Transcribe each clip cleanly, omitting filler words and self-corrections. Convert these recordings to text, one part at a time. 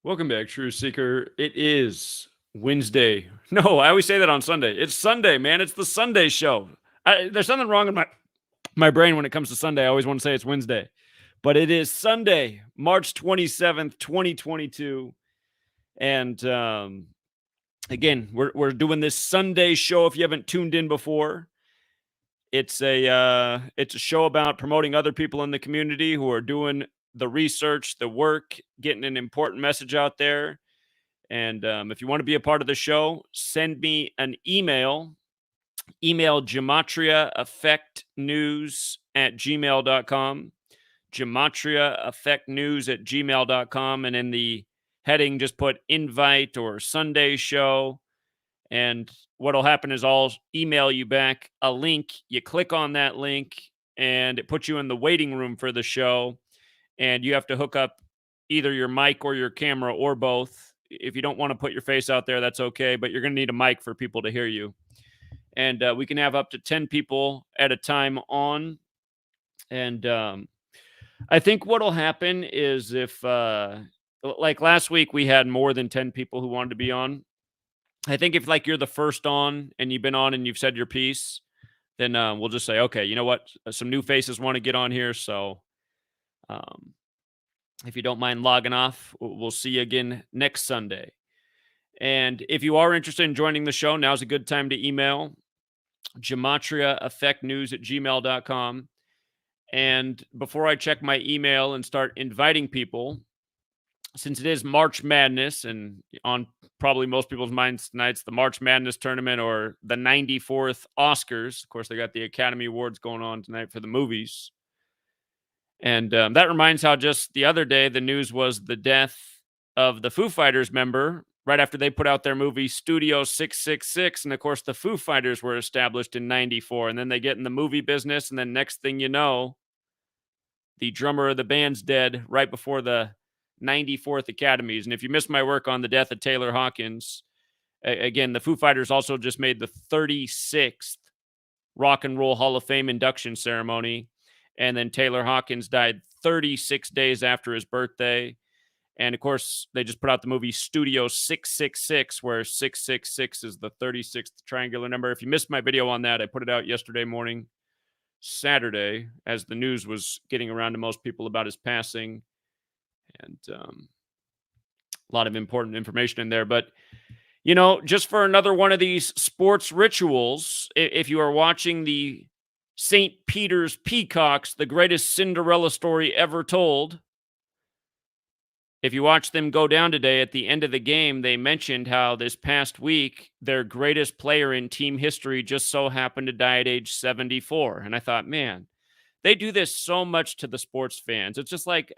Welcome back, Truth Seeker. It is Wednesday. No, I always say that on Sunday. It's Sunday, man. It's the Sunday show. There's something wrong in my brain when it comes to Sunday. I always want to say it's Wednesday. But it is Sunday, March 27th, 2022. And again, we're doing this Sunday show. If you haven't tuned in before, it's a show about promoting other people in the community who are doing the research, the work, getting an important message out there. And if you want to be a part of the show, send me an email. Email GematriaEffectNews@gmail.com. GematriaEffectNews@gmail.com. And in the heading, just put invite or Sunday show. And what'll happen is I'll email you back a link. You click on that link, and it puts you in the waiting room for the show. And you have to hook up either your mic or your camera or both. If you don't want to put your face out there, that's okay, but you're going to need a mic for people to hear you. And we can have up to 10 people at a time on. And I think what'll happen is if, like last week, we had more than 10 people who wanted to be on. I think if like you're the first on and you've been on and you've said your piece, then we'll just say, okay, you know what? Some new faces want to get on here. So if you don't mind logging off, we'll see you again next Sunday. And if you are interested in joining the show, now's a good time to email GematriaEffectNews@gmail.com. And before I check my email and start inviting people, since it is March Madness, and on probably most people's minds tonight, it's the March Madness tournament or the 94th Oscars. Of course, they got the Academy Awards going on tonight for the movies. And that reminds how just the other day, the news was the death of the Foo Fighters member right after they put out their movie Studio 666. And of course, the Foo Fighters were established in 94. And then they get in the movie business. And then next thing you know, the drummer of the band's dead right before the 94th Academies. And if you missed my work on the death of Taylor Hawkins, again, the Foo Fighters also just made the 36th Rock and Roll Hall of Fame induction ceremony. And then Taylor Hawkins died 36 days after his birthday. And of course, they just put out the movie Studio 666, where 666 is the 36th triangular number. If you missed my video on that, I put it out yesterday morning, Saturday, as the news was getting around to most people about his passing. And a lot of important information in there. But, you know, just for another one of these sports rituals, if you are watching the St. Peter's Peacocks, the greatest Cinderella story ever told. If you watch them go down today at the end of the game, they mentioned how this past week, their greatest player in team history just so happened to die at age 74. And I thought, man, they do this so much to the sports fans. It's just like,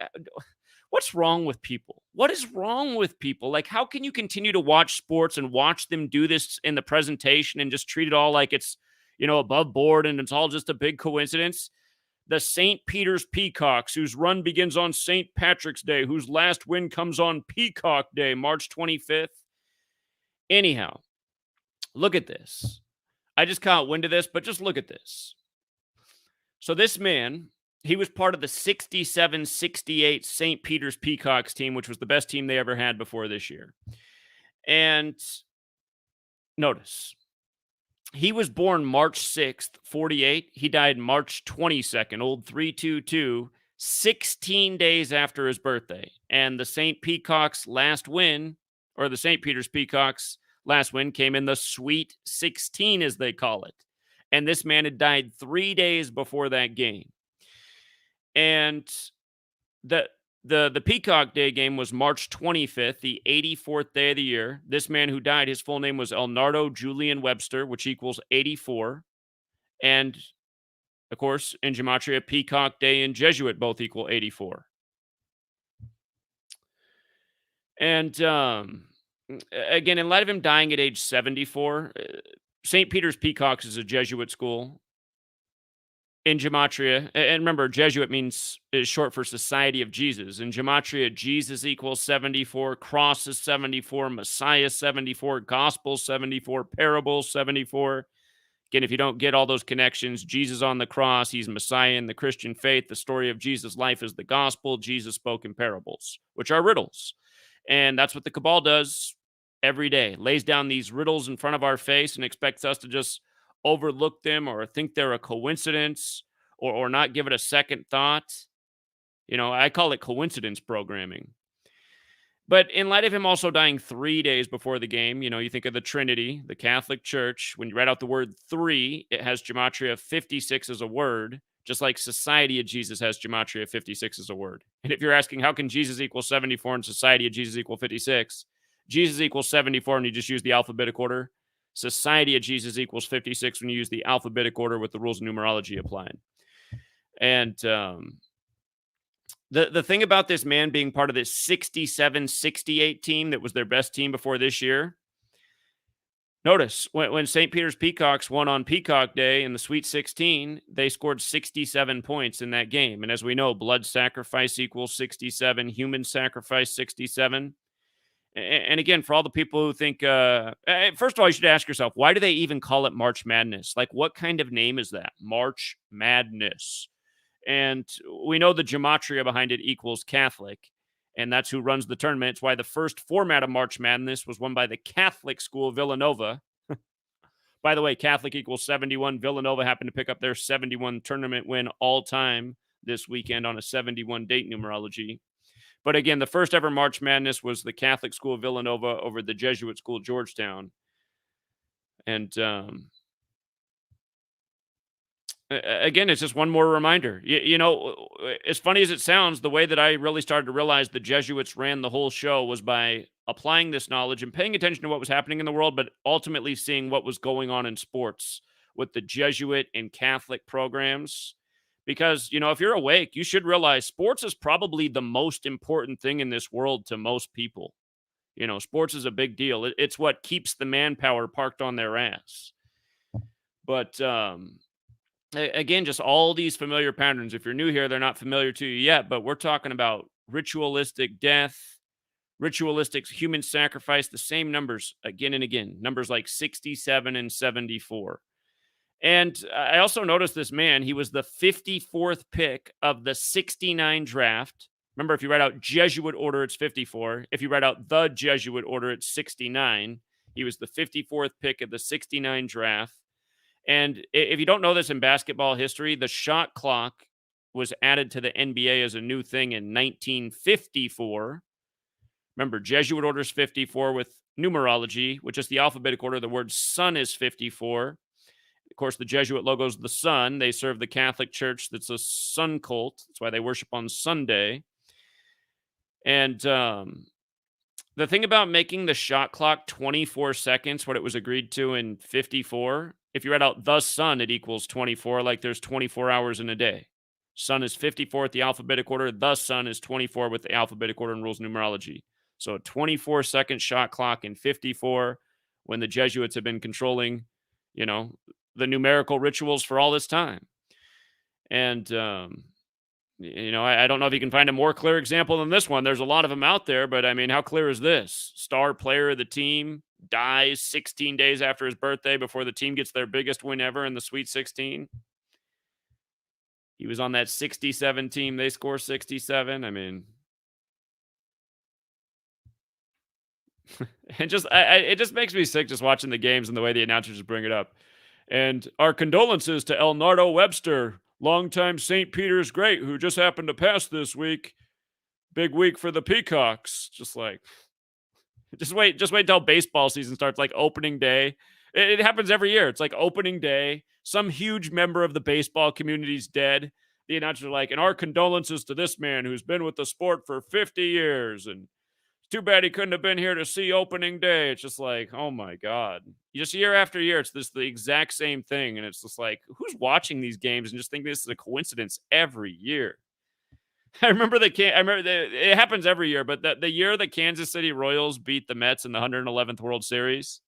what's wrong with people? What is wrong with people? Like, how can you continue to watch sports and watch them do this in the presentation and just treat it all like it's, you know, above board, and it's all just a big coincidence? The St. Peter's Peacocks, whose run begins on St. Patrick's Day, whose last win comes on Peacock Day, March 25th. Anyhow, look at this. I just caught wind of this, but just look at this. So this man, he was part of the 67-68 St. Peter's Peacocks team, which was the best team they ever had before this year. And notice, he was born March 6th, 48. He died March 22nd, old 322, 16 days after his birthday. And the St. Peacocks' last win, or the St. Peter's Peacocks' last win, came in the Sweet 16, as they call it. And this man had died 3 days before that game. And the Peacock Day game was March 25th, the 84th day of the year. This man who died, his full name was Elnardo Julian Webster, which equals 84. And, of course, in Gematria, Peacock Day and Jesuit both equal 84. And, again, in light of him dying at age 74, St. Peter's Peacocks is a Jesuit school. In Gematria, and remember, Jesuit is short for Society of Jesus. In Gematria, Jesus equals 74, cross is 74, Messiah 74, gospel 74, parable 74. Again, if you don't get all those connections, Jesus on the cross, he's Messiah in the Christian faith. The story of Jesus' life is the gospel. Jesus spoke in parables, which are riddles. And that's what the cabal does every day. Lays down these riddles in front of our face and expects us to just overlook them or think they're a coincidence or not give it a second thought. I call it coincidence programming. But in light of him also dying 3 days before the game, you think of the Trinity, the Catholic Church. When you write out the word three, it has Gematria 56 as a word, just like Society of Jesus has Gematria 56 as a word. And if you're asking, how can Jesus equal 74 and Society of Jesus equal 56? Jesus equals 74 and you just use the alphabetic order. Society of Jesus equals 56 when you use the alphabetic order with the rules of numerology applied. And the thing about this man being part of this 67-68 team that was their best team before this year, notice when St. Peter's Peacocks won on Peacock Day in the Sweet 16, they scored 67 points in that game. And as we know, blood sacrifice equals 67, human sacrifice 67. And again, for all the people who think, first of all, you should ask yourself, why do they even call it March Madness? Like, what kind of name is that? March Madness. And we know the gematria behind it equals Catholic, and that's who runs the tournament. It's why the first format of March Madness was won by the Catholic school, Villanova. By the way, Catholic equals 71. Villanova happened to pick up their 71 tournament win all time this weekend on a 71 date numerology. But again, the first ever March Madness was the Catholic school of Villanova over the Jesuit school, Georgetown. And again, it's just one more reminder. As funny as it sounds, the way that I really started to realize the Jesuits ran the whole show was by applying this knowledge and paying attention to what was happening in the world, but ultimately seeing what was going on in sports with the Jesuit and Catholic programs. Because, if you're awake, you should realize sports is probably the most important thing in this world to most people. Sports is a big deal. It's what keeps the manpower parked on their ass. But, again, just all these familiar patterns. If you're new here, they're not familiar to you yet, but we're talking about ritualistic death, ritualistic human sacrifice, the same numbers again and again, numbers like 67 and 74. And I also noticed this man, he was the 54th pick of the 69 draft. Remember, if you write out Jesuit order, it's 54. If you write out the Jesuit order, it's 69. He was the 54th pick of the 69 draft. And if you don't know this in basketball history, the shot clock was added to the NBA as a new thing in 1954. Remember, Jesuit order is 54 with numerology, which is the alphabetic order. The word sun is 54. Of course, the Jesuit logo is the sun. They serve the Catholic Church. That's a sun cult. That's why they worship on Sunday. And the thing about making the shot clock 24 seconds, what it was agreed to in 54, if you read out the sun, it equals 24, like there's 24 hours in a day. Sun is 54 with the alphabetic order. The sun is 24 with the alphabetic order and rules numerology. So a 24-second shot clock in 54 when the Jesuits have been controlling, the numerical rituals for all this time. And, I don't know if you can find a more clear example than this one. There's a lot of them out there, but I mean, how clear is this? Star player of the team dies 16 days after his birthday before the team gets their biggest win ever in the Sweet 16. He was on that 67 team. They score 67. I mean, and it just makes me sick just watching the games and the way the announcers bring it up. And our condolences to El Nardo Webster, longtime St. Peter's great, who just happened to pass this week. Big week for the Peacocks. Just wait till baseball season starts, like opening day. It happens every year. It's like opening day. Some huge member of the baseball community's dead. The announcers are like, and our condolences to this man who's been with the sport for 50 years. And it's too bad he couldn't have been here to see opening day. It's just like, oh my God. Just year after year, it's the exact same thing. And it's just like, who's watching these games and just think this is a coincidence every year? I remember it happens every year, but the year the Kansas City Royals beat the Mets in the 111th World Series.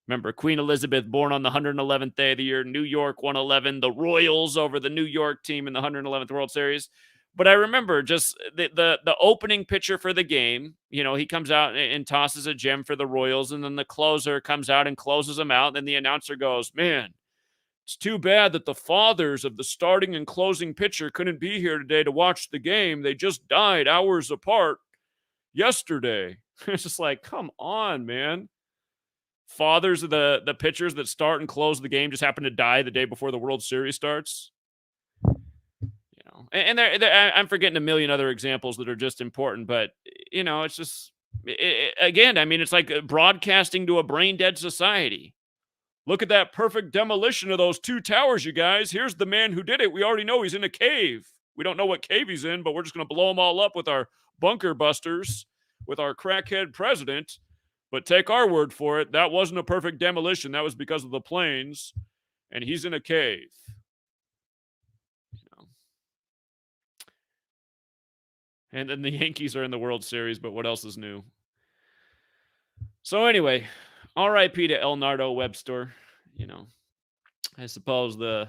Remember, Queen Elizabeth born on the 111th day of the year, New York 111, the Royals over the New York team in the 111th World Series. But I remember just the opening pitcher for the game, he comes out and tosses a gem for the Royals, and then the closer comes out and closes them out. And then the announcer goes, man, it's too bad that the fathers of the starting and closing pitcher couldn't be here today to watch the game. They just died hours apart. yesterday. It's just like, come on, man. Fathers of the pitchers that start and close the game just happen to die the day before the World Series starts. I'm forgetting a million other examples that are just important, but it's just again, I mean, it's like broadcasting to a brain dead society. Look at that perfect demolition of those two towers, you guys. Here's the man who did it. We already know he's in a cave. We don't know what cave he's in, but we're just going to blow them all up with our bunker busters, with our crackhead president. But take our word for it, that wasn't a perfect demolition. That was because of the planes, and he's in a cave. And then the Yankees are in the World Series, but what else is new? So anyway, R.I.P. to El Nardo Webster. I suppose the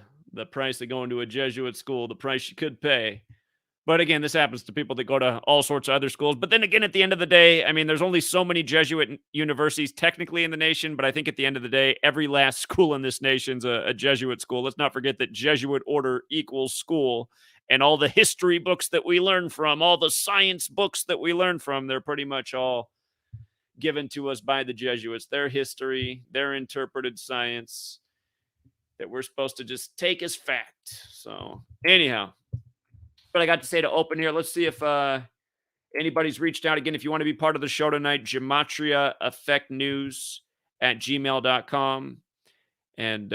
price of going to a Jesuit school, the price you could pay. But again, this happens to people that go to all sorts of other schools. But then again, at the end of the day, I mean, there's only so many Jesuit universities technically in the nation. But I think at the end of the day, every last school in this nation's a Jesuit school. Let's not forget that Jesuit order equals school. And all the history books that we learn from, all the science books that we learn from, they're pretty much all given to us by the Jesuits. Their history, their interpreted science that we're supposed to just take as fact. So anyhow, but I got to say to open here, let's see if anybody's reached out. Again, if you want to be part of the show tonight, GematriaEffectNews at gmail.com. And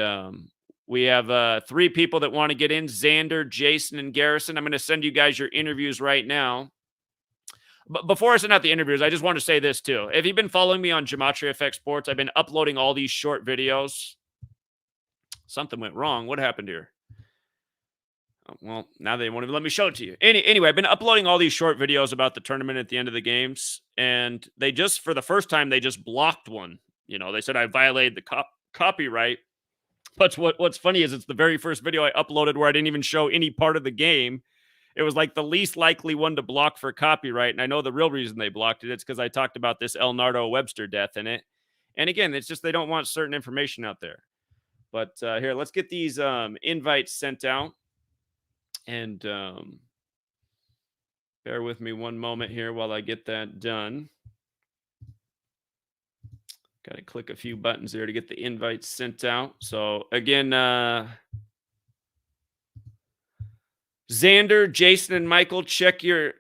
we have 3 people that want to get in, Xander, Jason, and Garrison. I'm going to send you guys your interviews right now. But before I send out the interviews, I just want to say this too. If you've been following me on Gematria Effect Sports, I've been uploading all these short videos. Something went wrong. What happened here? Oh, well, now they won't even let me show it to you. Anyway, I've been uploading all these short videos about the tournament at the end of the games. And they just, for the first time, they just blocked one. They said I violated the copyright. But what's funny is it's the very first video I uploaded where I didn't even show any part of the game. It was like the least likely one to block for copyright. And I know the real reason they blocked it. It's because I talked about this El Nardo Webster death in it. And again, it's just they don't want certain information out there. But here, let's get these invites sent out. And bear with me one moment here while I get that done. Got to click a few buttons there to get the invites sent out. So again, Xander, Jason, and Michael, check your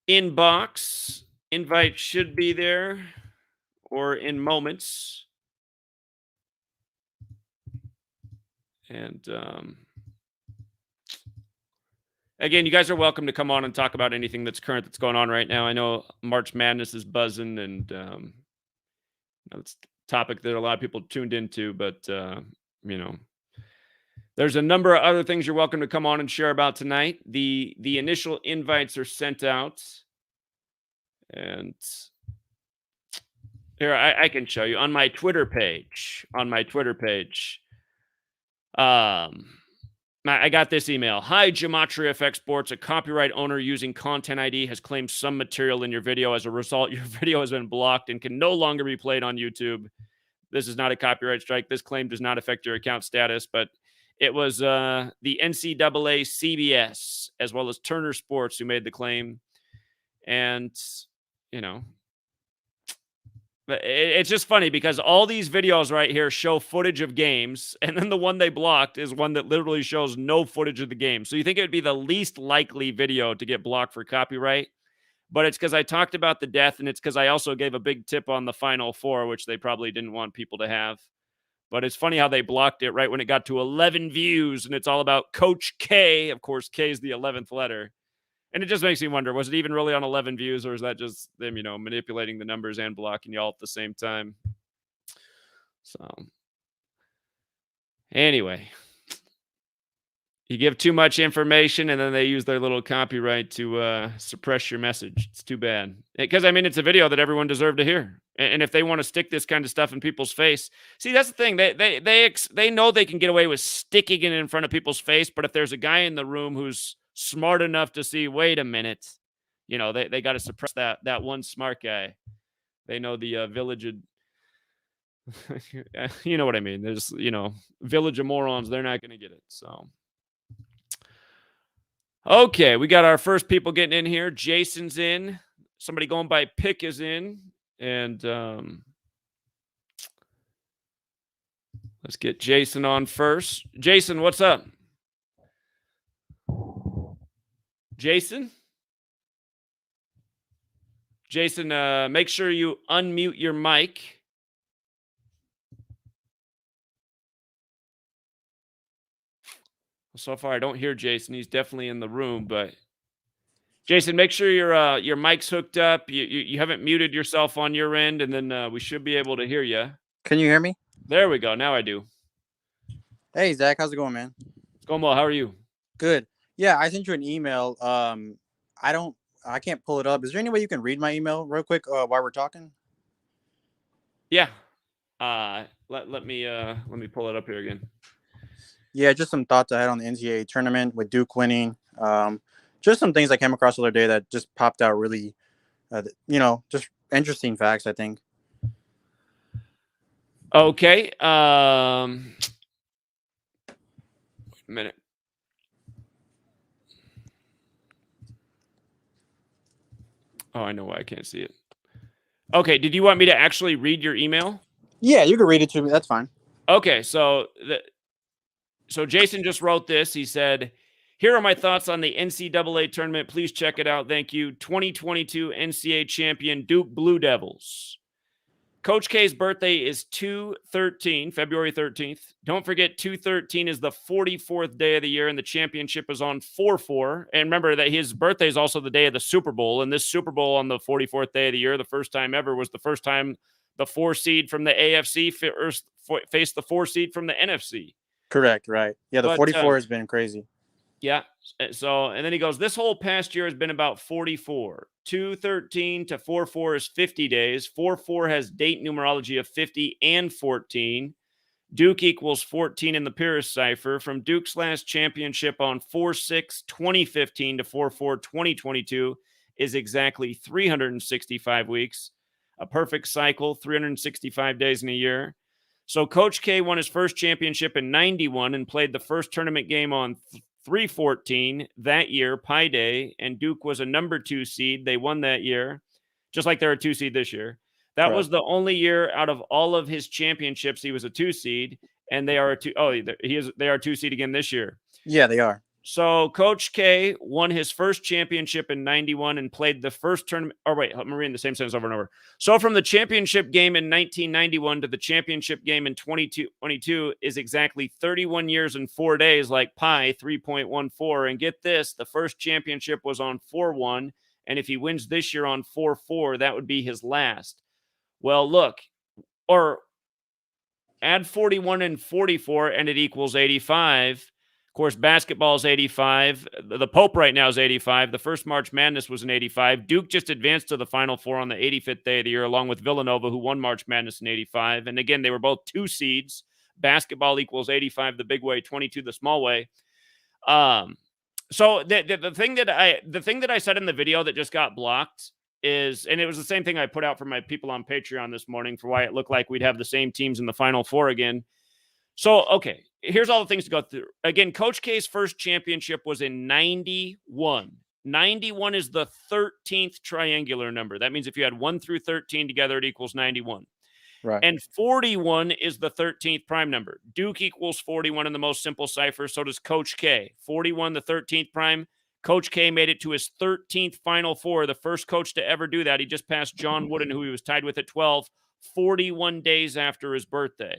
inbox. Invite should be there or in moments. And again, you guys are welcome to come on and talk about anything that's current that's going on right now. I know March Madness is buzzing, and it's a topic that a lot of people tuned into, but there's a number of other things you're welcome to come on and share about tonight. The initial invites are sent out, and here I can show you on my Twitter page. I got this email. Hi, Gematria Effect Sports. A copyright owner using Content ID has claimed some material in your video. As a result, your video has been blocked and can no longer be played on YouTube. This is not a copyright strike. This claim does not affect your account status, but it was the NCAA, CBS, as well as Turner Sports who made the claim. And, but it's just funny because all these videos right here show footage of games, and then the one they blocked is one that literally shows no footage of the game. So you think it would be the least likely video to get blocked for copyright, but it's because I talked about the death, and it's because I also gave a big tip on the Final Four, which they probably didn't want people to have. But it's funny how they blocked it right when it got to 11 views, and it's all about Coach K. Of course, K is the 11th letter. And it just makes me wonder, was it even really on 11 views, or is that just them, manipulating the numbers and blocking y'all at the same time? So anyway, you give too much information and then they use their little copyright to suppress your message. It's too bad. Because, it's a video that everyone deserved to hear. And if they want to stick this kind of stuff in people's face, see, that's the thing. They know they can get away with sticking it in front of people's face, but if there's a guy in the room who's smart enough to see, wait a minute, they got to suppress that one smart guy. They know the village of, you know what I mean? There's, village of morons. They're not going to get it. So, okay, we got our first people getting in here. Jason's in. somebody going by Pick is in, and let's get Jason on first. Jason, what's up? Jason? Jason, make sure you unmute your mic. So far, I don't hear Jason. He's definitely in the room, but Jason, make sure your mic's hooked up. You haven't muted yourself on your end, and then we should be able to hear you. Can you hear me? There we go. Now I do. Hey, Zach, how's it going, man? It's going well. How are you? Good. Yeah, I sent you an email. I can't pull it up. Is there any way you can read my email real quick while we're talking? Yeah. Let me pull it up here again. Yeah, just some thoughts I had on the NCAA tournament with Duke winning. Just some things I came across the other day that just popped out really, just interesting facts, I think. Okay. Wait a minute. Oh, I know why I can't see it. Okay. Did you want me to actually read your email? Yeah, you can read it to me. That's fine. Okay. So Jason just wrote this. He said, "Here are my thoughts on the NCAA tournament. Please check it out. Thank you. 2022 NCAA champion Duke Blue Devils. Coach K's birthday is 2/13, February 13th. Don't forget 2/13 is the 44th day of the year, and the championship is on 4/4. And remember that his birthday is also the day of the Super Bowl. And this Super Bowl on the 44th day of the year, the first time ever, was the first time the 4 seed from the AFC faced the 4 seed from the NFC. Correct, right. Yeah, the 44 has been crazy. Yeah. So, and then he goes, this whole past year has been about 44. 2/13 to 4/4 is 50 days. 4/4 has date numerology of 50 and 14. Duke equals 14 in the Pyrrhus cipher. From Duke's last championship on 4/6/2015 to 4/4/2022 is exactly 365 weeks. A perfect cycle, 365 days in a year. So Coach K won his first championship in 91 and played the first tournament game on 3/14 that year, Pi Day, and Duke was a number 2 seed. They won that year, just like they're a 2 seed this year. That was the only year out of all of his championships he was a 2 seed, and they are a 2. Oh, they are a 2 seed again this year. Yeah, they are. So Coach K won his first championship in 91 and played the first tournament. Oh, wait, I'm reading the same sentence over and over. So from the championship game in 1991 to the championship game in 2022 is exactly 31 years and 4 days, like pi 3.14. And get this, the first championship was on 4/1. And if he wins this year on 4/4, that would be his last. Well, look, or add 41 and 44 and it equals 85. Of course, basketball is 85. The Pope right now is 85. The first March Madness was in 85. Duke just advanced to the Final Four on the 85th day of the year, along with Villanova, who won March Madness in 85. And again, they were both 2 seeds. Basketball equals 85 the big way, 22 the small way. So the thing that I said in the video that just got blocked is, and it was the same thing I put out for my people on Patreon this morning for why it looked like we'd have the same teams in the Final Four again. So, okay, here's all the things to go through. Again, Coach K's first championship was in 91. 91 is the 13th triangular number. That means if you had 1 through 13 together, it equals 91. Right. And 41 is the 13th prime number. Duke equals 41 in the most simple cipher. So does Coach K. 41, the 13th prime. Coach K made it to his 13th Final Four, the first coach to ever do that. He just passed John Wooden, who he was tied with at 12, 41 days after his birthday.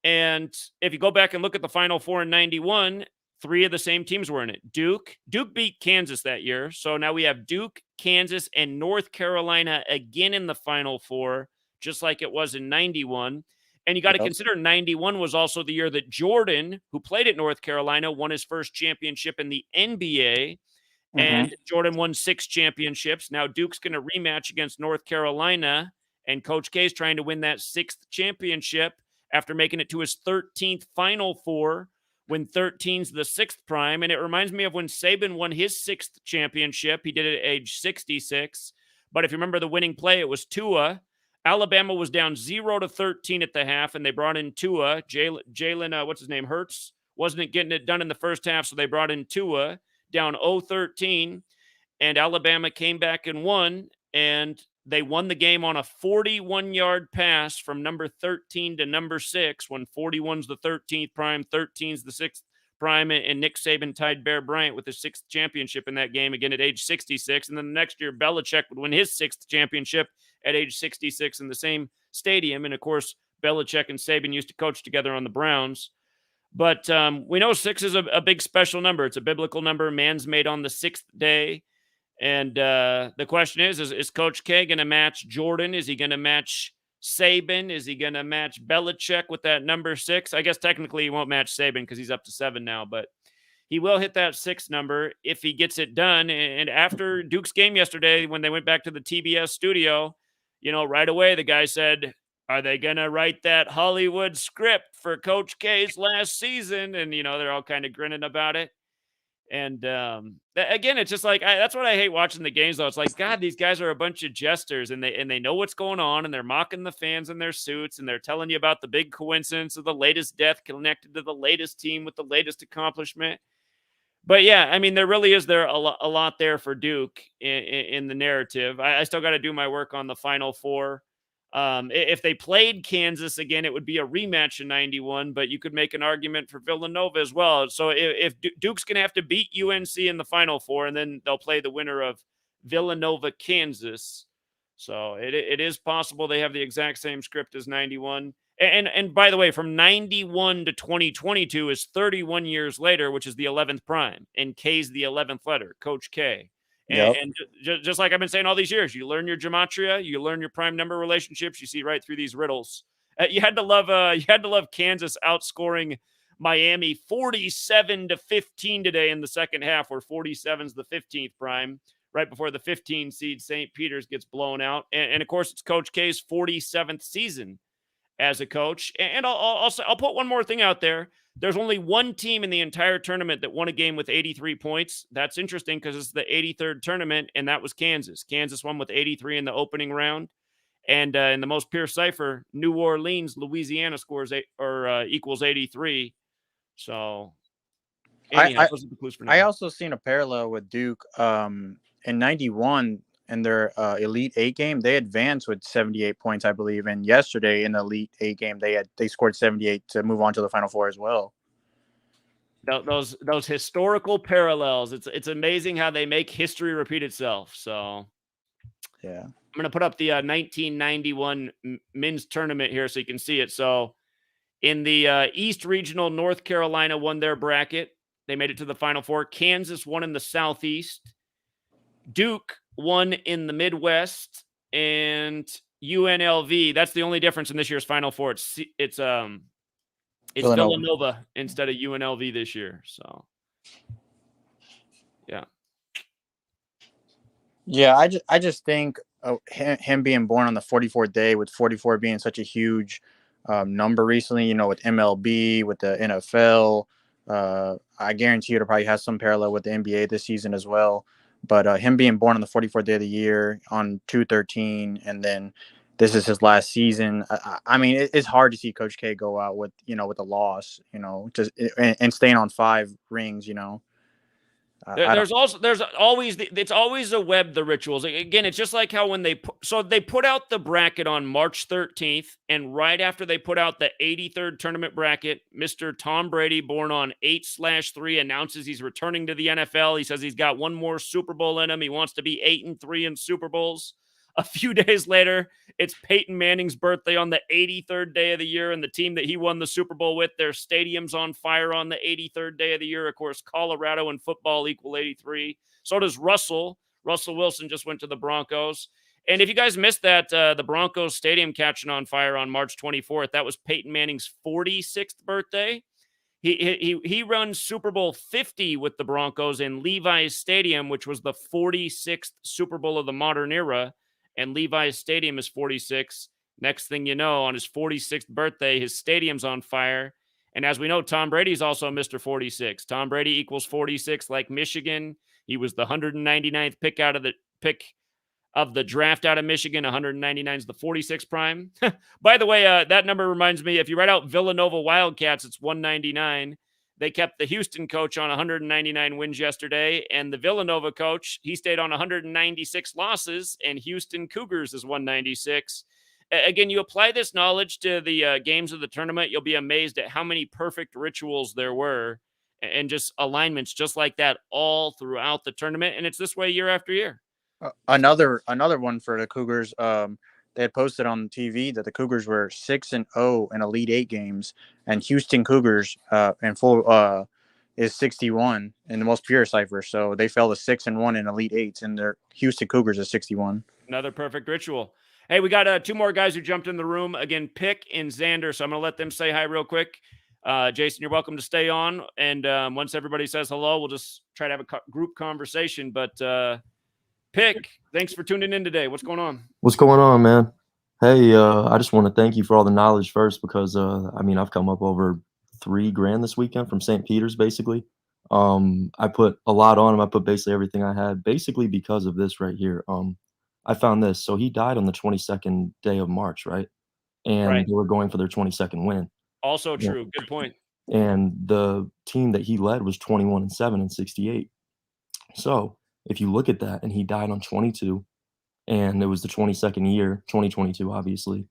And if you go back and look at the Final Four in 91, 3 of the same teams were in it. Duke beat Kansas that year. So now we have Duke, Kansas, and North Carolina again in the Final Four, just like it was in 91. And you got to consider 91 was also the year that Jordan, who played at North Carolina, won his first championship in the NBA. And Jordan won 6 championships. Now Duke's going to rematch against North Carolina, and Coach K is trying to win that 6th championship after making it to his 13th Final Four, when 13's the 6th prime. And it reminds me of when Saban won his 6th championship. He did it at age 66. But if you remember the winning play, it was Tua. Alabama was down 0-13 at the half, and they brought in Tua. Jalen, what's his name, Hurts, wasn't getting it done in the first half, so they brought in Tua, down 0-13, and Alabama came back and won. and they won the game on a 41-yard pass from number 13 to number 6 when 41's the 13th prime, 13's the 6th prime, and Nick Saban tied Bear Bryant with his 6th championship in that game again at age 66. And then the next year, Belichick would win his 6th championship at age 66 in the same stadium. And of course, Belichick and Saban used to coach together on the Browns. But we know 6 is a big special number. It's a biblical number. Man's made on the 6th day. And the question is Coach K going to match Jordan? Is he going to match Saban? Is he going to match Belichick with that number 6? I guess technically he won't match Saban because he's up to 7 now, but he will hit that 6 number if he gets it done. And after Duke's game yesterday, when they went back to the TBS studio, right away the guy said, are they going to write that Hollywood script for Coach K's last season? And, they're all kind of grinning about it. And again, it's just like that's what I hate watching the games, though. It's like, God, these guys are a bunch of jesters, and they know what's going on, and they're mocking the fans in their suits, and they're telling you about the big coincidence of the latest death connected to the latest team with the latest accomplishment. But yeah, I mean, there really is a lot there for Duke in the narrative. I still got to do my work on the Final Four. If they played Kansas again, it would be a rematch in 91, but you could make an argument for Villanova as well. So if Duke's going to have to beat UNC in the Final Four, and then they'll play the winner of Villanova, Kansas. So it is possible they have the exact same script as 91. And by the way, from 91 to 2022 is 31 years later, which is the 11th prime, and K's the 11th letter, Coach K. And just like I've been saying all these years, you learn your gematria, you learn your prime number relationships, you see right through these riddles. You had to love Kansas outscoring Miami 47-15 today in the second half, where 47's the 15th prime, right before the 15 seed St. Peter's gets blown out. And of course, it's Coach K's 47th season as a coach. And I'll put one more thing out there. There's only one team in the entire tournament that won a game with 83 points. That's interesting because it's the 83rd tournament, and that was Kansas. Kansas won with 83 in the opening round. And in the most pure cipher, New Orleans, Louisiana equals 83. So, anyhow, those are the clues for now. I also seen a parallel with Duke. In 91, in their Elite 8 game, they advanced with 78 points, I believe. And yesterday in the Elite 8 game, they scored 78 to move on to the Final Four as well. Those historical parallels. It's amazing how they make history repeat itself. So, yeah, I'm going to put up the 1991 men's tournament here so you can see it. So, in the East Regional, North Carolina won their bracket. They made it to the Final Four. Kansas won in the Southeast. Duke won in the Midwest, and UNLV. That's the only difference in this year's Final Four. It's Villanova instead of UNLV this year. So, yeah. I just think him being born on the 44th day, with 44 being such a huge number recently. With MLB, with the NFL. I guarantee you it'll probably have some parallel with the NBA this season as well. But him being born on the 44th day of the year on 2/13, and then this is his last season. I mean, it's hard to see Coach K go out with a loss, just and staying on 5 rings. There's always a web, the rituals. Again, it's just like how when they put out the bracket on March 13th, and right after they put out the 83rd tournament bracket, Mr. Tom Brady, born on 8/3, announces he's returning to the NFL. He says he's got one more Super Bowl in him. He wants to be 8-3 in Super Bowls. A few days later, it's Peyton Manning's birthday on the 83rd day of the year, and the team that he won the Super Bowl with, their stadium's on fire on the 83rd day of the year. Of course, Colorado and football equal 83. So does Russell. Russell Wilson just went to the Broncos. And if you guys missed that, the Broncos stadium catching on fire on March 24th, that was Peyton Manning's 46th birthday. He runs Super Bowl 50 with the Broncos in Levi's Stadium, which was the 46th Super Bowl of the modern era. And Levi's Stadium is 46. Next thing you know, on his 46th birthday, his stadium's on fire. And as we know, Tom Brady's also Mr. 46. Tom Brady equals 46 like Michigan. He was the 199th pick of the draft out of Michigan. 199 is the 46 prime. By the way, that number reminds me, if you write out Villanova Wildcats, it's 199. They kept the Houston coach on 199 wins yesterday, and the Villanova coach, he stayed on 196 losses, and Houston Cougars is 196. Again, you apply this knowledge to the games of the tournament, you'll be amazed at how many perfect rituals there were and just alignments just like that all throughout the tournament. And it's this way year after year. Another one for the Cougars. They had posted on TV that the Cougars were 6-0 in Elite Eight games, and Houston Cougars in full is 61 in the most pure cipher. So they fell to 6-1 in Elite Eights, and their Houston Cougars is 61. Another perfect ritual. Hey, we got two more guys who jumped in the room. Again, Pick and Xander. So I'm going to let them say hi real quick. Jason, you're welcome to stay on. And once everybody says hello, we'll just try to have a group conversation. But Pick, thanks for tuning in today. What's going on? What's going on, man? Hey, I just want to thank you for all the knowledge first because, I mean, I've come up over $3,000 this weekend from St. Peter's, basically. I put a lot on him. I put basically everything I had, basically because of this right here. I found this. So he died on the 22nd day of March, right? And they were going for their 22nd win. Also true. Good point. And the team that he led was 21-7 in 68. So if you look at that, and he died on 22, and it was the 22nd year, 2022, obviously.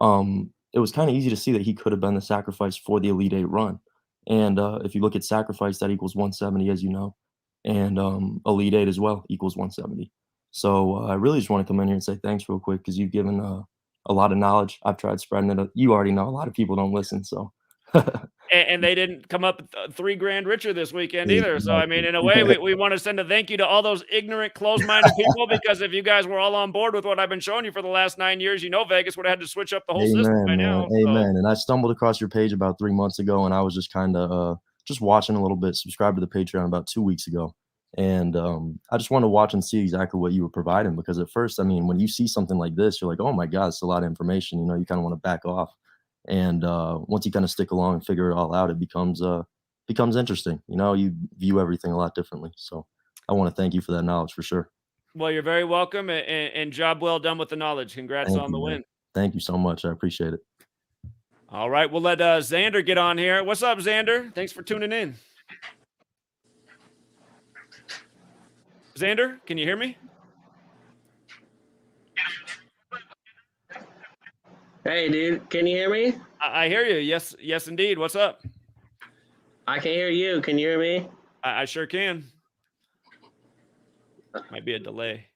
It was kind of easy to see that he could have been the sacrifice for the Elite Eight run. And if you look at sacrifice, that equals 170, as you know, and Elite Eight as well equals 170. So I really just want to come in here and say thanks real quick because you've given a lot of knowledge. I've tried spreading it. You already know a lot of people don't listen, so. And they didn't come up $3,000 richer this weekend either. So, I mean, in a way, we want to send a thank you to all those ignorant, closed-minded people, because if you guys were all on board with what I've been showing you for the last 9 years, you know Vegas would have had to switch up the whole system by now. Amen. And I stumbled across your page about 3 months ago, and I was just kind of just watching a little bit, subscribed to the Patreon about 2 weeks ago. And I just wanted to watch and see exactly what you were providing, because at first, I mean, when you see something like this, you're like, oh, my God, it's a lot of information. You know, you kind of want to back off. And once you kind of stick along and figure it all out, it becomes interesting. You know, you view everything a lot differently. So I want to thank you for that knowledge for sure. Well, you're very welcome, and job well done with the knowledge. Congrats on the win. Thank you so much. I appreciate it. All right, we'll let Xander get on here. What's up, Xander? Thanks for tuning in. Xander, can you hear me? Hey, dude, can you hear me? I hear you. Yes, indeed. What's up? I can hear you. Can you hear me? I sure can. Might be a delay.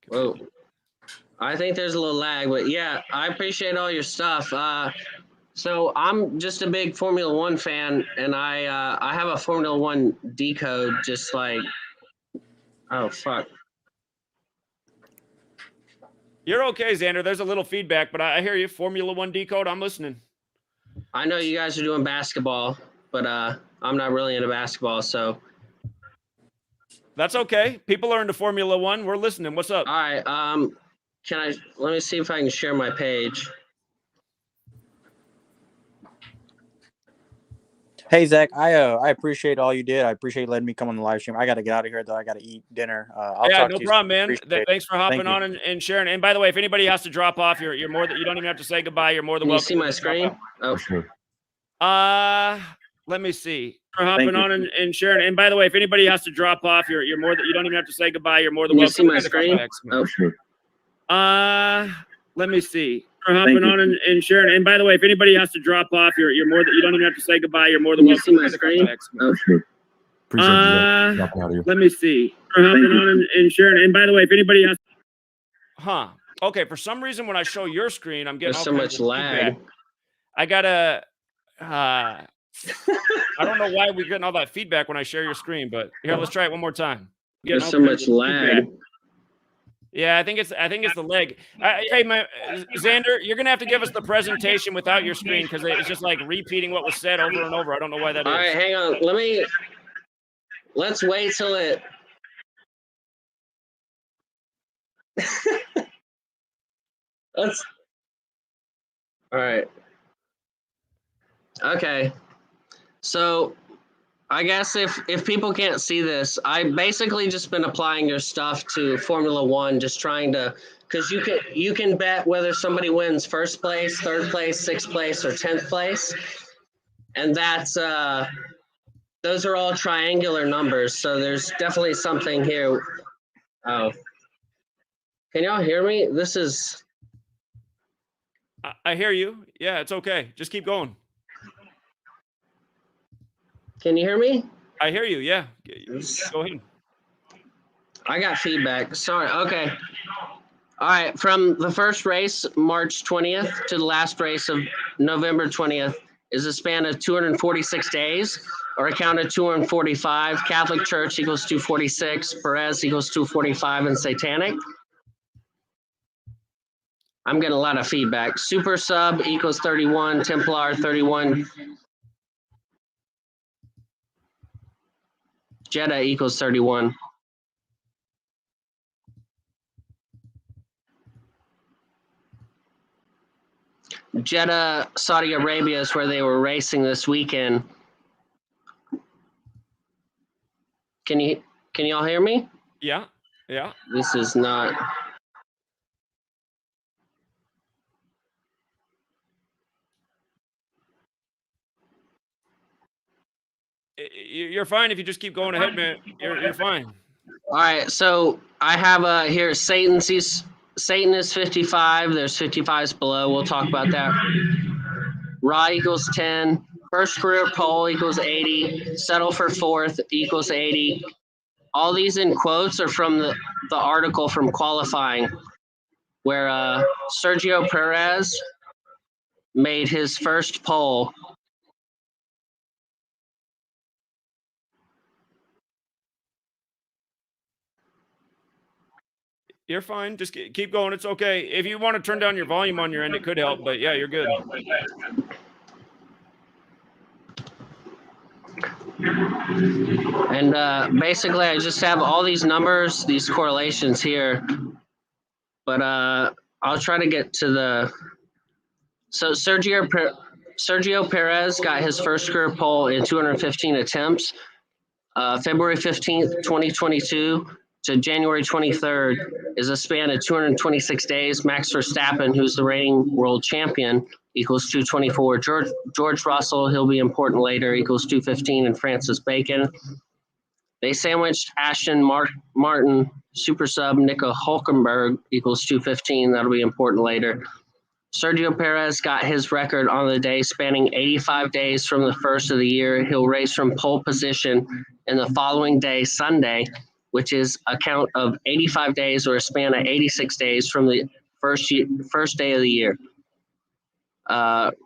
Whoa. I think there's a little lag, but yeah, I appreciate all your stuff. So I'm just a big Formula One fan, and I have a Formula One decode, just like, oh, fuck. You're okay, Xander. There's a little feedback, but I hear you. Formula One decode. I'm listening. I know you guys are doing basketball, but I'm not really into basketball, so. That's okay. People are into Formula One. We're listening. What's up? All right. Let me see if I can share my page. Hey Zach, I appreciate all you did. I appreciate letting me come on the live stream. I got to get out of here though. I got to eat dinner. I'll talk no to you problem, man. Thanks for hopping Thank on and sharing. And by the way, if anybody has to drop off, you're more than, you don't even have to say goodbye. You're more than welcome. Can you see my screen? Oh, sure. Let me see. For hopping on and sharing. And by the way, if anybody has to drop off, you're more than, you don't even have to say goodbye. You're more than welcome. Can you see my screen? Oh, sure. Let me see. For hopping on and sharing. And by the way, if anybody has to drop off, you're more than, you don't even have to say goodbye. You're more than welcome. Can you see my screen? Oh, sure. Appreciate you dropping out of here. Let me see. For hopping on and sharing. And by the way, if anybody has, okay. For some reason, when I show your screen, I'm getting There's so much lag. I gotta. I don't know why we're getting all that feedback when I share your screen, but here, let's try it one more time. There's so much lag. Yeah, I think it's the leg. Hey, Xander, you're gonna have to give us the presentation without your screen because it's just like repeating what was said over and over. I don't know why that is. All right, hang on. Let's wait till it. All right. Okay. So I guess if people can't see this, I basically just been applying your stuff to Formula One, just trying to, because you can bet whether somebody wins first place, third place, sixth place, or 10th place. and that's those are all triangular numbers. So there's definitely something here. Oh, can y'all hear me? This is. I hear you. Yeah, it's okay. Just keep going. Can you hear me? I hear you. Yeah. Go ahead. I got feedback. Sorry. Okay. All right. From the first race, March 20th, to the last race of November 20th, is a span of 246 days, or a count of 245. Catholic Church equals 246. Perez equals 245, and Satanic. I'm getting a lot of feedback. Super Sub equals 31. Templar 31. Jeddah equals 31. Jeddah, Saudi Arabia is where they were racing this weekend. Can y'all hear me? Yeah. Yeah. This is not. You're fine if you just keep going ahead, man. You're fine. All right, so I have here Satan is 55. There's 55s below. We'll talk about that. Raw equals 10. First career pole equals 80. Settle for fourth equals 80. All these in quotes are from the article from qualifying, where Sergio Perez made his first pole. You're fine. Just keep going. It's okay. If you want to turn down your volume on your end, it could help. But yeah, you're good. And basically, I just have all these numbers, these correlations here. But I'll try to get to the. So Sergio Perez got his first career pole in 215 attempts. February 15th, 2022 to January 23rd is a span of 226 days. Max Verstappen, who's the reigning world champion, equals 224. George Russell, he'll be important later, equals 215, and Francis Bacon. They sandwiched Ashton Martin, super sub, Nico Hulkenberg, equals 215. That'll be important later. Sergio Perez got his record on the day, spanning 85 days from the first of the year. He'll race from pole position in the following day, Sunday, which is a count of 85 days, or a span of 86 days from the first day of the year.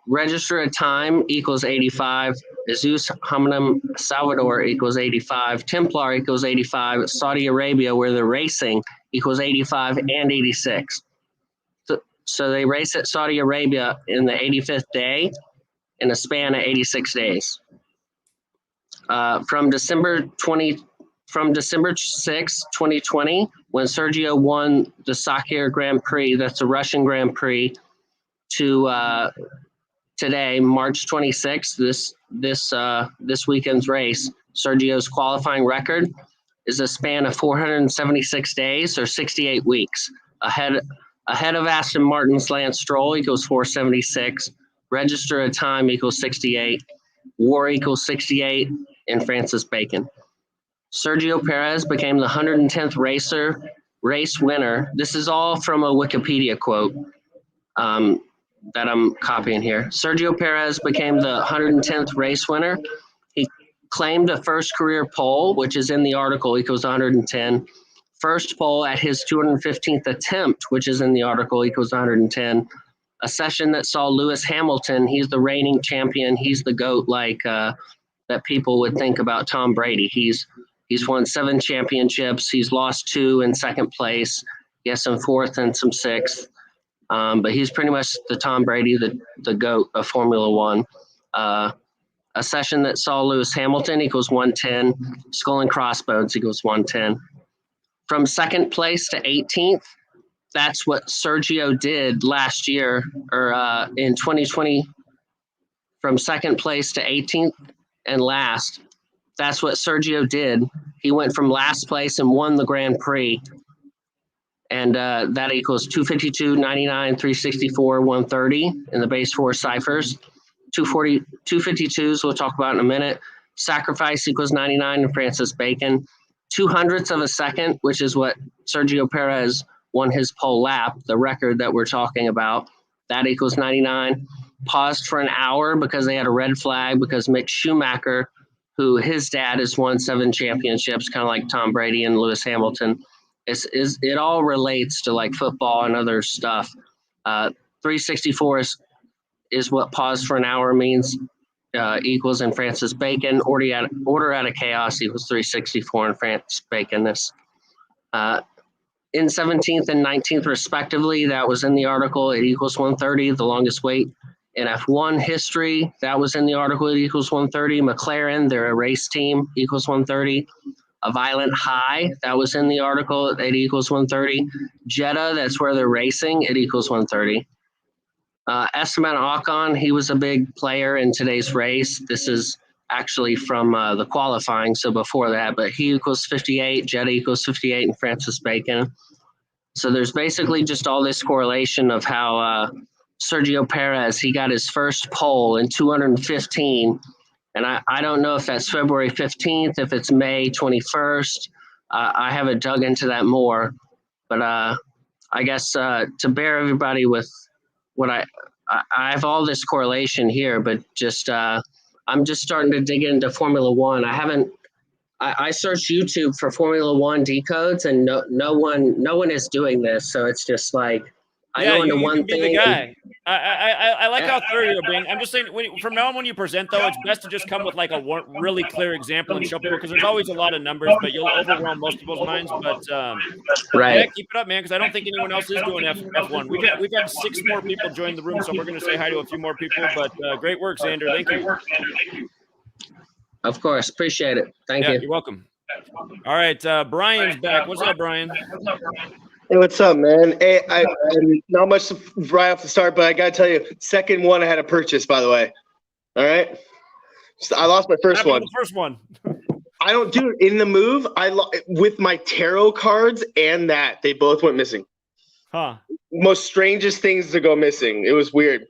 Register a time equals 85. Jesus Hominum Salvador equals 85. Templar equals 85. Saudi Arabia, where they're racing, equals 85 and 86. So they race at Saudi Arabia in the 85th day in a span of 86 days. From December 6, 2020, when Sergio won the Sakir Grand Prix, that's the Russian Grand Prix, to today, March 26th, this weekend's race, Sergio's qualifying record is a span of 476 days, or 68 weeks. Ahead of Aston Martin's Lance Stroll equals 476. Register a time equals 68. War equals 68, and Francis Bacon. Sergio Perez became the 110th race winner. This is all from a Wikipedia quote that I'm copying here. Sergio Perez became the 110th race winner. He claimed a first career pole, which is in the article, equals 110. First pole at his 215th attempt, which is in the article, equals 110. A session that saw Lewis Hamilton, he's the reigning champion, he's the GOAT, like that people would think about Tom Brady. He's won 7 championships. He's lost 2 in second place. He has some 4th and some 6th. But he's pretty much the Tom Brady, the GOAT of Formula One. A session that saw Lewis Hamilton equals 110. Skull and Crossbones equals 110. From second place to 18th, that's what Sergio did last year, or in 2020. From second place to 18th and last, that's what Sergio did. He went from last place and won the Grand Prix. And that equals 252, 99, 364, 130 in the base 4 ciphers. 240, 252s we'll talk about in a minute. Sacrifice equals 99 in Francis Bacon. 200ths of a second, which is what Sergio Perez won his pole lap, the record that we're talking about. That equals 99. Paused for an hour because they had a red flag because Mick Schumacher, who his dad has won 7 championships, kind of like Tom Brady and Lewis Hamilton. It all relates to like football and other stuff. 364 is what pause for an hour means, equals in Francis Bacon. Order out of chaos equals 364 in Francis Bacon. This in 17th and 19th respectively, that was in the article. It equals 130, the longest wait in F1 history. That was in the article. It equals 130. McLaren, they're a race team, equals 130. A violent high, that was in the article. It equals 130. Jeddah, that's where they're racing. It equals 130. Esteban Ocon, he was a big player in today's race. This is actually from the qualifying, so before that, but he equals 58. Jeddah equals 58 in Francis Bacon. So there's basically just all this correlation of how Sergio Perez, he got his first pole in 215. And I don't know if that's February 15th, if it's May 21st. I haven't dug into that more. But I guess to bear everybody with what I have all this correlation here, but just I'm just starting to dig into Formula One. I searched YouTube for Formula One decodes, and no one is doing this. So it's just like I go into one can be thing. the guy. I like how thorough you're being. I'm just saying, from now on, when you present, though, it's best to just come with like a really clear example and show people, because there's always a lot of numbers, but you'll overwhelm most people's minds. But Right. yeah, keep it up, man, because I don't think anyone else is doing F1. We've had 6 more people join the room, so we're going to say hi to a few more people. But great work, Xander. Thank you. Of course, appreciate it. Thank Yeah, you. you're welcome. All right, Brian's back. What's up, Brian? Hey, what's up, man? Hey, I'm not much right off the start, but I gotta tell you, second one I had to purchase, by the way. All right, so I lost my first one. The first one. I don't do it in the move. With my tarot cards and that they both went missing. Huh? Most strangest things to go missing. It was weird,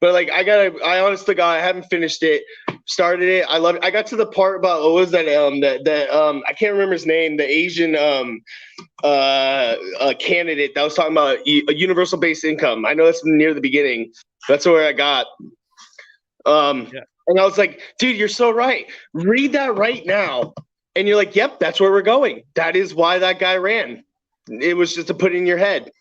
but like I honest to God, I haven't finished it. Started it. I love it. I got to the part about what was that? I can't remember his name. The Asian candidate that was talking about a universal basic income. I know that's near the beginning. That's where I got. And I was like, dude, you're so right. Read that right now. And you're like, yep, that's where we're going. That is why that guy ran. It was just to put it in your head.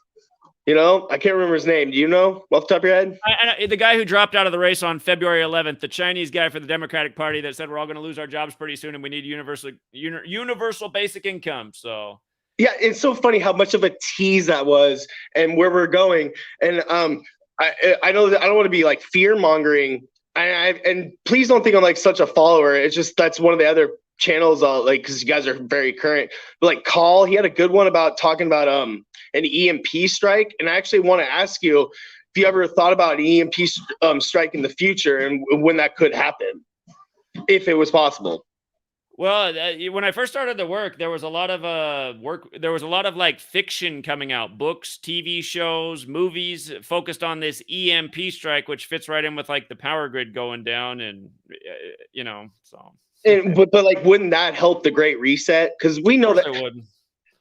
You know, I can't remember his name. Do you know off the top of your head? The guy who dropped out of the race on February 11th, the Chinese guy for the Democratic Party that said we're all going to lose our jobs pretty soon and we need universal basic income. So yeah, it's so funny how much of a tease that was and where we're going. And I know that I don't want to be like fear mongering. And please don't think I'm like such a follower. It's just that's one of the other channels, like because you guys are very current. But like Call, he had a good one about talking about an EMP strike, and I actually want to ask you if you ever thought about an EMP strike in the future and when that could happen, if it was possible. Well, when I first started to work, there was a lot of There was a lot of like fiction coming out, books, TV shows, movies focused on this EMP strike, which fits right in with like the power grid going down, and so. But like, wouldn't that help the Great Reset? Because we know that it would.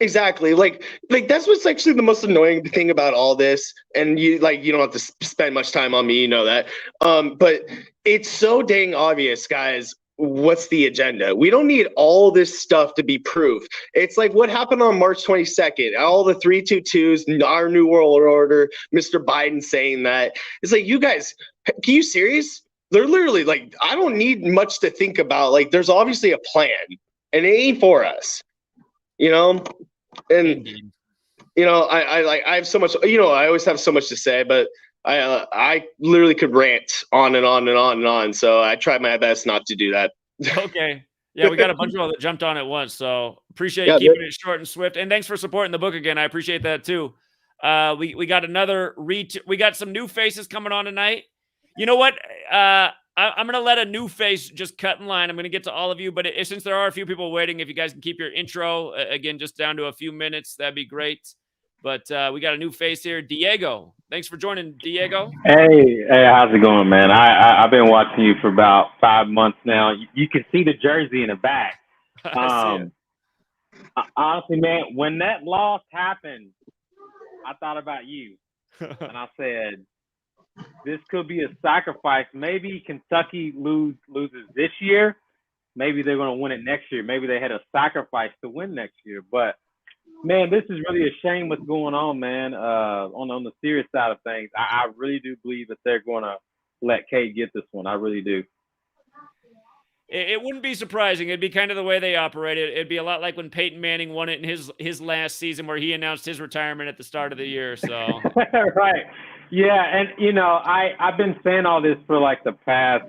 Exactly. Like that's what's actually the most annoying thing about all this. And you don't have to spend much time on me, you know that. But it's so dang obvious, guys. What's the agenda? We don't need all this stuff to be proved. It's like what happened on March 22nd, all the 322s, our new world order, Mr. Biden saying that. It's like, you guys, are you serious? They're literally like, I don't need much to think about. Like, there's obviously a plan and it ain't for us, and I have so much, I always have so much to say, but I literally could rant on and on and on and on. So I tried my best not to do that. Okay. Yeah, we got a bunch of people that jumped on at once. So appreciate you keeping it short and swift. And thanks for supporting the book again. I appreciate that too. We got another we got some new faces coming on tonight. You know what? I'm going to let a new face just cut in line. I'm going to get to all of you. But since there are a few people waiting, if you guys can keep your intro, again, just down to a few minutes, that'd be great. But we got a new face here, Diego. Thanks for joining, Diego. Hey, how's it going, man? I've been watching you for about 5 months now. You can see the jersey in the back. I see it. Honestly, man, when that loss happened, I thought about you, and I said, this could be a sacrifice. Maybe Kentucky loses this year. Maybe they're going to win it next year. Maybe they had a sacrifice to win next year. But, man, this is really a shame what's going on, man, on the serious side of things. I really do believe that they're going to let Cade get this one. I really do. It wouldn't be surprising. It'd be kind of the way they operated. It'd be a lot like when Peyton Manning won it in his last season where he announced his retirement at the start of the year. So right. Yeah, and, I've been saying all this for, like, the past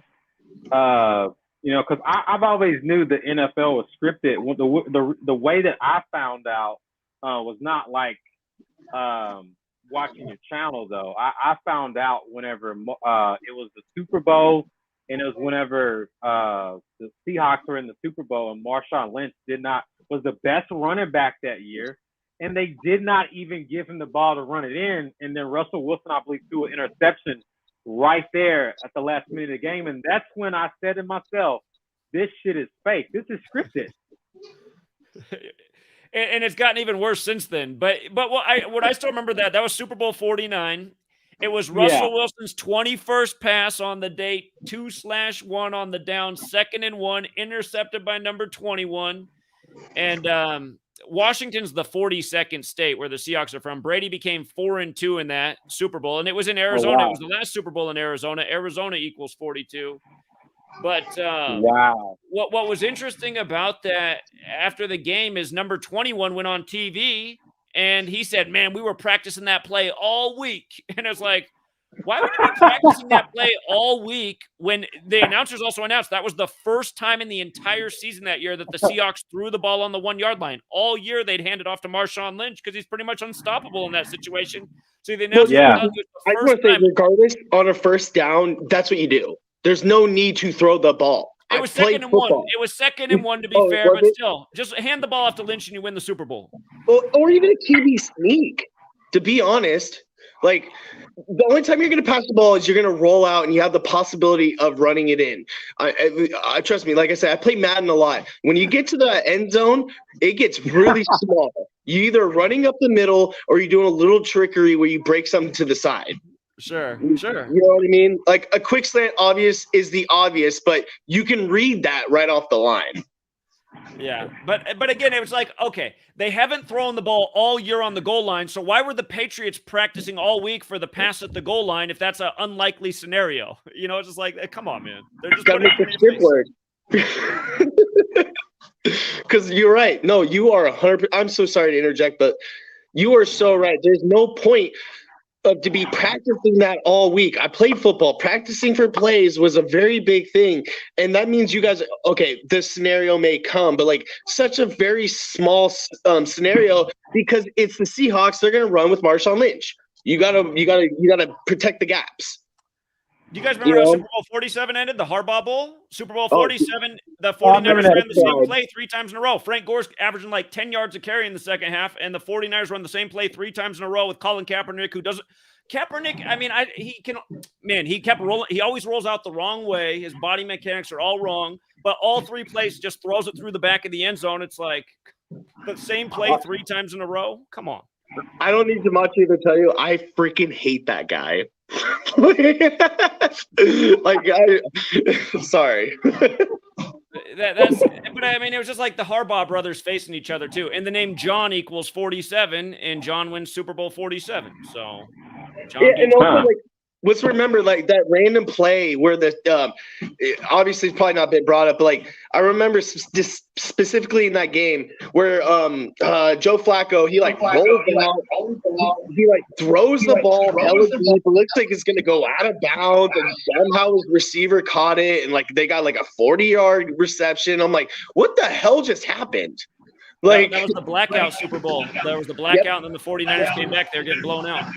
because I've always knew the NFL was scripted. The way that I found out was not like watching your channel, though. I found out whenever it was the Super Bowl, and it was whenever the Seahawks were in the Super Bowl, and Marshawn Lynch was the best running back that year, and they did not even give him the ball to run it in. And then Russell Wilson, I believe, threw an interception right there at the last minute of the game. And that's when I said to myself, this shit is fake. This is scripted. and it's gotten even worse since then. But what I still remember that was Super Bowl 49. It was Russell Wilson's 21st pass on the date, 2/1 on the down, 2nd and 1, intercepted by number 21. And Washington's the 42nd state where the Seahawks are from. Brady became 4-2 in that Super Bowl, and it was in Arizona. Oh, wow. It was the last Super Bowl in Arizona. Arizona equals 42. But wow. What was interesting about that after the game is number 21 went on TV, and he said, man, we were practicing that play all week. And it's like, why would you be practicing that play all week when the announcers also announced that was the first time in the entire season that year that the Seahawks threw the ball on the 1-yard line? All year they'd hand it off to Marshawn Lynch because he's pretty much unstoppable in that situation. So the announcers I just want to say, regardless, on a first down, that's what you do. There's no need to throw the ball. It was 2nd and 1. It was 2nd and 1 to be fair, but still, just hand the ball off to Lynch and you win the Super Bowl. Or even a QB sneak, to be honest. Like, the only time you're going to pass the ball is you're going to roll out and you have the possibility of running it in. I trust me, like I said, I play Madden a lot. When you get to the end zone, it gets really small. You're either running up the middle or you're doing a little trickery where you break something to the side. Sure. You know what I mean? Like, a quick slant obvious is the obvious, but you can read that right off the line. Yeah, but again, it was like, okay, they haven't thrown the ball all year on the goal line, so why were the Patriots practicing all week for the pass at the goal line if that's an unlikely scenario? It's just like, come on, man. They're just gotta make the script work. Because you're right. No, you are 100%. I'm so sorry to interject, but you are so right. There's no point to be practicing that all week. I played football. Practicing for plays was a very big thing. And that means you guys, okay, this scenario may come, but like such a very small scenario because it's the Seahawks. They're going to run with Marshawn Lynch. You gotta protect the gaps. Do you guys remember how Super Bowl 47 ended? The Harbaugh Bowl? Super Bowl 47, the 49ers ran the same play 3 times in a row. Frank Gore's averaging like 10 yards a carry in the second half, and the 49ers run the same play 3 times in a row with Colin Kaepernick, who doesn't – Kaepernick, I mean, he kept rolling – he always rolls out the wrong way. His body mechanics are all wrong, but all 3 plays just throws it through the back of the end zone. It's like the same play 3 times in a row? Come on. I don't need Gematria to tell you, I freaking hate that guy. Sorry. But I mean, it was just like the Harbaugh brothers facing each other too, and the name John equals 47, and John wins Super Bowl 47. So, John and also like, let's remember like that random play where the obviously it's probably not been brought up, but like I remember specifically in that game where Joe Flacco he rolls out, he like throws the ball hella deep. It looks like it's gonna go out of bounds, and somehow his receiver caught it, and like they got like a 40-yard reception. I'm like, what the hell just happened? Like that was the blackout Super Bowl. There was the blackout, and then the 49ers came back. They're getting blown out.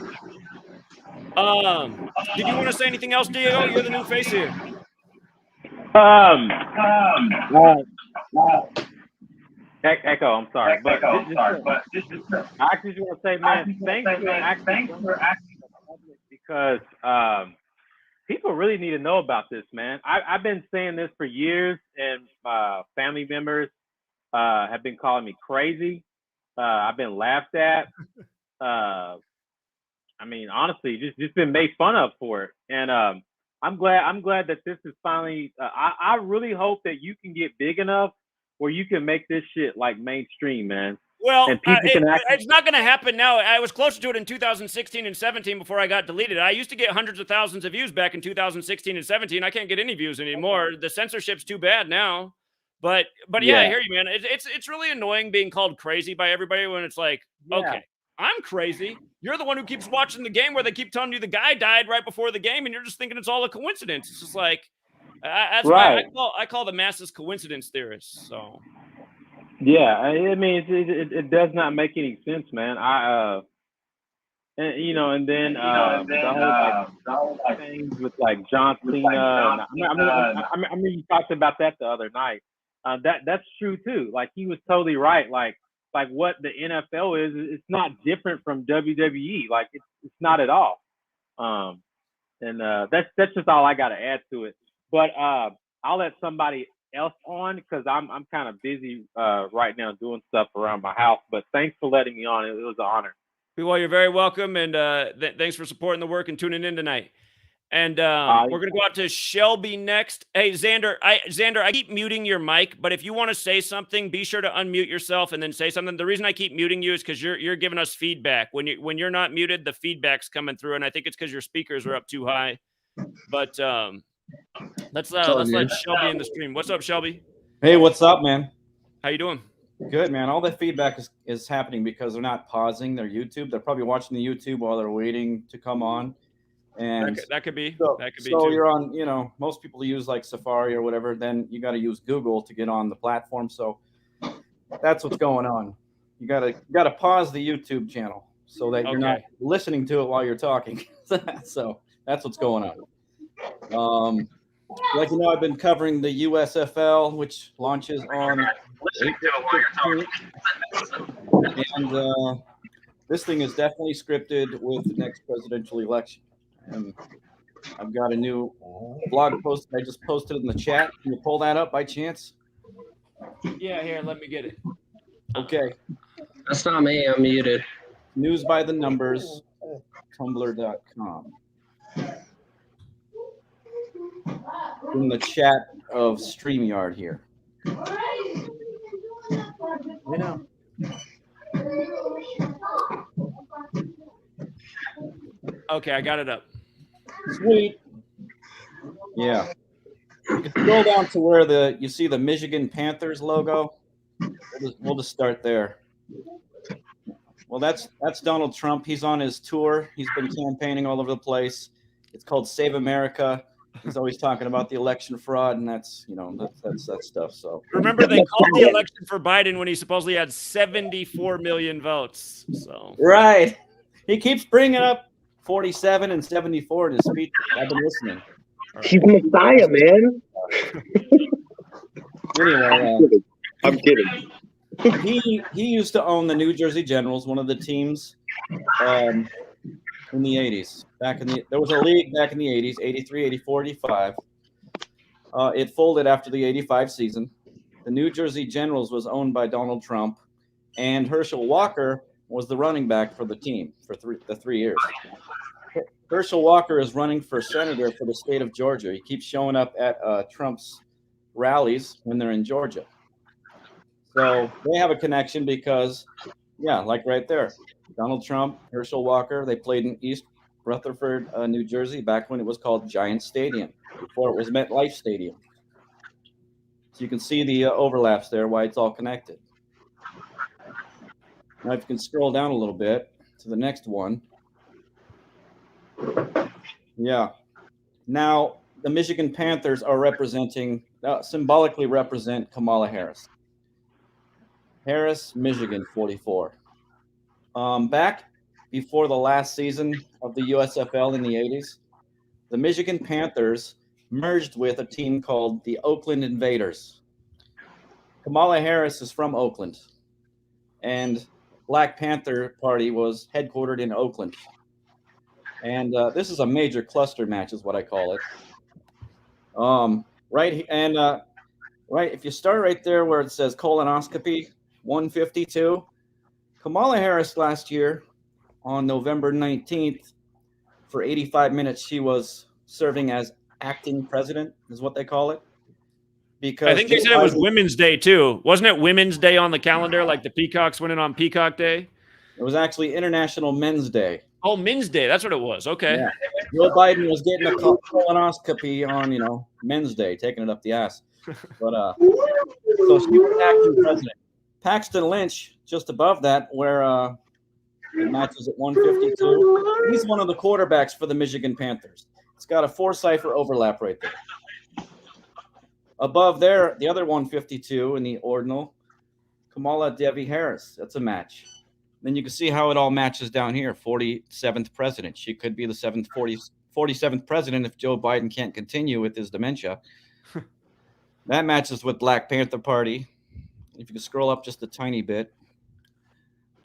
Did you want to say anything else, Diego? You're the new face here. Echo, I'm sorry. I actually just want to say, man, thanks for acting because people really need to know about this, man. I've been saying this for years, and family members have been calling me crazy. I've been laughed at. I mean, honestly, just been made fun of for it. And I'm glad that this is finally. I really hope that you can get big enough where you can make this shit like mainstream, man. Well, And people can it's not going to happen now. I was closer to it in 2016 and 17 before I got deleted. I used to get hundreds of thousands of views back in 2016 and 17. I can't get any views anymore. The censorship's too bad now. But yeah, I hear you, man. It's really annoying being called crazy by everybody when it's like, okay, I'm crazy. You're the one who keeps watching the game where they keep telling you the guy died right before the game, and you're just thinking it's all a coincidence. It's just like that's why I call the masses coincidence theorists. So. Yeah, I mean, it does not make any sense, man. And then the whole things with like John Cena. I mean, you talked about that the other night. That's true too. Like he was totally right. Like what the NFL is, it's not different from WWE. Like it's not at all. And that's just all I got to add to it. But I'll let somebody else on because I'm kind of busy right now doing stuff around my house. But thanks for letting me on. It was an honor. Well, you're very welcome, and thanks for supporting the work and tuning in tonight. And we're gonna go out to Shelby next. Hey, Xander, I keep muting your mic, but if you want to say something, be sure to unmute yourself and then say something. The reason I keep muting you is because you're giving us feedback. When you're not muted, the feedback's coming through, and I think it's because your speakers are up too high. But let's let Shelby in the stream. What's up, Shelby? Hey, what's up, man? How you doing? Good, man. All that feedback is happening because they're not pausing their YouTube. They're probably watching the YouTube while they're waiting to come on. And that could be. So, that could be. So too. you're on, most people use like Safari or whatever. Then you got to use Google to get on the platform. So that's what's going on. You gotta pause the YouTube channel so that you're not listening to it while you're talking. So that's what's going on. Like I've been covering the USFL, which launches on April 15th. And this thing is definitely scripted with the next presidential election. And I've got a new blog post that I just posted in the chat. Can you pull that up by chance? Yeah, here, let me get it. Okay. That's not me. I'm muted. News by the numbers, tumblr.com. In the chat of StreamYard here. Okay, I got it up. Sweet. Yeah. You can scroll down to where you see the Michigan Panthers logo. We'll just start there. Well, that's Donald Trump. He's on his tour. He's been campaigning all over the place. It's called Save America. He's always talking about the election fraud, and that's that stuff. So remember, they called the election for Biden when he supposedly had 74 million votes. So right, he keeps bringing up 47 and 74 in his speech. I've been listening. He's Messiah, man. Anyway, I'm kidding. He used to own the New Jersey Generals, one of the teams in the 80s. There was a league back in the 80s, 83, 84, 85. It folded after the 85 season. The New Jersey Generals was owned by Donald Trump, and Herschel Walker was the running back for the team for the 3 years. Herschel Walker is running for senator for the state of Georgia. He keeps showing up at Trump's rallies when they're in Georgia. So they have a connection because, like right there, Donald Trump, Herschel Walker, they played in East Rutherford, New Jersey, back when it was called Giant Stadium, before it was MetLife Stadium. So you can see the overlaps there, why it's all connected. Now, if you can scroll down a little bit to the next one. Yeah. Now, the Michigan Panthers are symbolically represent Kamala Harris. Harris, Michigan, 44. Back before the last season of the USFL in the 80s, the Michigan Panthers merged with a team called the Oakland Invaders. Kamala Harris is from Oakland, and Black Panther Party was headquartered in Oakland. And this is a major cluster match, is what I call it. Right, if you start right there where it says colonoscopy 152, Kamala Harris last year on November 19th, for 85 minutes, she was serving as acting president, is what they call it. Because I think they said it was Women's Day too. Wasn't it Women's Day on the calendar, like the Peacocks winning on Peacock Day? It was actually International Men's Day. Oh, Men's Day. That's what it was. Okay. Yeah. Joe Biden was getting a colonoscopy on, Men's Day, taking it up the ass. But so she was acting president. Paxton Lynch, just above that, where it matches at 152. He's one of the quarterbacks for the Michigan Panthers. It's got a 4-cipher overlap right there. Above there, the other 152 in the ordinal, Kamala Devi Harris. That's a match. Then you can see how it all matches down here. 47th president. She could be the 47th president if Joe Biden can't continue with his dementia. That matches with Black Panther Party. If you can scroll up just a tiny bit.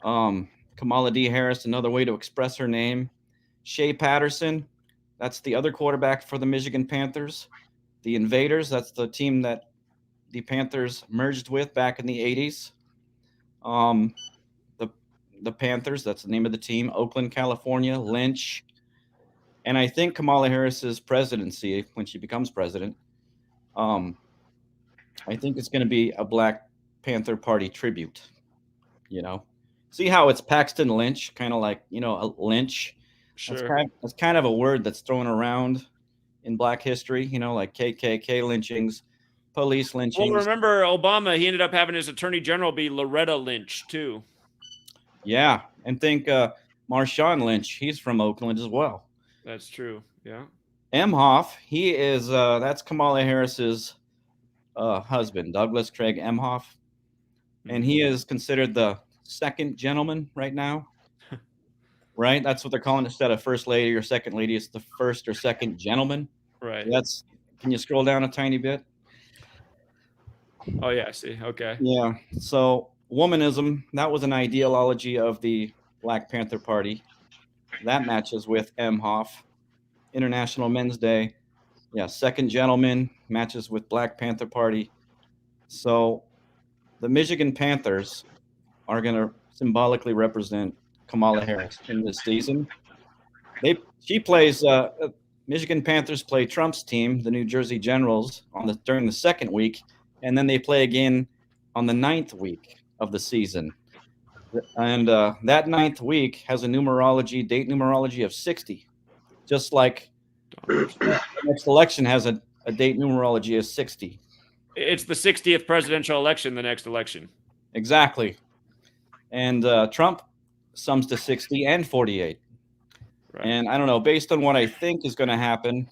Kamala D. Harris, another way to express her name. Shea Patterson, that's the other quarterback for the Michigan Panthers. The Invaders, that's the team that the Panthers merged with back in the 80s. The Panthers, that's the name of the team. Oakland, California, Lynch. And I think Kamala Harris's presidency, when she becomes president, I think it's going to be a Black Panther Party tribute. See how it's Paxton Lynch, kind of like, a lynch. Sure. That's kind of a word that's thrown around in Black history, like KKK lynchings, police lynchings. Well, remember Obama, he ended up having his attorney general be Loretta Lynch, too. Yeah, and think Marshawn Lynch, he's from Oakland as well. That's true, yeah. Emhoff, he is, that's Kamala Harris's husband, Douglas Craig Emhoff. And he is considered the second gentleman right now. Right? That's what they're calling it. Instead of first lady or second lady, it's the first or second gentleman. Right. Can you scroll down a tiny bit? Oh, yeah, I see. Okay. Yeah. So womanism, that was an ideology of the Black Panther Party. That matches with Emhoff. International Men's Day. Yeah, second gentleman matches with Black Panther Party. So the Michigan Panthers are going to symbolically represent Kamala Harris in this season. Michigan Panthers play Trump's team, the New Jersey Generals, during the second week, and then they play again on the 9th week of the season. And that 9th week has a date numerology of 60, just like the next election has a date numerology of 60. It's the 60th presidential election, the next election. Exactly. And Trump sums to 60 and 48. Right. And I don't know, based on what I think is going to happen,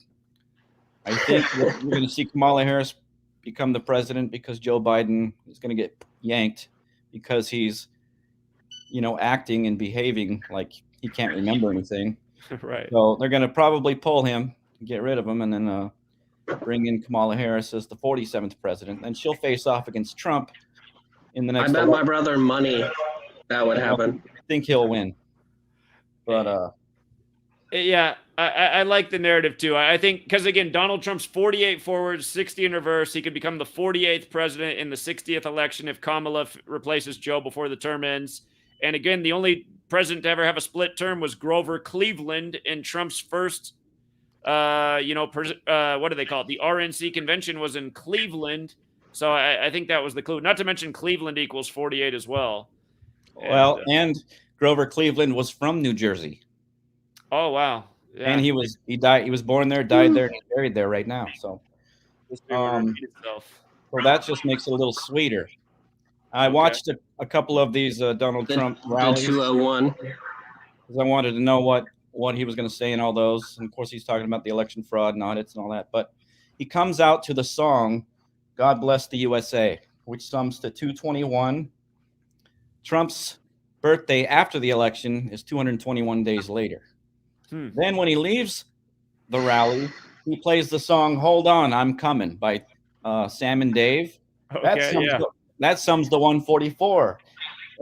I think we're going to see Kamala Harris become the president because Joe Biden is going to get yanked because he's, acting and behaving like he can't remember anything. Right. So they're going to probably pull him, get rid of him, and then bring in Kamala Harris as the 47th president. And she'll face off against Trump in the next election. My brother money that would happen. I think he'll win. But yeah, I like the narrative too. I think because again, Donald Trump's 48 forward, 60 in reverse. He could become the 48th president in the 60th election if Kamala replaces Joe before the term ends. And again, the only president to ever have a split term was Grover Cleveland in Trump's first, what do they call it? The RNC convention was in Cleveland. So I think that was the clue. Not to mention Cleveland equals 48 as well. Well, and Grover Cleveland was from New Jersey. Oh, wow. Yeah. And he was born there, died there, and he's buried there right now. So, so that just makes it a little sweeter. I watched a couple of these Donald Trump rallies. 201. Because I wanted to know what he was going to say in all those. And of course, he's talking about the election fraud and audits and all that. But he comes out to the song, God Bless the USA, which sums to 221. Trump's birthday after the election is 221 days later. Then when he leaves the rally, he plays the song Hold On, I'm Coming by Sam and Dave. Okay, that sums to 144.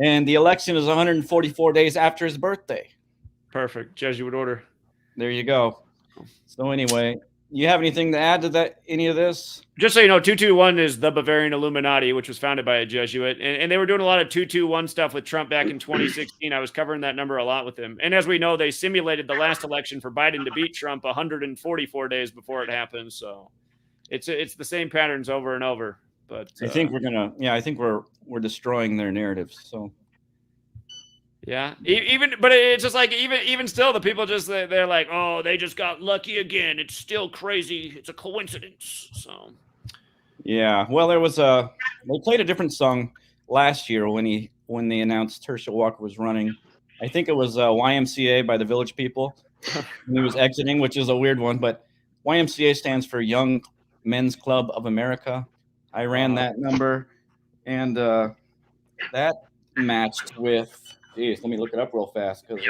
And the election is 144 days after his birthday. Perfect. Jesuit order. There you go. So anyway, you have anything to add to that? Any of this? Just so you know, 221 is the Bavarian Illuminati, which was founded by a Jesuit. And they were doing a lot of 221 stuff with Trump back in 2016. I was covering that number a lot with him. And as we know, they simulated the last election for Biden to beat Trump 144 days before it happened. So it's the same patterns over and over. But I think I think we're destroying their narratives. So yeah, but it's just like even still, the people they're like, oh, they just got lucky again. It's still crazy. It's a coincidence. So yeah, well, they played a different song last year when they announced Herschel Walker was running. I think it was YMCA by the Village People. He was exiting, which is a weird one, but YMCA stands for Young Men's Club of America. I ran that number, and that matched with. Geez, let me look it up real fast because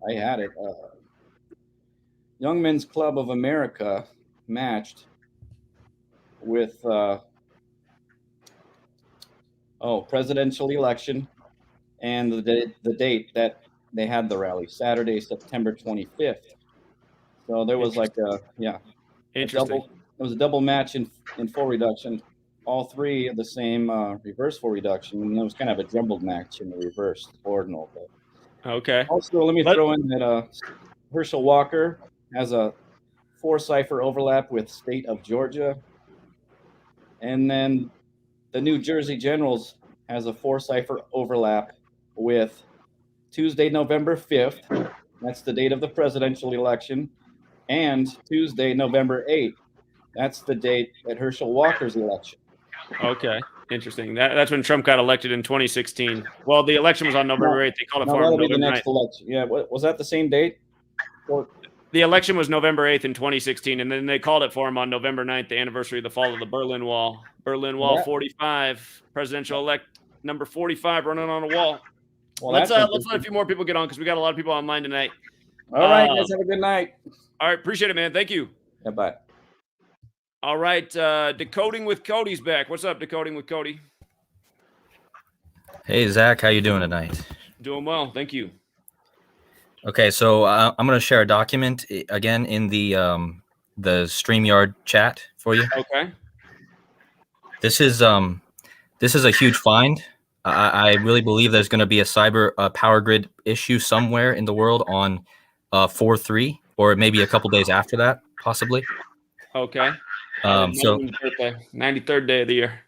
I had it. Young Men's Club of America matched with presidential election and the date that they had the rally, Saturday, September 25th. So there was interesting. It was a double match in full reduction. All three of the same reverse full reduction, and it was kind of a jumbled match in the reverse ordinal. But okay. Also, let me throw in that Herschel Walker has a 4-cipher overlap with state of Georgia, and then the New Jersey Generals has a 4-cipher overlap with Tuesday, November 5th. That's the date of the presidential election, and Tuesday, November 8th. That's the date at Herschel Walker's election. Okay, interesting. That's when Trump got elected in 2016. Well, the election was on November 8th. They called it for him November 9th. Election. Yeah, was that the same date? The election was November 8th in 2016, and then they called it for him on November 9th, the anniversary of the fall of the Berlin Wall. Berlin Wall 45, presidential elect number 45 running on a wall. Well, let's let a few more people get on because we got a lot of people online tonight. All right, guys, have a good night. All right, appreciate it, man. Thank you. Yeah, bye. All right, Decoding with Cody's back. What's up, Decoding with Cody? Hey, Zach, how you doing tonight? Doing well, thank you. Okay, so I'm going to share a document again in the StreamYard chat for you. Okay. This is a huge find. I really believe there's going to be a cyber power grid issue somewhere in the world on 4/3, or maybe a couple days after that, possibly. Okay. So 93rd day of the year.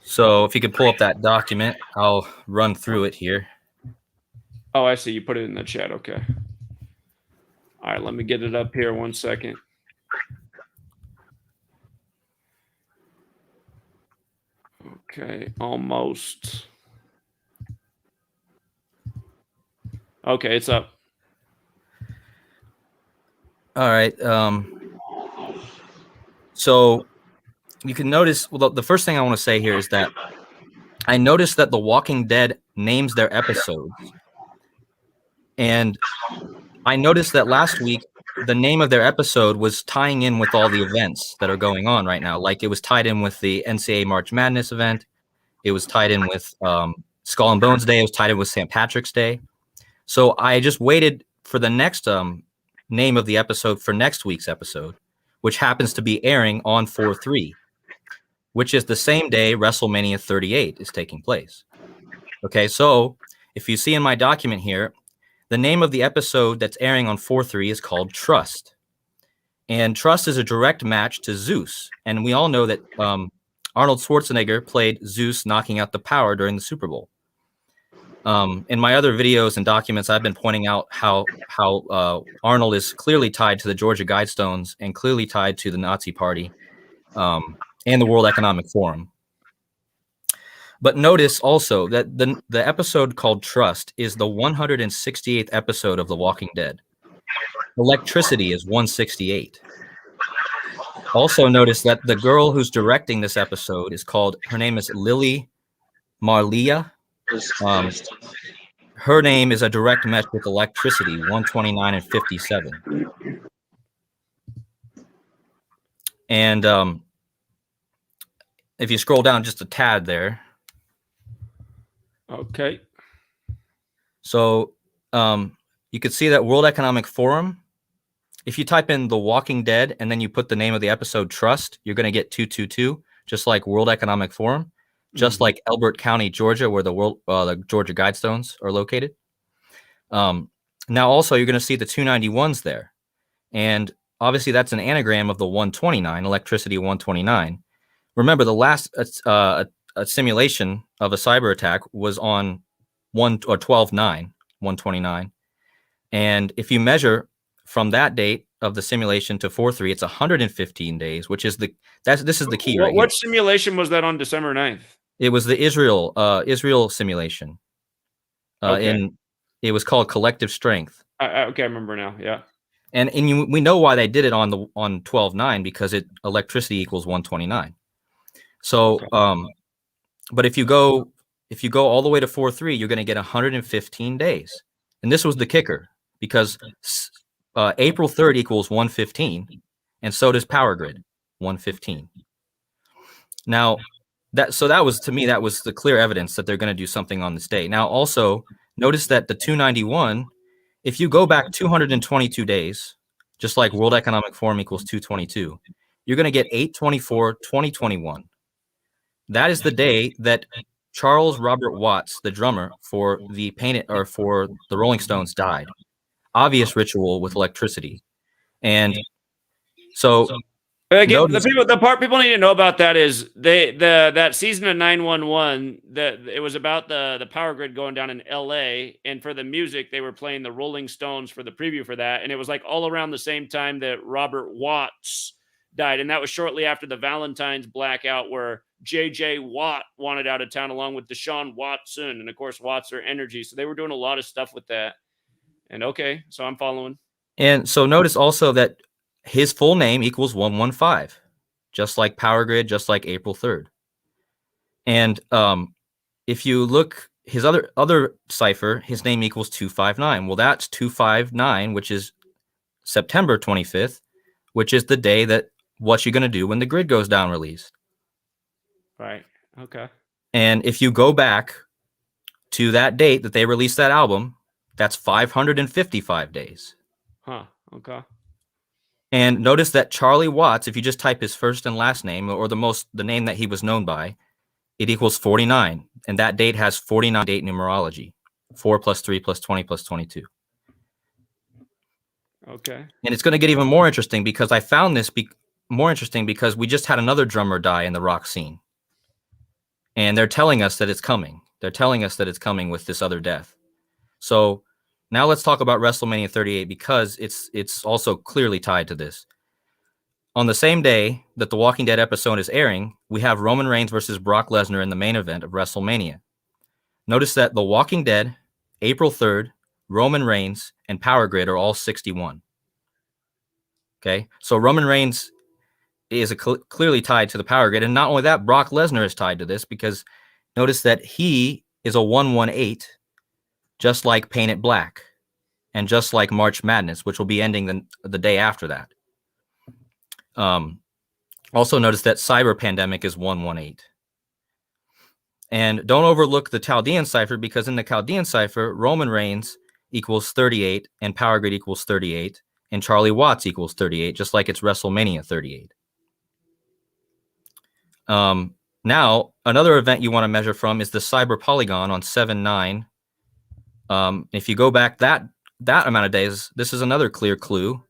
So if you could pull up that document, I'll run through it here. Oh, I see. You put it in the chat. Okay. All right, let me get it up here 1 second. Okay, almost. Okay, it's up. All right. So you can notice, well, the first thing I want to say here is that I noticed that The Walking Dead names their episodes. And I noticed that last week, the name of their episode was tying in with all the events that are going on right now. Like it was tied in with the NCAA March Madness event. It was tied in with Skull and Bones Day. It was tied in with St. Patrick's Day. So I just waited for the next name of the episode for next week's episode, which happens to be airing on 4/3, which is the same day WrestleMania 38 is taking place. Okay, so if you see in my document here, the name of the episode that's airing on 4/3 is called Trust. And Trust is a direct match to Zeus. And we all know that Arnold Schwarzenegger played Zeus knocking out the power during the Super Bowl. In my other videos and documents, I've been pointing out how Arnold is clearly tied to the Georgia Guidestones and clearly tied to the Nazi Party and the World Economic Forum. But notice also that the episode called Trust is the 168th episode of The Walking Dead. Electricity is 168. Also notice that the girl who's directing this episode is her name is Lily Marlia. Her name is a direct match with Electricity, 129 and 57. And if you scroll down just a tad there. Okay. So you could see that World Economic Forum. If you type in The Walking Dead and then you put the name of the episode Trust, you're going to get 222, just like World Economic Forum, just like Elbert County, Georgia, where the Georgia Guidestones are located. Now, also, you're going to see the 291s there. And obviously, that's an anagram of the 129, electricity 129. Remember, the last a simulation of a cyber attack was on 12/9, 129. And if you measure from that date of the simulation to 4/3, it's 115 days, which is this is the key right here. What simulation was that on December 9th? It was the Israel simulation. Okay. It was called Collective Strength. Okay, I remember now. Yeah. And we know why they did it on 12/9 because electricity equals 129. So but if you go all the way to 4/3, you're going to get 115 days. And this was the kicker, because April 3rd equals 115, and so does Power Grid, 115. Now, that was, to me, that was the clear evidence that they're going to do something on this day. Now, also, notice that the 291, if you go back 222 days, just like World Economic Forum equals 222, you're going to get 8/24/2021. That is the day that Charles Robert Watts, the drummer for the Rolling Stones, died. Obvious ritual with electricity. And so again, the part people need to know about that is that season of 911, it was about the power grid going down in LA, and for the music they were playing the Rolling Stones for the preview for that, and it was like all around the same time that Robert Watts died, and that was shortly after the Valentine's blackout where J.J. Watt wanted out of town along with Deshaun Watson, and of course Watts are energy, so they were doing a lot of stuff with that. And okay, so I'm following. And so notice also that his full name equals 115, just like Power Grid, just like April 3rd. And if you look, his other cipher, his name equals 259. Well, that's 259, which is September 25th, which is the day that What You Gonna Do When the Grid Goes Down released. Right. Okay. And if you go back to that date that they released that album, that's 555 days. Huh. Okay. And notice that Charlie Watts, if you just type his first and last name, or the name that he was known by, it equals 49. And that date has 49 date numerology. 4 + 3 + 20 + 22. Okay. And it's going to get even more interesting, because I found this more interesting because we just had another drummer die in the rock scene. And they're telling us that it's coming. They're telling us that it's coming with this other death. So now let's talk about WrestleMania 38, because it's also clearly tied to this. On the same day that the Walking Dead episode is airing, we have Roman Reigns versus Brock Lesnar in the main event of WrestleMania. Notice that the Walking Dead, April 3rd, Roman Reigns, and Power Grid are all 61. Okay, so Roman Reigns is clearly tied to the Power Grid, and not only that, Brock Lesnar is tied to this, because notice that he is a 118, just like Paint It Black, and just like March Madness, which will be ending the day after that. Also notice that Cyber Pandemic is 118. And don't overlook the Chaldean cipher, because in the Chaldean cipher, Roman Reigns equals 38, and Power Grid equals 38, and Charlie Watts equals 38, just like it's WrestleMania 38. Now, another event you want to measure from is the Cyber Polygon on 7/9. If you go back that amount of days, this is another clear clue.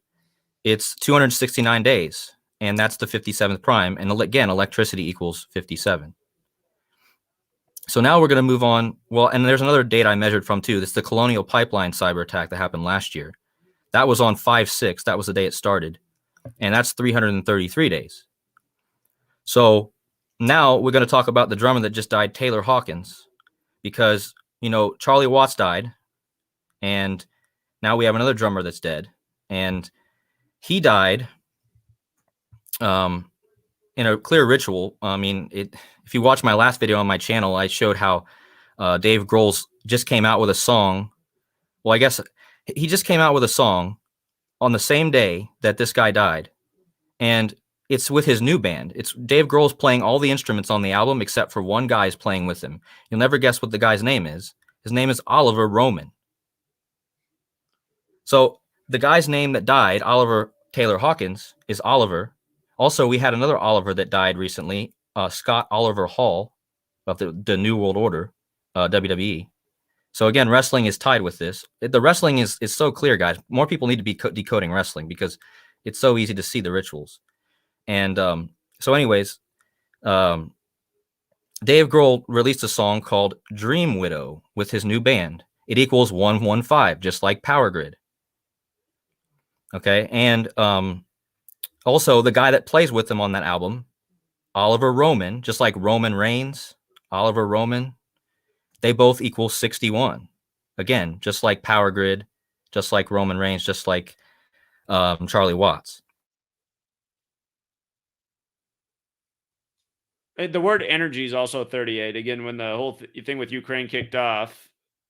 It's 269 days, and that's the 57th prime. And again, electricity equals 57. So now we're going to move on. Well, and there's another date I measured from too. This is the Colonial Pipeline cyber attack that happened last year. That was on 5/6. That was the day it started. And that's 333 days. So now we're going to talk about the drummer that just died, Taylor Hawkins, because, Charlie Watts died, and now we have another drummer that's dead, and he died in a clear ritual. I mean, if you watch my last video on my channel, I showed how Dave Grohl just came out with a song. Well, I guess he just came out with a song on the same day that this guy died. And it's with his new band. It's Dave Grohl's playing all the instruments on the album except for one guy's playing with him. You'll never guess what the guy's name is. His name is Oliver Roman. So the guy's name that died, Oliver Taylor Hawkins, is Oliver. Also, we had another Oliver that died recently, Scott Oliver Hall of the New World Order, WWE. So again, wrestling is tied with this. The wrestling is so clear, guys. More people need to be decoding wrestling because it's so easy to see the rituals. And so anyways, Dave Grohl released a song called Dream Widow with his new band. It equals 115, just like Power Grid. Okay. And also the guy that plays with him on that album, Oliver Roman, just like Roman Reigns, Oliver Roman, they both equal 61. Again, just like Power Grid, just like Roman Reigns, just like Charlie Watts. The word energy is also 38. Again, when the whole thing with Ukraine kicked off,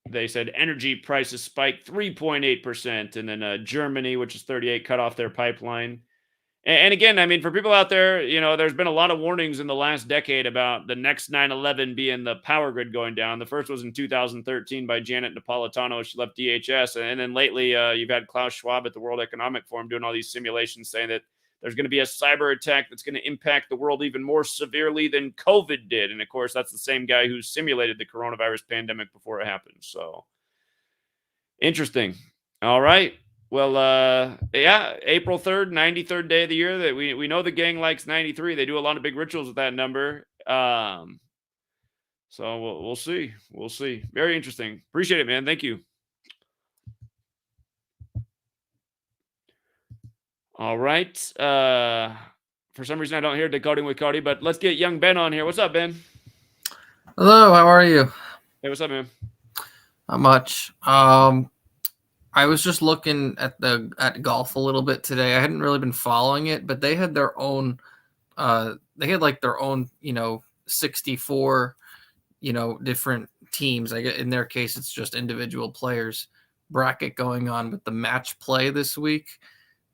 they said energy prices spiked 3.8%. And then Germany, which is 38, cut off their pipeline. And again, I mean, for people out there, you know, there's been a lot of warnings in the last decade about the next 9/11 being the power grid going down. The first was in 2013 by Janet Napolitano. She left DHS. And then lately, you've had Klaus Schwab at the World Economic Forum doing all these simulations saying that there's going to be a cyber attack that's going to impact the world even more severely than COVID did. And of course, that's the same guy who simulated the coronavirus pandemic before it happened. So interesting. All right. Well, yeah, April 3rd, 93rd day of the year. That we know the gang likes 93. They do a lot of big rituals with that number. So we'll see. We'll see. Very interesting. Appreciate it, man. Thank you. All right. For some reason, I don't hear Decoding with Cody, but let's get young Ben on here. What's up, Ben? Hello, how are you? Hey, what's up, man? Not much. I was just looking at golf a little bit today. I hadn't really been following it, but they had their own their own, 64, different teams. I get in their case it's just individual players bracket going on with the match play this week.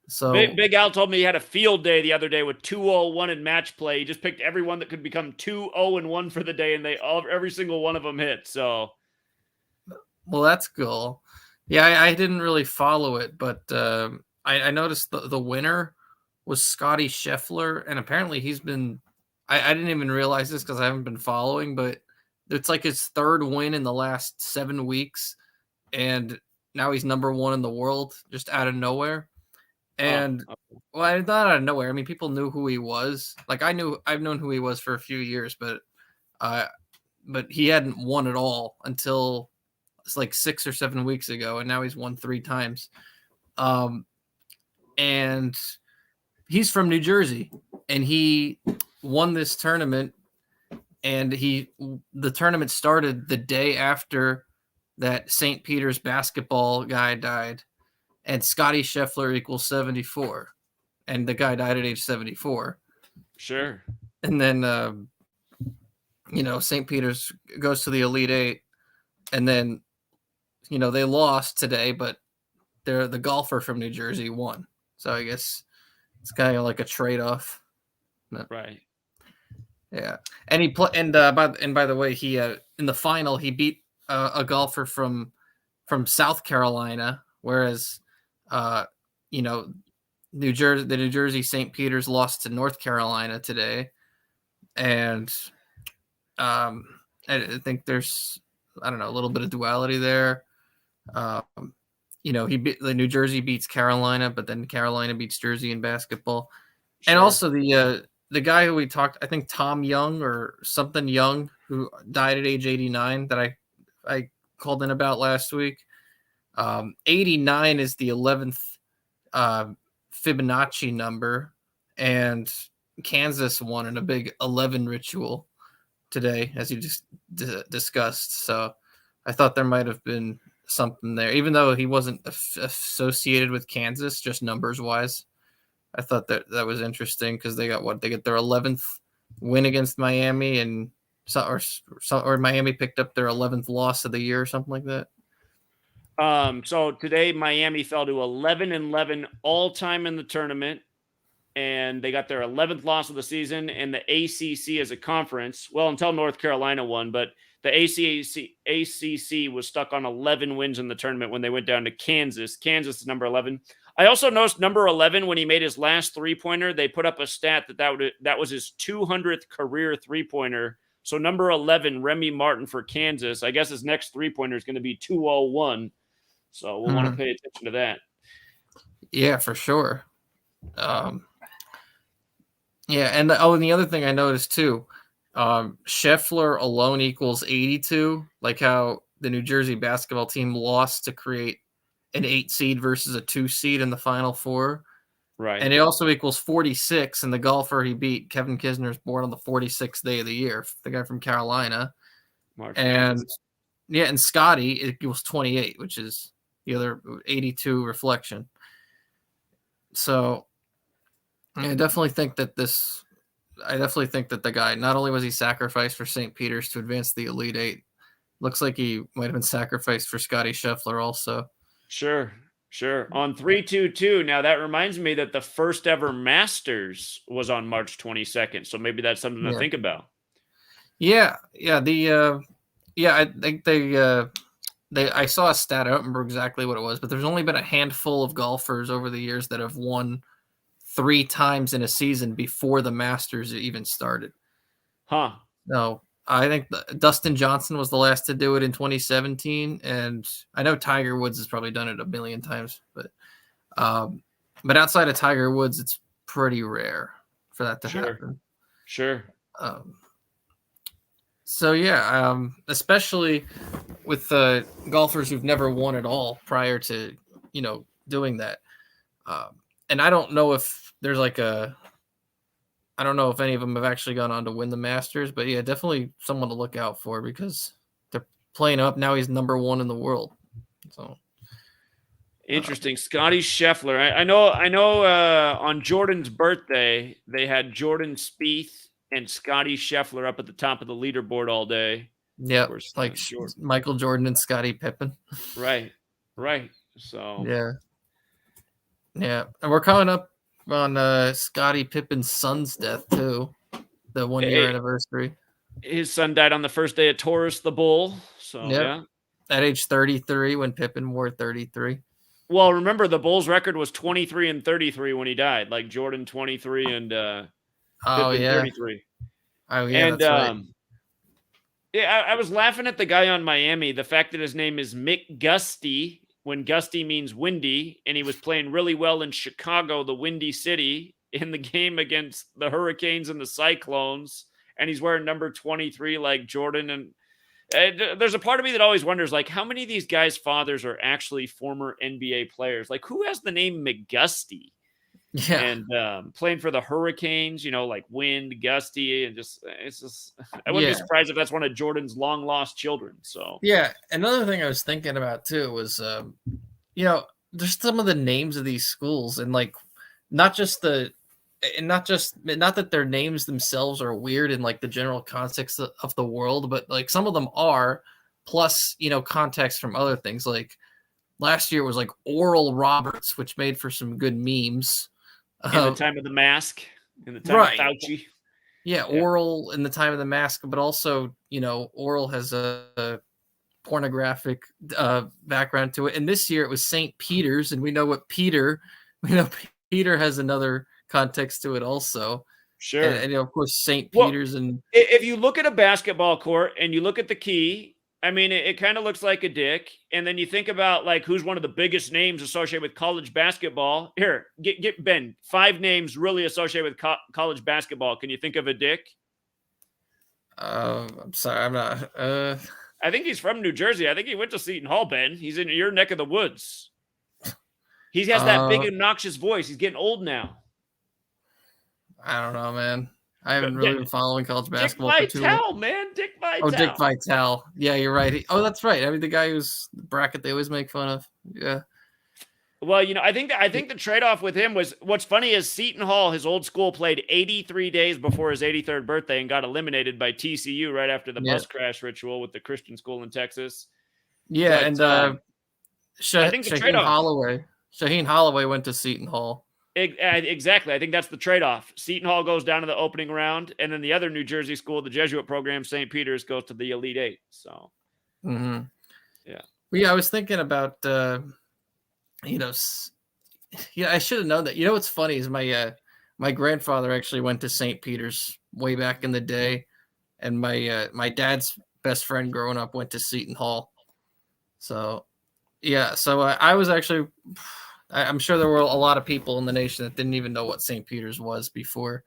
So Big Al told me he had a field day the other day with 2-0-1 in match play. He just picked everyone that could become 2-0-1 for the day, and every single one of them hit. So, well, that's cool. Yeah, I didn't really follow it, but I noticed the winner was Scotty Scheffler, and apparently he's been. I didn't even realize this because I haven't been following, but it's like his third win in the last 7 weeks, and now he's number one in the world just out of nowhere. And well, not out of nowhere. I mean, people knew who he was. Like I've known who he was for a few years, but he hadn't won at all until it's like 6 or 7 weeks ago, and now he's won 3 times. And he's from New Jersey, and he won this tournament. And the tournament started the day after that St. Peter's basketball guy died. And Scotty Scheffler equals 74. And the guy died at age 74. Sure. And then, St. Peter's goes to the Elite Eight. And then, they lost today, but the golfer from New Jersey won. So I guess it's kind of like a trade-off. Right. Yeah. And by the way, he in the final, he beat a golfer from South Carolina, whereas the New Jersey St. Peter's lost to North Carolina today. And I think there's, I don't know, a little bit of duality there. The New Jersey beats Carolina, but then Carolina beats Jersey in basketball. Sure. And also the guy who we talked, I think Tom Young or something Young, who died at age 89 that I called in about last week. 89 is the 11th Fibonacci number, and Kansas won in a big 11 ritual today, as you just discussed. So I thought there might have been something there, even though he wasn't associated with Kansas, just numbers wise. I thought that was interesting because they get their 11th win against Miami, and or Miami picked up their 11th loss of the year or something like that. So today Miami fell to 11-11 all time in the tournament. and they got their 11th loss of the season. And the ACC as a conference, well, until North Carolina won, but the ACC was stuck on 11 wins in the tournament when they went down to Kansas. Kansas is number 11. I also noticed number 11, when he made his last three-pointer, they put up a stat that was his 200th career three-pointer. So number 11, Remy Martin for Kansas. I guess his next three-pointer is going to be 201. So we'll want to pay attention to that. Yeah, for sure. Yeah, and the other thing I noticed too, Scheffler alone equals 82, like how the New Jersey basketball team lost to create an 8 seed versus a 2 seed in the Final Four. Right. And it also equals 46, and the golfer he beat, Kevin Kisner, is born on the 46th day of the year, the guy from Carolina. And Scotty, it equals 28, which is the other 82 reflection. So I definitely think that the guy, not only was he sacrificed for St. Peter's to advance the Elite Eight, looks like he might have been sacrificed for Scotty Scheffler also. Sure. On 322. Now that reminds me that the first ever Masters was on March 22nd. So maybe that's something to think about. Yeah. I think I saw a stat. I don't remember exactly what it was, but there's only been a handful of golfers over the years that have won 3 times in a season before the Masters even started. Huh. No, I think Dustin Johnson was the last to do it in 2017, and I know Tiger Woods has probably done it a million times, but outside of Tiger Woods, it's pretty rare for that to happen. Sure. So yeah, especially with the golfers who've never won at all prior to doing that, and I don't know if there's I don't know if any of them have actually gone on to win the Masters, but yeah, definitely someone to look out for because they're playing up. Now he's number 1 in the world. So interesting. Scotty Scheffler. I know on Jordan's birthday, they had Jordan Spieth and Scotty Scheffler up at the top of the leaderboard all day. Yeah, like Michael Jordan and Scottie Pippen. Right. So yeah, and we're coming up on Scottie Pippen's son's death too, the 1-year anniversary. His son died on the first day of Taurus the Bull. So yeah, at age 33 when Pippen wore 33. Well, remember the Bulls' record was 23 and 33 when he died. Like Jordan 23 and Pippen 33. Oh yeah, and, that's right. Yeah, I was laughing at the guy on Miami. The fact that his name is Mick Gusty, when Gusty means windy, and he was playing really well in Chicago, the Windy City, in the game against the Hurricanes and the Cyclones, and he's wearing number 23 like Jordan. And there's a part of me that always wonders, like, how many of these guys' fathers are actually former NBA players? Like, who has the name McGusty? Yeah. And playing for the Hurricanes, like Wind, Gusty, and I wouldn't be surprised if that's one of Jordan's long lost children. So yeah, another thing I was thinking about too was, there's some of the names of these schools, and like, not that their names themselves are weird in like the general context of the world, but like some of them are, plus context from other things. Like last year was like Oral Roberts, which made for some good memes. In the time of the mask, in the time of Fauci. Yeah, Oral in the time of the mask, but also, Oral has a pornographic background to it. And this year it was St. Peter's, and we know Peter has another context to it also. Sure. And of course, St. Peter's. And if you look at a basketball court and you look at the key, I mean, it kind of looks like a dick. And then you think about like who's one of the biggest names associated with college basketball. Here, get Ben, 5 names really associated with college basketball. Can you think of a dick? I'm sorry, I'm not. I think he's from New Jersey. I think he went to Seton Hall, Ben. He's in your neck of the woods. He has that big, obnoxious voice. He's getting old now. I don't know, man. I haven't really been following college basketball. Dick Vitale, man. Dick Vitale. Oh, Dick Vitale. Yeah, you're right. That's right. I mean, the guy who's the bracket they always make fun of. Yeah. Well, I think the trade-off with him was, what's funny is Seton Hall, his old school, played 83 days before his 83rd birthday and got eliminated by TCU right after the bus crash ritual with the Christian school in Texas. Yeah, but, and I think the Shaheen Holloway went to Seton Hall. Exactly. I think that's the trade-off. Seton Hall goes down to the opening round, and then the other New Jersey school, the Jesuit program, St. Peter's, goes to the Elite Eight. So, Mm-hmm. yeah. Well, yeah, I was thinking about, you know, I should have known that. You know what's funny is my grandfather actually went to St. Peter's way back in the day, and my dad's best friend growing up went to Seton Hall. So, yeah, so I was actually. I'm sure there were a lot of people in the nation that didn't even know what St. Peter's was before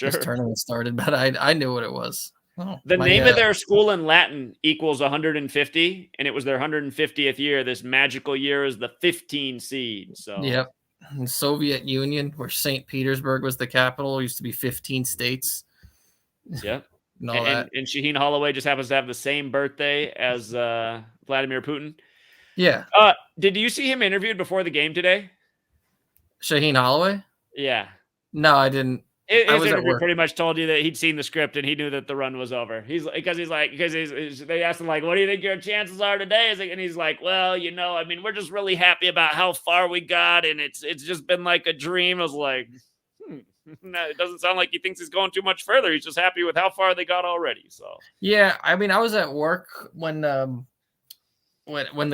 this tournament started, but I knew what it was. Oh, the name of their school in Latin equals 150, and it was their 150th year. This magical year is the 15 seed. So, yep. In Soviet Union, where St. Petersburg was the capital, used to be 15 states. Yep. And all that. And Shaheen Holloway just happens to have the same birthday as Vladimir Putin. Yeah. Did you see him interviewed before the game today? Shaheen Holloway? Yeah. No, I didn't. His I was at interview work. pretty much told you that he'd seen the script and he knew that the run was over. They asked him, like, what do you think your chances are today? And he's like, well, I mean, we're just really happy about how far we got, and it's just been like a dream. I was like, no, it doesn't sound like he thinks he's going too much further. He's just happy with how far they got already. So yeah, I mean, I was at work when the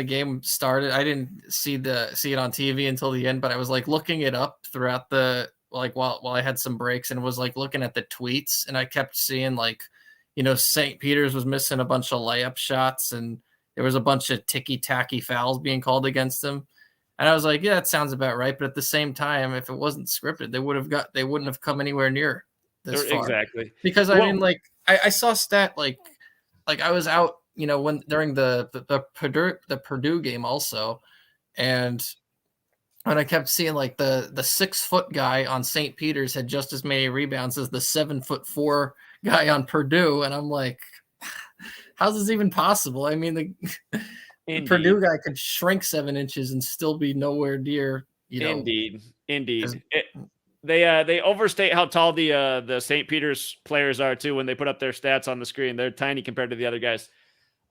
game started. I didn't see it on TV until the end, but I was like looking it up throughout the while I had some breaks, and was like looking at the tweets, and I kept seeing St. Peter's was missing a bunch of layup shots, and there was a bunch of ticky-tacky fouls being called against them. And I was like, yeah, that sounds about right. But at the same time, if it wasn't scripted, they wouldn't have come anywhere near this far. Exactly. Because I mean, I saw stat like I was out, during the Purdue game also, and I kept seeing the 6-foot guy on St. Peter's had just as many rebounds as the 7'4" guy on Purdue, and I'm like, how's this even possible? I mean, the Purdue guy could shrink 7 inches and still be nowhere near. Indeed. They overstate how tall the St. Peter's players are too when they put up their stats on the screen. They're tiny compared to the other guys.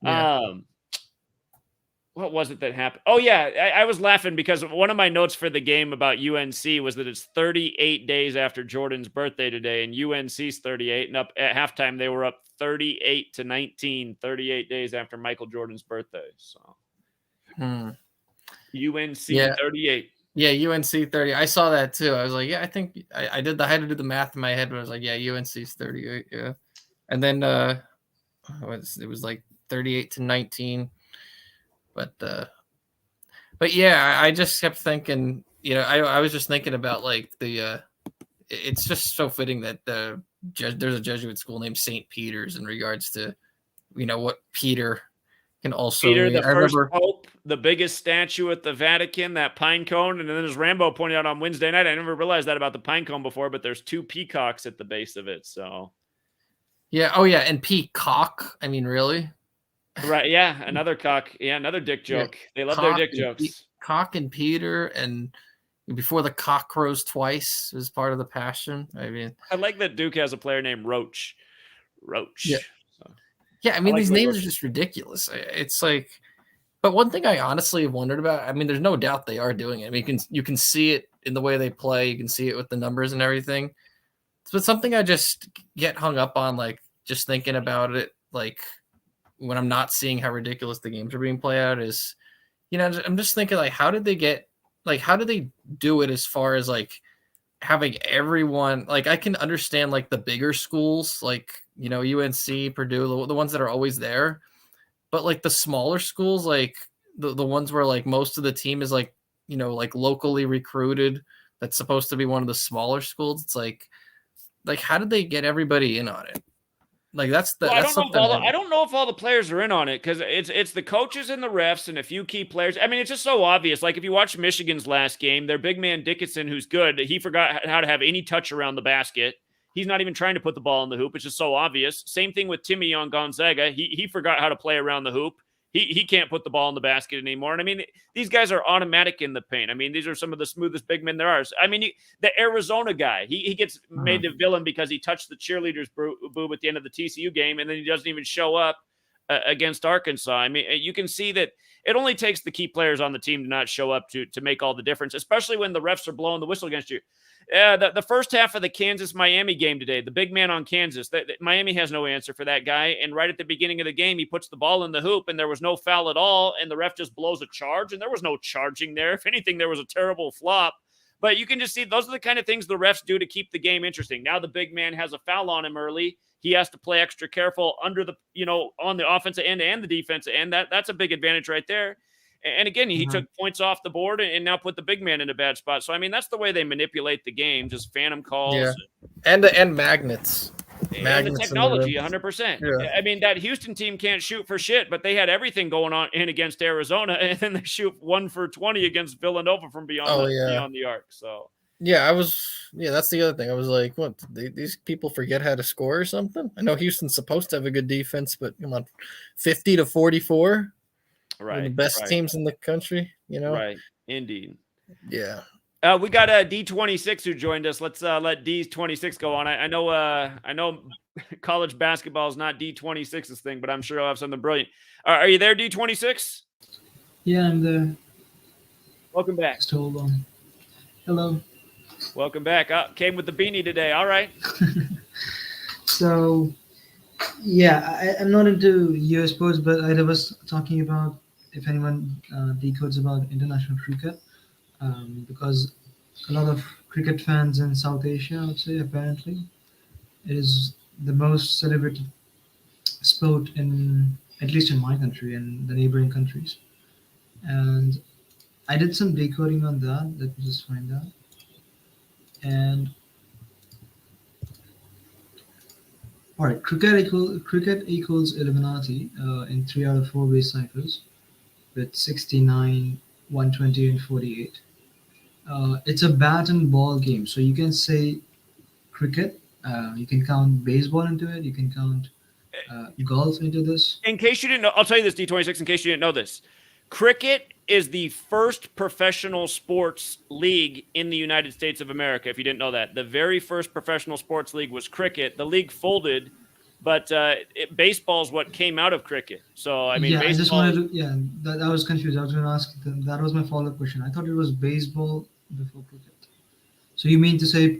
Yeah. What was it that happened? Oh yeah, I was laughing because one of my notes for the game about UNC was that it's 38 days after Jordan's birthday today, and UNC's 38, and up at halftime they were up 38-19, 38 days after Michael Jordan's birthday. So UNC 38. Yeah, UNC 30. I saw that too. I was like, yeah, I think I had to do the math in my head, but I was like, yeah, UNC's 38. Yeah. And then it was like 38-19. But yeah, I just kept thinking, I was just thinking about it's just so fitting that there's a Jesuit school named St. Peter's in regards to, what Peter can also Peter, mean. the first pope, the biggest statue at the Vatican, that pine cone. And then as Rambo pointed out on Wednesday night, I never realized that about the pine cone before, but there's 2 peacocks at the base of it. So yeah. Oh yeah. And peacock. I mean, really? Right. Yeah. Another cock. Yeah. Another dick joke. Yeah. They love their dick jokes. Cock and Peter, and before the cock crows twice is part of the passion. I mean, I like that Duke has a player named Roach. Yeah. So, yeah. I mean, these names are just ridiculous. It's like, but one thing I honestly have wondered about, I mean, there's no doubt they are doing it. I mean, you can see it in the way they play. You can see it with the numbers and everything. But something I just get hung up on, just thinking about it, when I'm not seeing how ridiculous the games are being played out is, I'm just thinking how did they do it as far as having everyone, I can understand the bigger schools, UNC, Purdue, the ones that are always there, but the smaller schools, the ones where most of the team is locally recruited, that's supposed to be one of the smaller schools. It's how did they get everybody in on it? I don't know if all the players are in on it, because it's the coaches and the refs and a few key players. I mean, it's just so obvious. If you watch Michigan's last game, their big man Dickinson, who's good, he forgot how to have any touch around the basket. He's not even trying to put the ball in the hoop. It's just so obvious. Same thing with Timmy on Gonzaga. He forgot how to play around the hoop. He can't put the ball in the basket anymore. And I mean, these guys are automatic in the paint. I mean, these are some of the smoothest big men there are. I mean, the Arizona guy, he gets made the villain because he touched the cheerleader's boob at the end of the TCU game, and then he doesn't even show up against Arkansas. I mean, you can see that it only takes the key players on the team to not show up to make all the difference, especially when the refs are blowing the whistle against you. The first half of the Kansas-Miami game today, the big man on Kansas, Miami has no answer for that guy. And right at the beginning of the game, he puts the ball in the hoop, and there was no foul at all, and the ref just blows a charge, and there was no charging there. If anything, there was a terrible flop. But you can just see those are the kind of things the refs do to keep the game interesting. Now the big man has a foul on him early. He has to play extra careful under the, on the offensive end and the defensive end. That's a big advantage right there. And again, he took points off the board and now put the big man in a bad spot. So, I mean, that's the way they manipulate the game, just phantom calls. Yeah. And magnets. And the technology, 100%. Yeah. I mean, that Houston team can't shoot for shit, but they had everything going on in against Arizona, and then they shoot 1 for 20 against Villanova from beyond the arc. So, yeah, that's the other thing. I was like, what? These people forget how to score or something? I know Houston's supposed to have a good defense, but come on, 50-44. Right. One of the best teams in the country, Right. Indeed. Yeah. We got a D26 who joined us. Let's let D26 go on. I know college basketball is not D26's thing, but I'm sure he'll have something brilliant. Are you there, D26? Yeah, I'm there. Welcome back. Just hold on. Hello. Welcome back. Came with the beanie today. All right. So, yeah, I'm not into US sports, but I was talking about if anyone decodes about international cricket. Because a lot of cricket fans in South Asia, I would say, apparently, is the most celebrated sport at least in my country and the neighboring countries. And I did some decoding on that. Let me just find out. And all right, cricket equals Illuminati in 3 out of 4 base ciphers with 69, 120, and 48. It's a bat and ball game, so you can say cricket. You can count baseball into it. You can count golf into this. In case you didn't know, I'll tell you this, D26, in case you didn't know this. Cricket is the first professional sports league in the United States of America, if you didn't know that. The very first professional sports league was cricket. The league folded, but baseball is what came out of cricket. So, I mean, yeah, baseball... I just wanted to, that was confused. I was going to ask, that was my follow-up question. I thought it was baseball before cricket. So you mean to say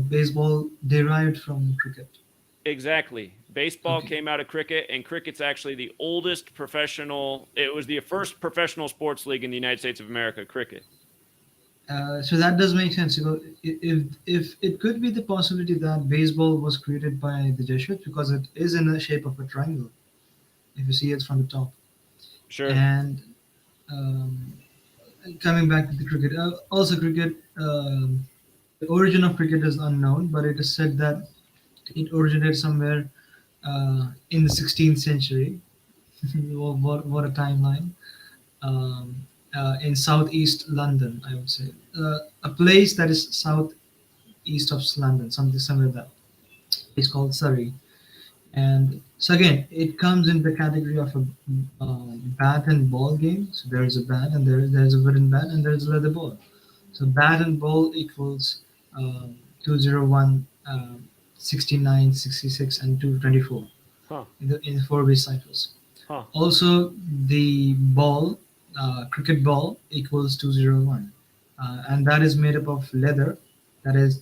baseball derived from cricket? Exactly. Baseball came out of cricket, and cricket's actually the oldest professional. It was the first professional sports league in the United States of America, cricket. So that does make sense. If it could be the possibility that baseball was created by the Jesuits, because it is in the shape of a triangle, if you see it from the top. Sure. And coming back to the cricket, also cricket, the origin of cricket is unknown, but it is said that it originated somewhere in the 16th century. what a timeline. In southeast London, I would say. A place that is southeast of London, somewhere there. It's called Surrey. And so again, it comes in the category of a bat and ball game. So there is a bat and there's a wooden bat and there's a leather ball. So bat and ball equals 201, 69, 66, and 224 in the 4 base ciphers. Also, the ball, cricket ball, equals 201. And that is made up of leather, that is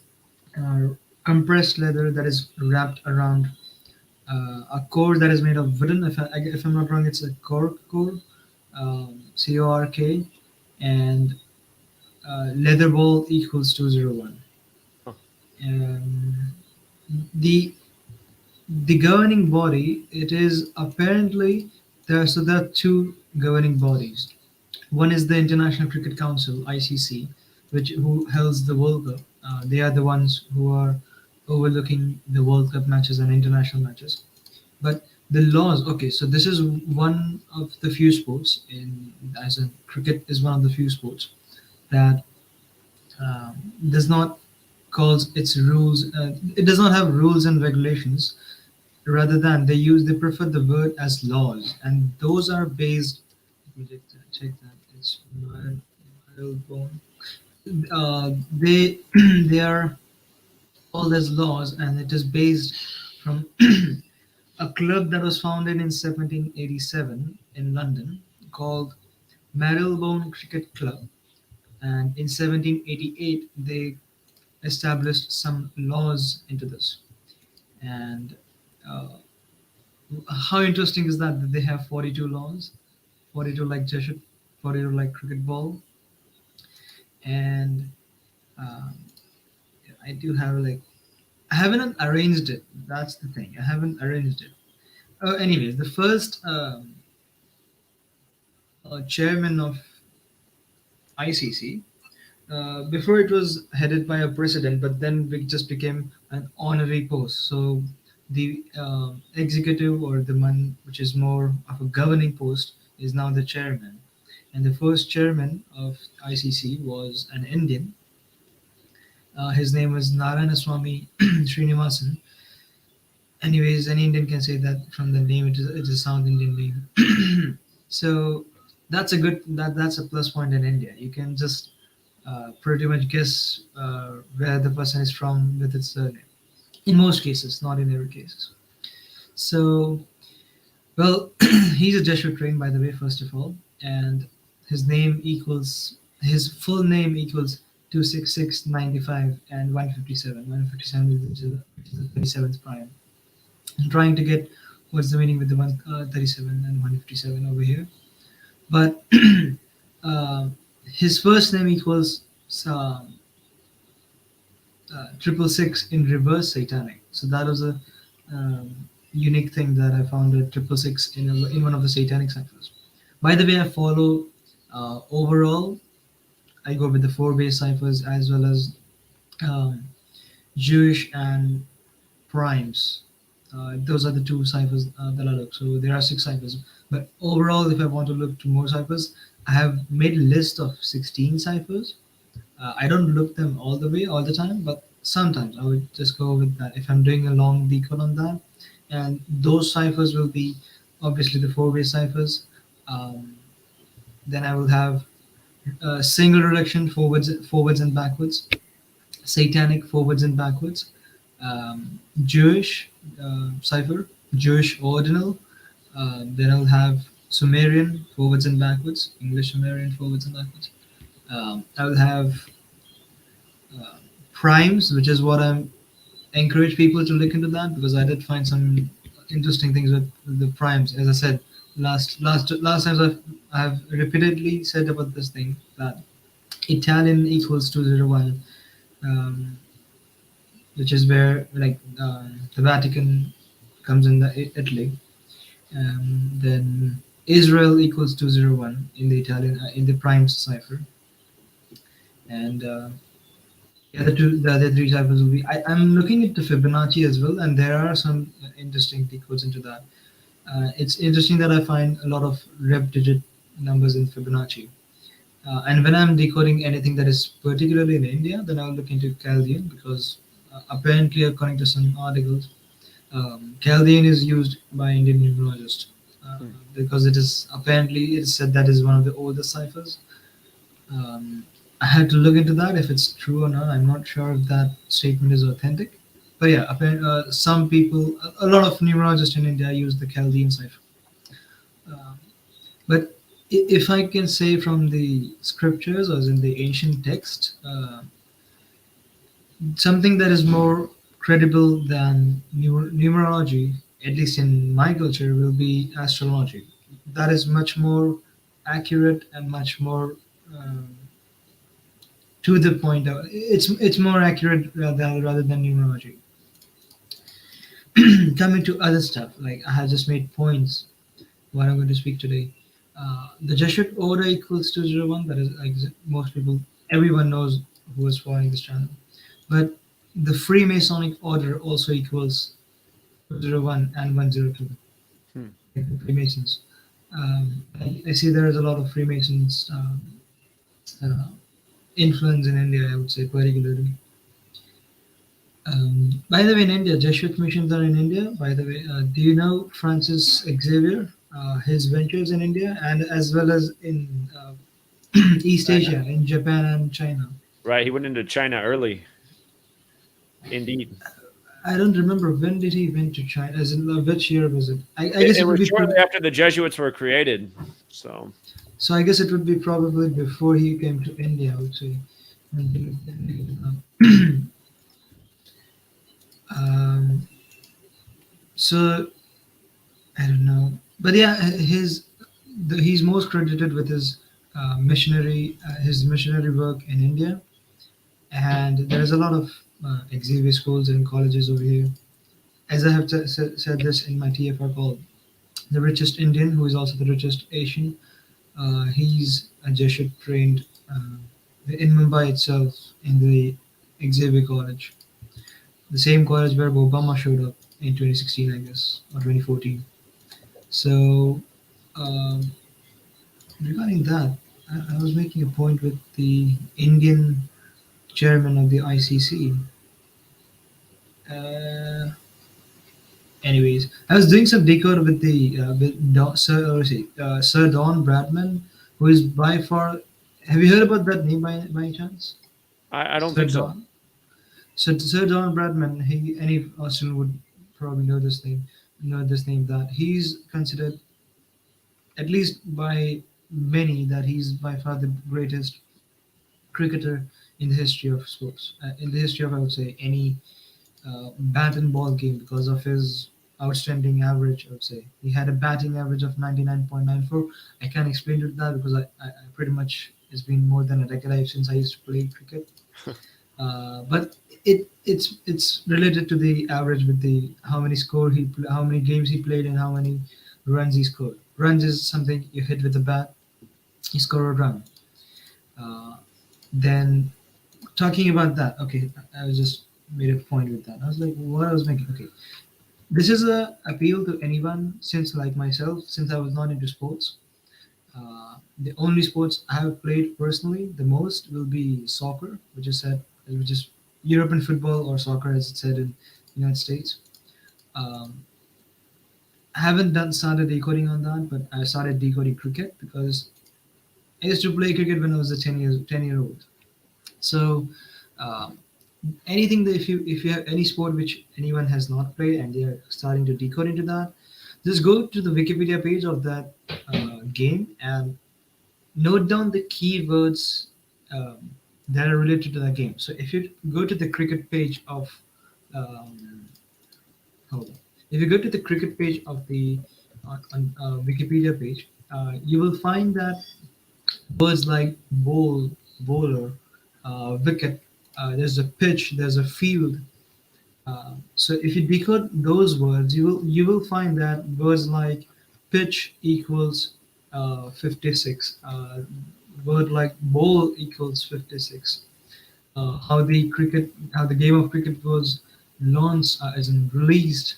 compressed leather that is wrapped around a core that is made of wooden. If I'm not wrong, it's a cork core, CORK, and leather ball equals 201. The governing body, it is apparently there are 2 governing bodies. One is the International Cricket Council, ICC, who holds the World Cup. They are the ones who are overlooking the World Cup matches and international matches. But the laws, so this is one of the few sports, cricket is one of the few sports that does not calls its rules. It does not have rules and regulations. Rather than they prefer the word as laws, and those are based. Let me check that. It's they are called as laws, and it is based from a club that was founded in 1787 in London called Marylebone Cricket Club, and in 1788 they established some laws into this. And uh, how interesting is that they have 42 laws, 42 like Jesuit, 42 like cricket ball, and um, I do have like I haven't arranged it. That's the thing. I haven't arranged it. Anyways, the first chairman of ICC. Before it was headed by a president, but then it just became an honorary post. So the executive, or the one which is more of a governing post, is now the chairman. And the first chairman of ICC was an Indian. His name was Narayanaswamy Srinivasan. Anyways, any Indian can say that from the name. It's a South Indian name. So that's a good that's a plus point in India. You can just pretty much guess where the person is from with its surname. In most cases, not in every case. So, well, he's a Jesuit trained, by the way, first of all, and his full name equals 266, 95, and 157. 157 is the 37th prime. I'm trying to get what's the meaning with the 137 and 157 over here. But his first name equals 666 in reverse satanic. So that was a unique thing that I found, at 666 in one of the satanic ciphers. By the way, I follow overall. I go with the 4-base ciphers as well as Jewish and primes. Those are the two ciphers that I look. So there are 6 ciphers. But overall, if I want to look to more ciphers, I have made a list of 16 ciphers. I don't look them all the way all the time, but sometimes I would just go with that if I'm doing a long decode on that. And those ciphers will be obviously the 4-base ciphers. Then I will have single reduction, forwards and backwards, satanic, forwards and backwards, Jewish cipher, Jewish ordinal. Then I'll have Sumerian, forwards and backwards, English Sumerian, forwards and backwards. I will have primes, which is what I encourage people to look into that, because I did find some interesting things with the primes. As I said, last times I've repeatedly said about this thing, that Italian equals 201, which is where like the Vatican comes in the Italy. Then Israel equals 201 in the Italian in the primes cipher. And the other 3 ciphers will be. I'm looking into Fibonacci as well, and there are some interesting decodes into that. It's interesting that I find a lot of rep digit numbers in Fibonacci. And when I'm decoding anything that is particularly in India, then I'll look into Chaldean, because apparently, according to some articles, Chaldean is used by Indian numerologists because it's said that is one of the oldest ciphers. I had to look into that if it's true or not. I'm not sure if that statement is authentic. But yeah, some people, a lot of numerologists in India use the Chaldean cipher. But if I can say from the scriptures or in the ancient text, something that is more credible than numerology, at least in my culture, will be astrology. That is much more accurate and much more to the point. It's more accurate rather than numerology. Coming to other stuff, like I have just made points what I'm going to speak today. The Jesuit order equals 201. That is, like most people, everyone knows who is following this channel. But the Freemasonic order also equals 201 and 102. Like the Freemasons. I see there is a lot of Freemasons influence in India, I would say, particularly. By the way, in India, Jesuit missions are in India. By the way, do you know Francis Xavier? His ventures in India and as well as in East Asia, in Japan and China. Right, he went into China early. Indeed. I don't remember when did he went to China. As in which year was it? I It, guess it it would was be. shortly after the Jesuits were created. So So I guess it would be probably before he came to India, I would say. um, so I don't know, but yeah, he's most credited with his missionary work in India, and there's a lot of Xavier schools and colleges over here. As I have said this in my TFR called the richest Indian, who is also the richest Asian. He's a Jesuit trained in Mumbai itself in the Xavier College, the same college where Obama showed up in 2016, I guess, or 2014. So, um, regarding that, I was making a point with the Indian chairman of the ICC. Uh, Anyways, I was doing some decode with the Sir Don Bradman, who is by far. Have you heard about that name by any chance? I don't Sir think so. Don. So Sir Don Bradman, any Australian would probably know this name. That he's considered, at least by many, that he's by far the greatest cricketer in the history of sports. In the history of, I would say, any bat and ball game because of his outstanding average. I would say he had a batting average of 99.94. I can't explain it that because I pretty much it's been more than a decade since I used to play cricket. But it's related to the average with the how many games he played, and how many runs he scored. Runs is something you hit with the bat, you score a run. Uh, then talking about that, okay, I was just made a point with that. I was like, what I was making, okay, this is a appeal to anyone since like myself, since I was not into sports. The only sports I have played personally the most will be soccer, which is European football or soccer as it's said in United States. Um, I haven't done started decoding on that, but I started decoding cricket because I used to play cricket when I was a 10-year old. So um, anything that if you have any sport which anyone has not played and they are starting to decode into that, just go to the Wikipedia page of that game and note down the keywords that are related to the game. So if you go to the cricket page of um, hold on. If you go to the cricket page of the Wikipedia page, you will find that words like bowler, wicket, there's a pitch, there's a field. So if you decode those words, you will find that words like pitch equals 56. Word like bowl equals 56. How the game of cricket was launched, as in released.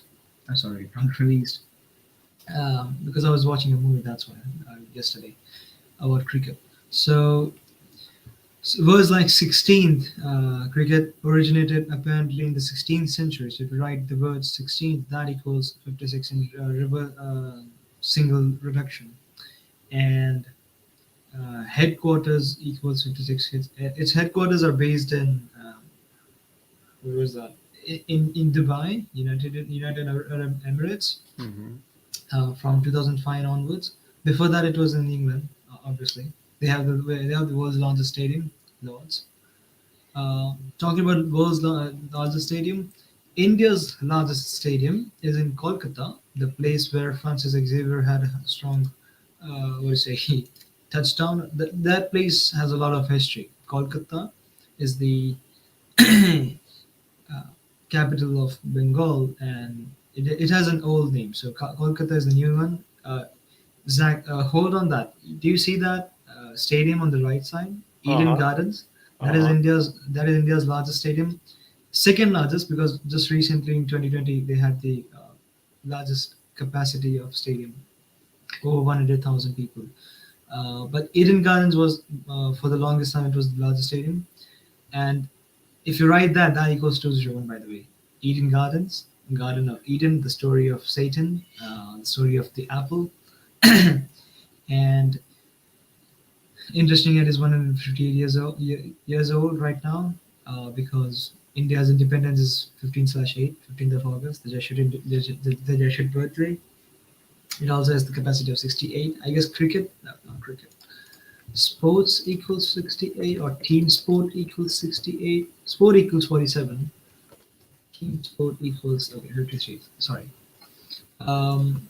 Sorry, not released. Because I was watching a movie. That's why yesterday about cricket. So words like 16th, cricket originated apparently in the 16th century. So if you write the word 16th, that equals 56 in single reduction. And headquarters equals 56. Its headquarters are based in, where was that? In Dubai, United Arab Emirates, from 2005 onwards. Before that, it was in England, obviously. They have the world's largest stadium, Lords. Talking about world's largest stadium, India's largest stadium is in Kolkata, the place where Francis Xavier had a strong, what do you say, touchdown. That place has a lot of history. Kolkata is the uh, capital of Bengal, and it has an old name. So Kolkata is the new one. Zach, hold on that. Do you see that stadium on the right side, Eden Uh-huh. Gardens? That is India's largest stadium, second largest because just recently in 2020 they had the largest capacity of stadium, over 100,000 people. But Eden Gardens was for the longest time it was the largest stadium, and if you write that, that equals to 0, by the way. Eden Gardens, Garden of Eden, the story of Satan, the story of the apple, and interesting, it is 158 years old right now. because India's independence is 15/8, 15th of August, the Jesuit birthday. It also has the capacity of 68. I guess cricket, no, not cricket. Sports equals 68, or team sport equals 68. Sport equals 47. Team sport equals, okay, 53. Sorry. Um,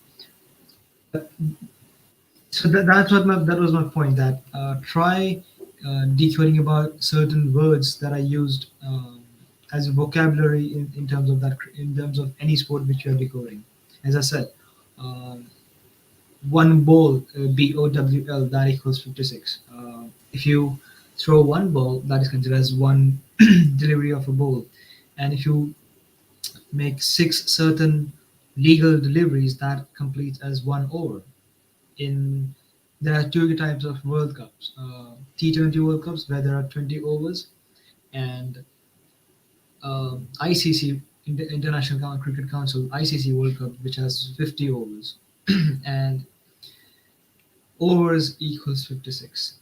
so that was my point. That try decoding about certain words that are used as a vocabulary in terms of that, in terms of any sport which you are decoding. As I said, one ball, BOWL, that equals 56. If you throw one ball, that is considered as one delivery of a ball, and if you make 6 certain legal deliveries, that completes as 1 over. In There are 2 types of World Cups: T20 World Cups, where there are 20 overs, and ICC, International Cricket Council, ICC World Cup, which has 50 overs, and overs equals 56.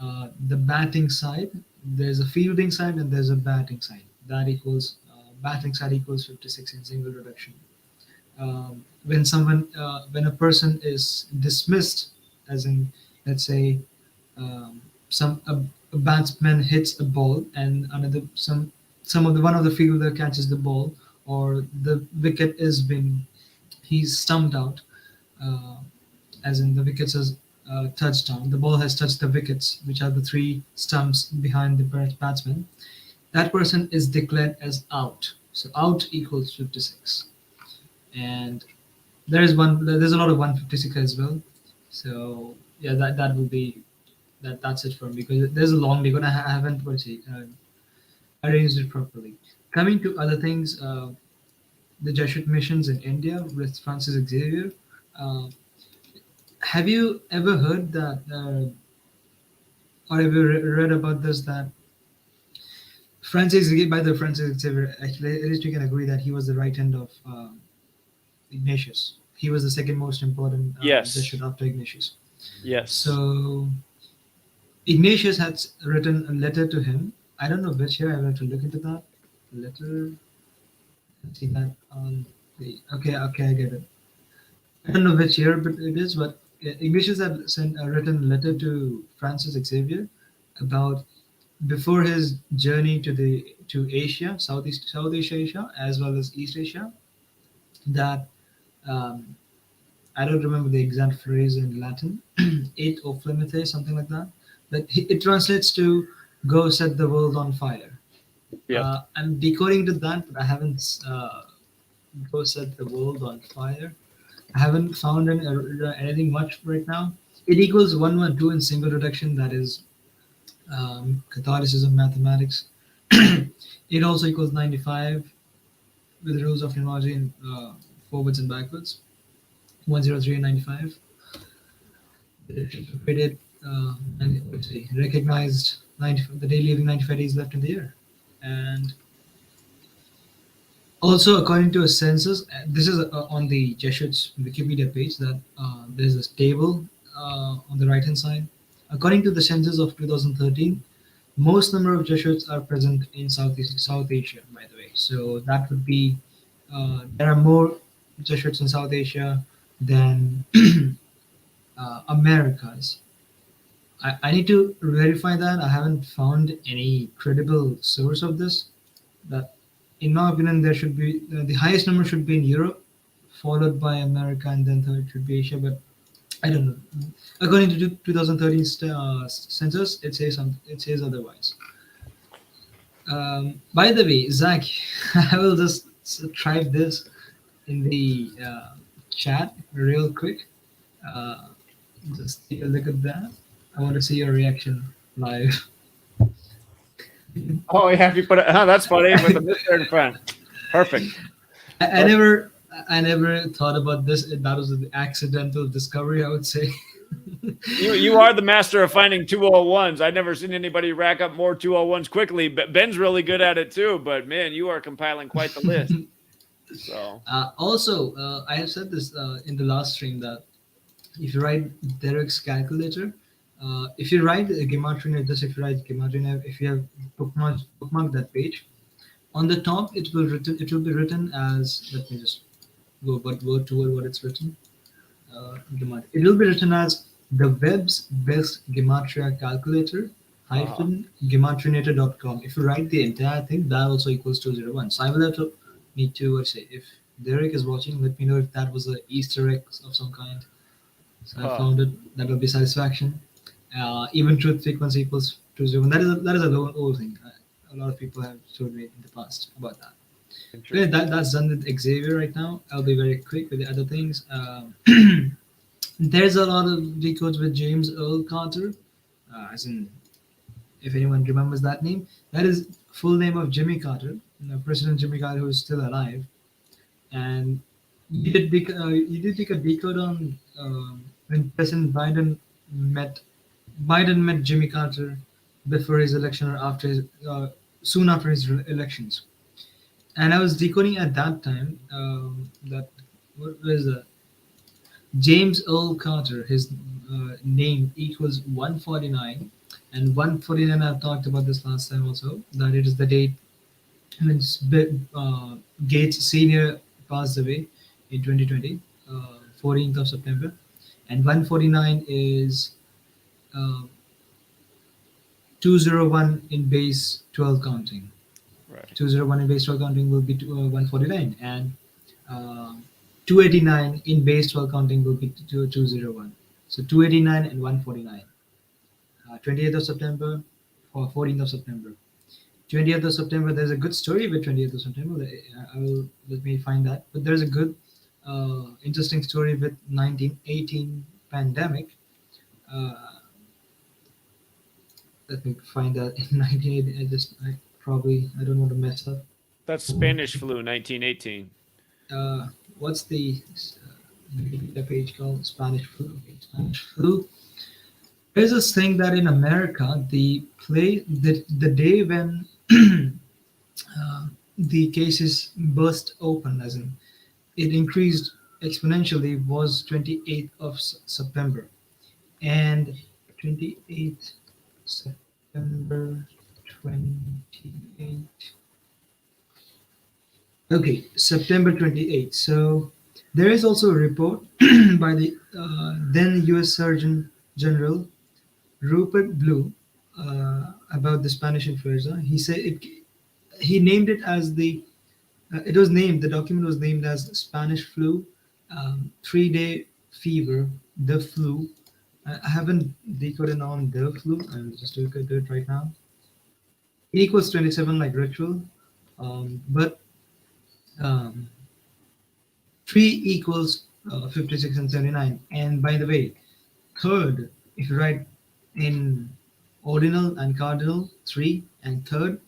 The batting side, there's a fielding side and there's a batting side. That equals batting side equals 56 in single reduction. When a person is dismissed, as in, let's say, a batsman hits a ball and one of the fielder catches the ball, or the wicket is been he's stumped out, uh, as in the wickets has touched down. The ball has touched the wickets, which are the 3 stumps behind the batsman. That person is declared as out. So out equals 56, and there's a lot of 156 as well. So yeah, that will be that's it for me, because there's a long day, but I haven't arranged it properly. Coming to other things, the Jesuit missions in India with Francis Xavier. Uh, have you ever heard that, or have you read about this, that Francis Xavier, actually, at least we can agree that he was the right hand of Ignatius. He was the second most important Yes. Jesuit after Ignatius. Yes. So Ignatius had written a letter to him. I don't know which year. I have to look into that letter. Let's see that on the. Okay, I get it. I don't know which year, but it is. But Ignatius had written a letter to Francis Xavier about, before his journey to Asia, Southeast Asia, as well as East Asia, that um, I don't remember the exact phrase in Latin, et o flamite, something like that. But it translates to "go set the world on fire." Yeah. I'm decoding to that, but I haven't go set the world on fire. I haven't found anything much right now. It equals 112 in single reduction. That is Catholicism mathematics. It also equals 95 with the rules of numerology in forwards and backwards. 103 and 95. Rated and let's see, recognized 90, the day leaving 95 days left in the year. And also, according to a census, this is on the Jesuits Wikipedia page, that there's a table on the right hand side. According to the census of 2013, most number of Jesuits are present in South Asia, by the way. So that would be, there are more Jesuits in South Asia than Americas. I need to verify that. I haven't found any credible source of this. That, in my opinion, there should be the highest number should be in Europe, followed by America, and then third should be Asia. But I don't know. According to 2013 census, it says otherwise. By the way, Zach, I will just try this in the chat real quick. Just take a look at that. I want to see your reaction live. Oh yeah, if you put it, that's funny with the mister in front. Perfect. I never thought about this. That was an accidental discovery, I would say. You are the master of finding 201s. I've never seen anybody rack up more 201s quickly. Ben's really good at it too, but man, you are compiling quite the list. So Also, I have said this in the last stream, that if you write Derek's calculator, if you write Gematria, just if you write Gematria, if you have bookmarked that page, On the top, it will be written as, let me just go word to word what it's written. It will be written as the web's best gematria calculator hyphen gematrinator.com. If you write the entire thing, that also equals 201. So I will have to need to say, if Derek is watching, let me know if that was an Easter egg of some kind. So I found it. That will be satisfaction. Even truth frequency equals 201. That is a old thing. A lot of people have told me in the past about that. Okay, that's done with Xavier right now. I'll be very quick with the other things. There's a lot of decodes with James Earl Carter, as in, if anyone remembers that name, that is full name of Jimmy Carter, President Jimmy Carter, who is still alive. And you did take a decode on when President Biden met Jimmy Carter before his election or after his, soon after his elections. And I was decoding at that time that what was that? James Earl Carter, his name equals 149, and 149. I've talked about this last time also. That it is the date when Gates Senior passed away in 2020, 14th of September, and 149 is 201 in base 12 counting. Right. 201 in base 12 counting will be 149, and 289 in base 12 counting will be 201. So 289 and 149. 28th of September or 14th of September. 20th of September, there's a good story with 20th of September. Let me find that. But there's a good, interesting story with 1918 pandemic. Let me find that in 1918. I don't want to mess up. That's Spanish flu, 1918. What's the page called? Spanish flu. Okay, Spanish flu. There's this thing that in America, the day when the cases burst open, as in it increased exponentially, was 28th of September, and 28th September 28. Okay, September 28th. So there is also a report by the then U.S. Surgeon General Rupert Blue about the Spanish influenza. He said he named it as the document was named as Spanish flu, 3-day fever, the flu. I haven't decoded on the flu. I'm just going to do it right now. It equals 27 like ritual, but 3 equals 56 and 79. And by the way, third, if you write in ordinal and cardinal, 3 and third,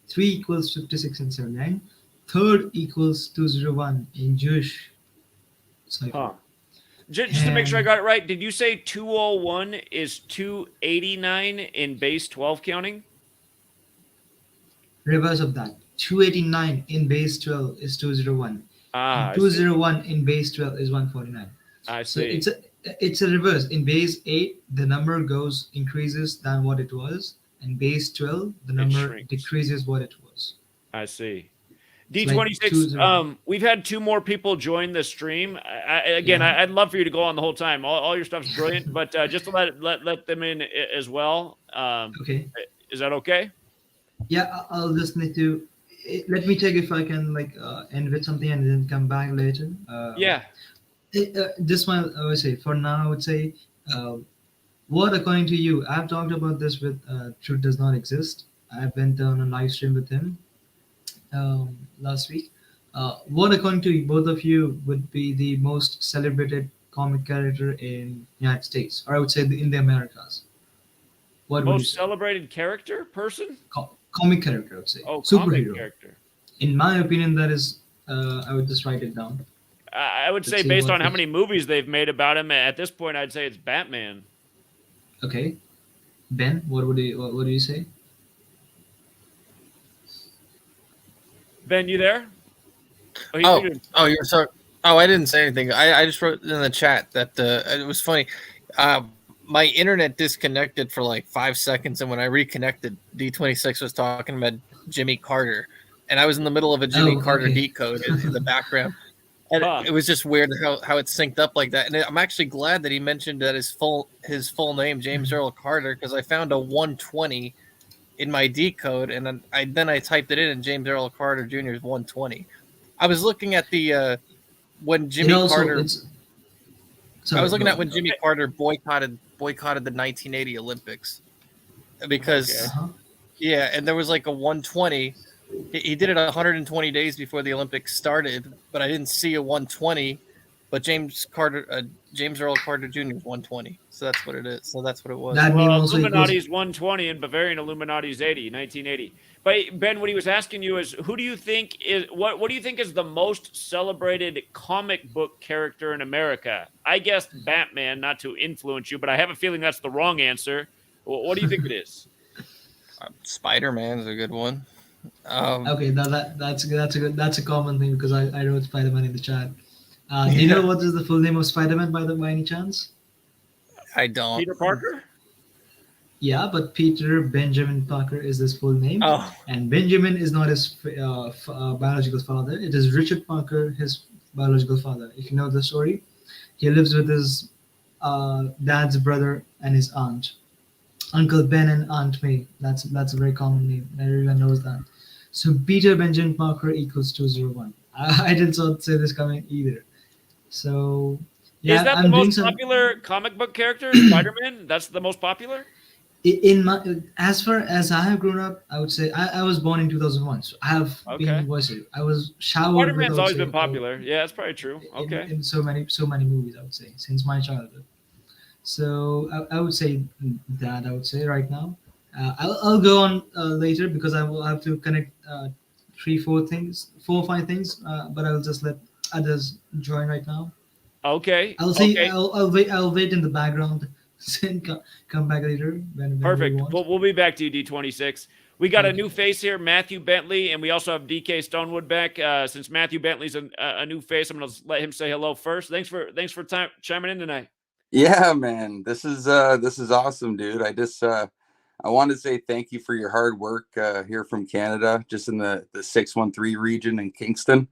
3 equals 56 and 79. Third equals 201 in Jewish cipher. Just to make sure I got it right, did you say 201 is 289 in base 12 counting? Reverse of that. 289 in base 12 is 201. Ah, 201 in base 12 is 149. I see. So it's a reverse. In base 8, the number increases than what it was. And base 12, the number decreases what it was. I see. D26, we've had 2 more people join the stream. I'd love for you to go on the whole time. All your stuff's brilliant, but just to let them in as well. Okay. Is that okay? Yeah, I'll just need to. Let me check if I can end with something and then come back later. Yeah. This one, I would say, for now, I would say, what according to you? I've talked about this with Truth Does Not Exist. I went on a live stream with him last week. What according to both of you would be the most celebrated comic character in United States, or I would say in the Americas? What most celebrated character person? Comic character, I would say. Oh, superhero comic character. In my opinion, that is. I would just write it down. I would say based on how many movies they've made about him at this point, I'd say it's Batman. Okay, Ben, what do you say? Ben, you there? You're sorry. Oh, I didn't say anything. I just wrote in the chat that it was funny. My internet disconnected for like 5 seconds, and when I reconnected, D26 was talking about Jimmy Carter. and I was in the middle of a Jimmy Oh, Carter okay. decode in the background. And it was just weird how it synced up like that. And I'm actually glad that he mentioned that his full name, James Earl Carter, because I found a 120 in my decode, and then I typed it in, and James Earl Carter Jr. is 120. I was looking at the when Jimmy Carter. Sorry, I was looking go at when Jimmy Carter boycotted the 1980 Olympics because yeah, and there was like a 120. He did it 120 days before the Olympics started, but I didn't see a 120. But James Earl Carter Jr. is 120, so that's what it is. So that's what it was. That name also Illuminati's 120 and Bavarian Illuminati's 1980. But Ben, what he was asking you is, who do you think is what do you think is the most celebrated comic book character in America? I guessed Batman, not to influence you, but I have a feeling that's the wrong answer. What do you think it is? Spider-Man's a good one. Okay, that's a common thing because I wrote Spider-Man in the chat. Do you know what is the full name of Spider-Man by any chance? I don't. Peter Parker? Yeah, but Peter Benjamin Parker is his full name. Oh. And Benjamin is not his biological father. It is Richard Parker, his biological father. If you know the story, he lives with his dad's brother and his aunt. Uncle Ben and Aunt May. That's a very common name. Everyone knows that. So Peter Benjamin Parker equals 201. I did not say this coming either. So yeah, is that the most popular comic book character, Spider-Man? That's the most popular? In my, as far as I have grown up, I would say I was born in 2001, so I have been voiced. I was showered. Spider-Man's always been popular. Yeah, that's probably true. Okay. In so many movies, I would say, since my childhood. So I would say that I would say right now. I'll go on later because I will have to connect 4 or 5 things. But I will just let others join right now. Okay. I'll see. Okay. I'll wait in the background. Come back later. When Perfect. We'll be back to you, D26. We got a new face here, Matthew Bentley, and we also have DK Stonewood back. Since Matthew Bentley's a new face, I'm going to let him say hello first. Thanks for chiming in tonight. Yeah, man, this is awesome, dude. I want to say thank you for your hard work here from Canada, just in the 613 region in Kingston.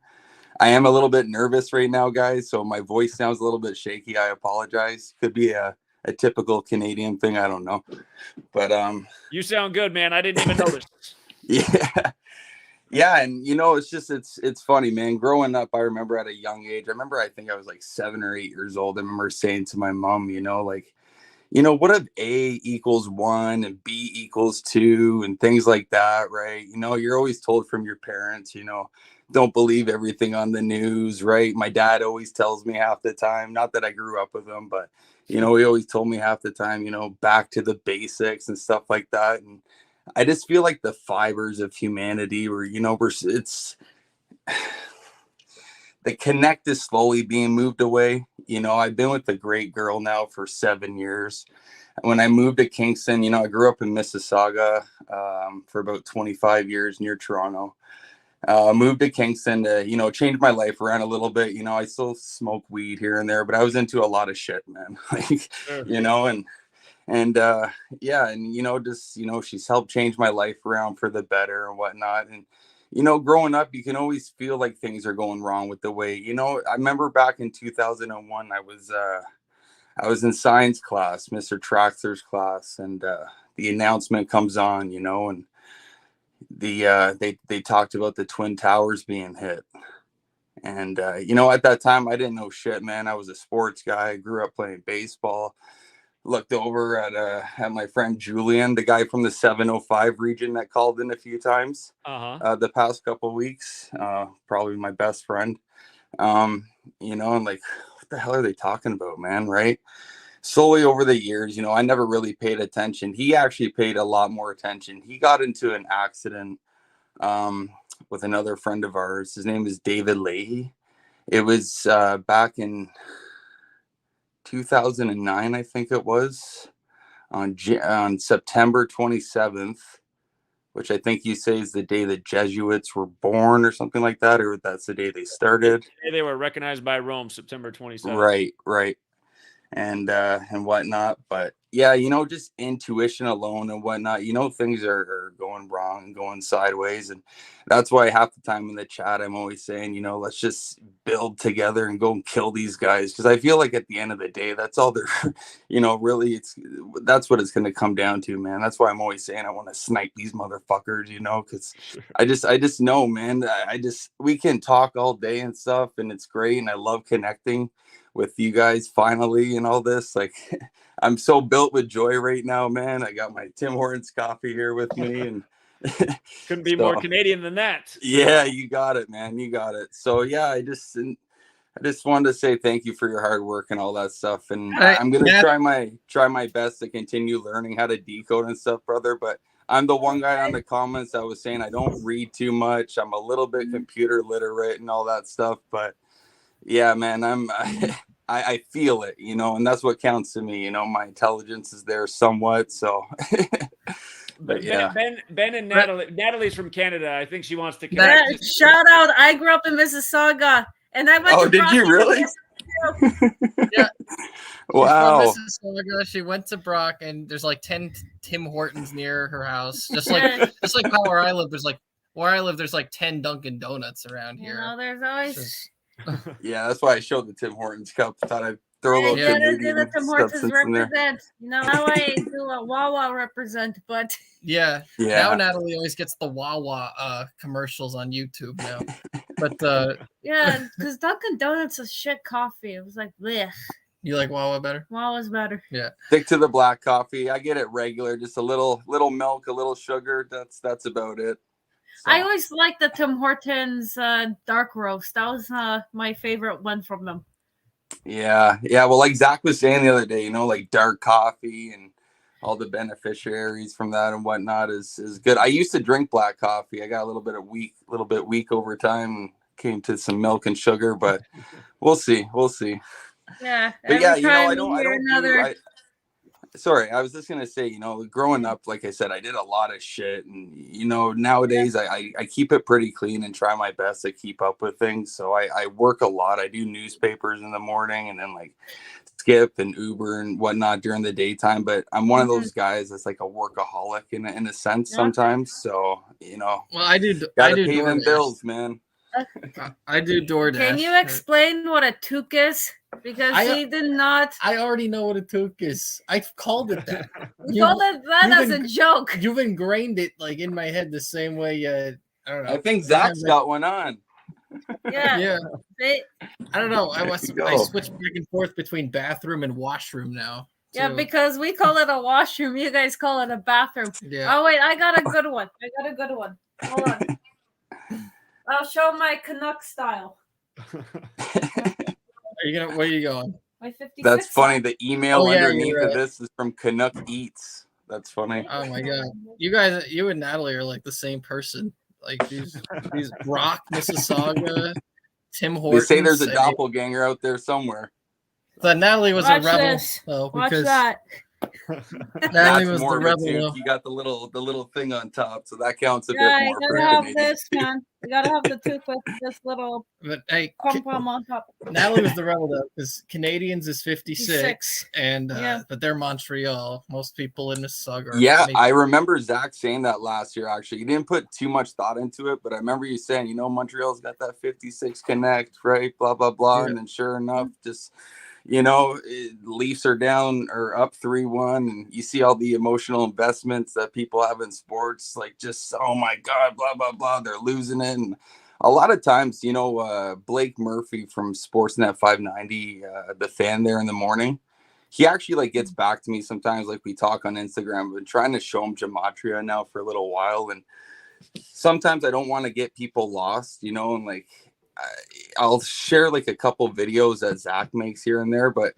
I am a little bit nervous right now, guys, so my voice sounds a little bit shaky. I apologize. Could be a typical Canadian thing. I don't know. But you sound good, man. I didn't even notice. Yeah, and it's funny, man. Growing up, I remember at a young age. I think I was like 7 or 8 years old. I remember saying to my mom, what if A equals 1 and B equals 2 and things like that, right? You're always told from your parents, don't believe everything on the news, right? My dad always tells me half the time, not that I grew up with him, but, he always told me half the time, back to the basics and stuff like that. And I just feel like the fibers of humanity it's the connect is slowly being moved away. I've been with a great girl now for 7 years. When I moved to Kingston, I grew up in Mississauga for about 25 years near Toronto. Moved to Kingston to, change my life around a little bit. I still smoke weed here and there, but I was into a lot of shit, man. She's helped change my life around for the better and whatnot. And, growing up, you can always feel like things are going wrong with the way, I remember back in 2001, I was in science class, Mr. Traxler's class, and the announcement comes on, and they talked about the Twin Towers being hit. And, at that time, I didn't know shit, man. I was a sports guy. I grew up playing baseball. Looked over at my friend Julian, the guy from the 705 region that called in a few times the past couple of weeks. Probably my best friend. I'm like, what the hell are they talking about, man? Right? Slowly over the years, I never really paid attention. He actually paid a lot more attention. He got into an accident with another friend of ours. His name is David Leahy. It was back in 2009, I think it was, on September 27th, which I think you say is the day the Jesuits were born or something like that, or that's the day they started. They were recognized by Rome, September 27th. Right. And whatnot. But, yeah, you know, just intuition alone and whatnot, you know, things are going wrong and going sideways. And that's why half the time in the chat, I'm always saying, you know, let's just build together and go and kill these guys. Cause I feel like at the end of the day, that's all they're, you know, really, that's what it's going to come down to, man. That's why I'm always saying I want to snipe these motherfuckers, you know, cause I just know, man, we can talk all day and stuff and it's great. And I love connecting with you guys finally and all this. Like, I'm so built with joy right now, man. I got my Tim Hortons coffee here with me, and couldn't be more Canadian than that. Yeah, you got it, man. You got it. So yeah, I just wanted to say thank you for your hard work and all that stuff. And I'm gonna try my best to continue learning how to decode and stuff, brother. But I'm the one guy on the comments that was saying I don't read too much. I'm a little bit computer literate and all that stuff, but yeah, man, I feel it, you know, and that's what counts to me. You know, my intelligence is there somewhat. So, but yeah, Ben and Natalie's from Canada. I think she wants to connect. Yeah, shout out! I grew up in Mississauga, and I went. Oh, to did Brock you really? Yeah. Wow. She's from Mississauga. She went to Brock, and there's like 10 Tim Hortons near her house. Just like how where I live, there's like 10 Dunkin' Donuts around here. You know, there's always. Yeah, that's why I showed the Tim Hortons cup. Thought I'd throw a little Yeah, Canadian the Tim Hortons represent. You know, now I do a Wawa represent, but yeah. Now Natalie always gets the Wawa commercials on YouTube now. But yeah, because Dunkin' Donuts is shit coffee. It was like, blech. You like Wawa better? Wawa's better. Yeah. Stick to the black coffee. I get it regular, just a little milk, a little sugar. That's about it. So. I always like the Tim Hortons dark roast. That was my favorite one from them. Yeah. Well, like Zach was saying the other day, you know, like dark coffee and all the beneficiaries from that and whatnot is good. I used to drink black coffee. I got a little bit weak over time and came to some milk and sugar, but we'll see. Yeah. But yeah, you know, sorry, I was just gonna say, you know, growing up, like I said, I did a lot of shit, and you know, nowadays I keep it pretty clean and try my best to keep up with things. So I work a lot. I do newspapers in the morning, and then like Skip and Uber and whatnot during the daytime. But I'm one of those guys that's like a workaholic in a sense sometimes. So you know, well, I do pay them bills, man. I do DoorDash. Can you explain what a toque is? Because he did not. I already know what a toque is. I've called it that. You called it that as a joke. You've ingrained it like in my head the same way. I don't know. I think Zach's got one on. Yeah. I don't know. I switch back and forth between bathroom and washroom now. Yeah, because we call it a washroom. You guys call it a bathroom. Yeah. Oh wait, I got a good one. Hold on. I'll show my Canuck style. Where are you going? My 56. That's funny. The email underneath of this is from Canuck Eats. That's funny. Oh my god. You and Natalie are like the same person. Like these Brock, Mississauga, Tim Hortons. They say there's a doppelganger out there somewhere. So Natalie was a rebel. This. Watch that. Natalie was the rebel. You got the little thing on top, so that counts a bit Yeah, more. you gotta have this, man. You gotta have the tooth with this little pom-pom on top. Natalie was the rebel though, because Canadians is 56, and but they're Montreal. Most people in Mississauga are Canadian. I remember Zach saying that last year. Actually, you didn't put too much thought into it, but I remember you saying, you know, Montreal's got that 56 connect, right? Blah blah blah, and then sure enough, just. You know, Leafs are down or up 3-1, and you see all the emotional investments that people have in sports, like just, oh my God, blah, blah, blah, they're losing it. And a lot of times, you know, Blake Murphy from Sportsnet 590, the fan there in the morning, he actually like gets back to me sometimes, like we talk on Instagram. I've been trying to show him Gematria now for a little while, and sometimes I don't want to get people lost, you know, and like, I'll share like a couple videos that Zach makes here and there, but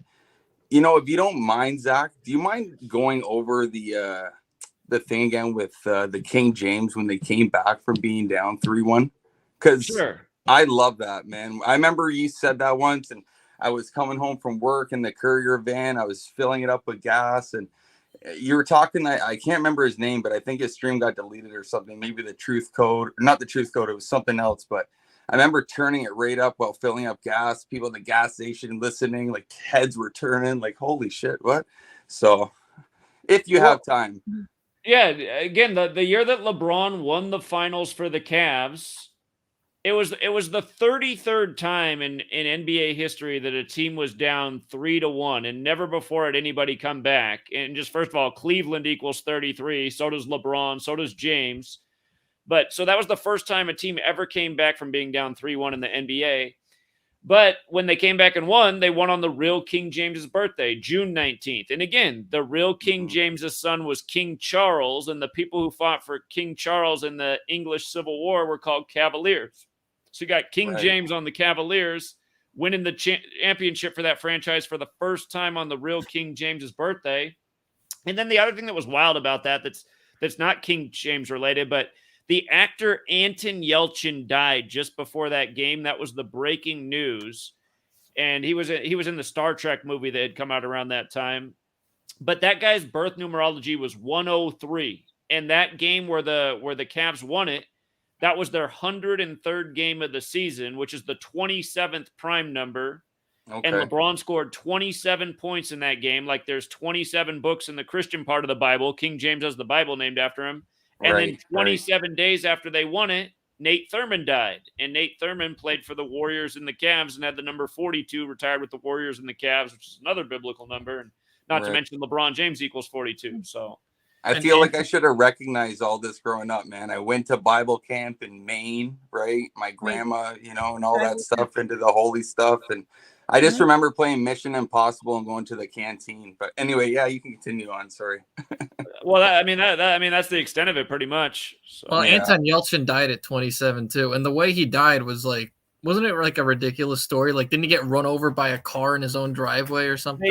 you know, if you don't mind, Zach, do you mind going over the thing again with the King James when they came back from being down 3-1? Because I love that, man. I remember you said that once, and I was coming home from work in the courier van. I was filling it up with gas, and you were talking. I can't remember his name, but I think his stream got deleted or something. Maybe the Truth Code, or not the Truth Code. It was something else, but. I remember turning it right up while filling up gas. People at the gas station listening, like heads were turning, like, holy shit, what? So if you have time. Yeah, again, the year that LeBron won the finals for the Cavs, it was the 33rd time in NBA history that a team was down 3-1, and never before had anybody come back. And just first of all, Cleveland equals 33, so does LeBron, so does James. But so that was the first time a team ever came back from being down 3-1 in the NBA. But when they came back and won, they won on the real King James's birthday, June 19th. And again, the real King James's son was King Charles, and the people who fought for King Charles in the English Civil War were called Cavaliers. So you got King James on the Cavaliers winning the championship for that franchise for the first time on the real King James's birthday. And then the other thing that was wild about that's not King James related, but the actor Anton Yelchin died just before that game. That was the breaking news. And he was in the Star Trek movie that had come out around that time. But that guy's birth numerology was 103. And that game where the Cavs won it, that was their 103rd game of the season, which is the 27th prime number. Okay. And LeBron scored 27 points in that game. Like there's 27 books in the Christian part of the Bible. King James has the Bible named after him. And then 27 days after they won it, Nate Thurmond died. And Nate Thurmond played for the Warriors and the Cavs and had the number 42, retired with the Warriors and the Cavs, which is another biblical number. And not to mention LeBron James equals 42. So I feel like I should have recognized all this growing up, man. I went to Bible camp in Maine, right? My grandma, and all that stuff, into the holy stuff. And I just remember playing Mission Impossible and going to the canteen. But anyway, yeah, you can continue on. Sorry. Well, that's the extent of it, pretty much. So, well, Anton Yelchin died at 27 too, and the way he died was like, wasn't it like a ridiculous story? Like, didn't he get run over by a car in his own driveway or something?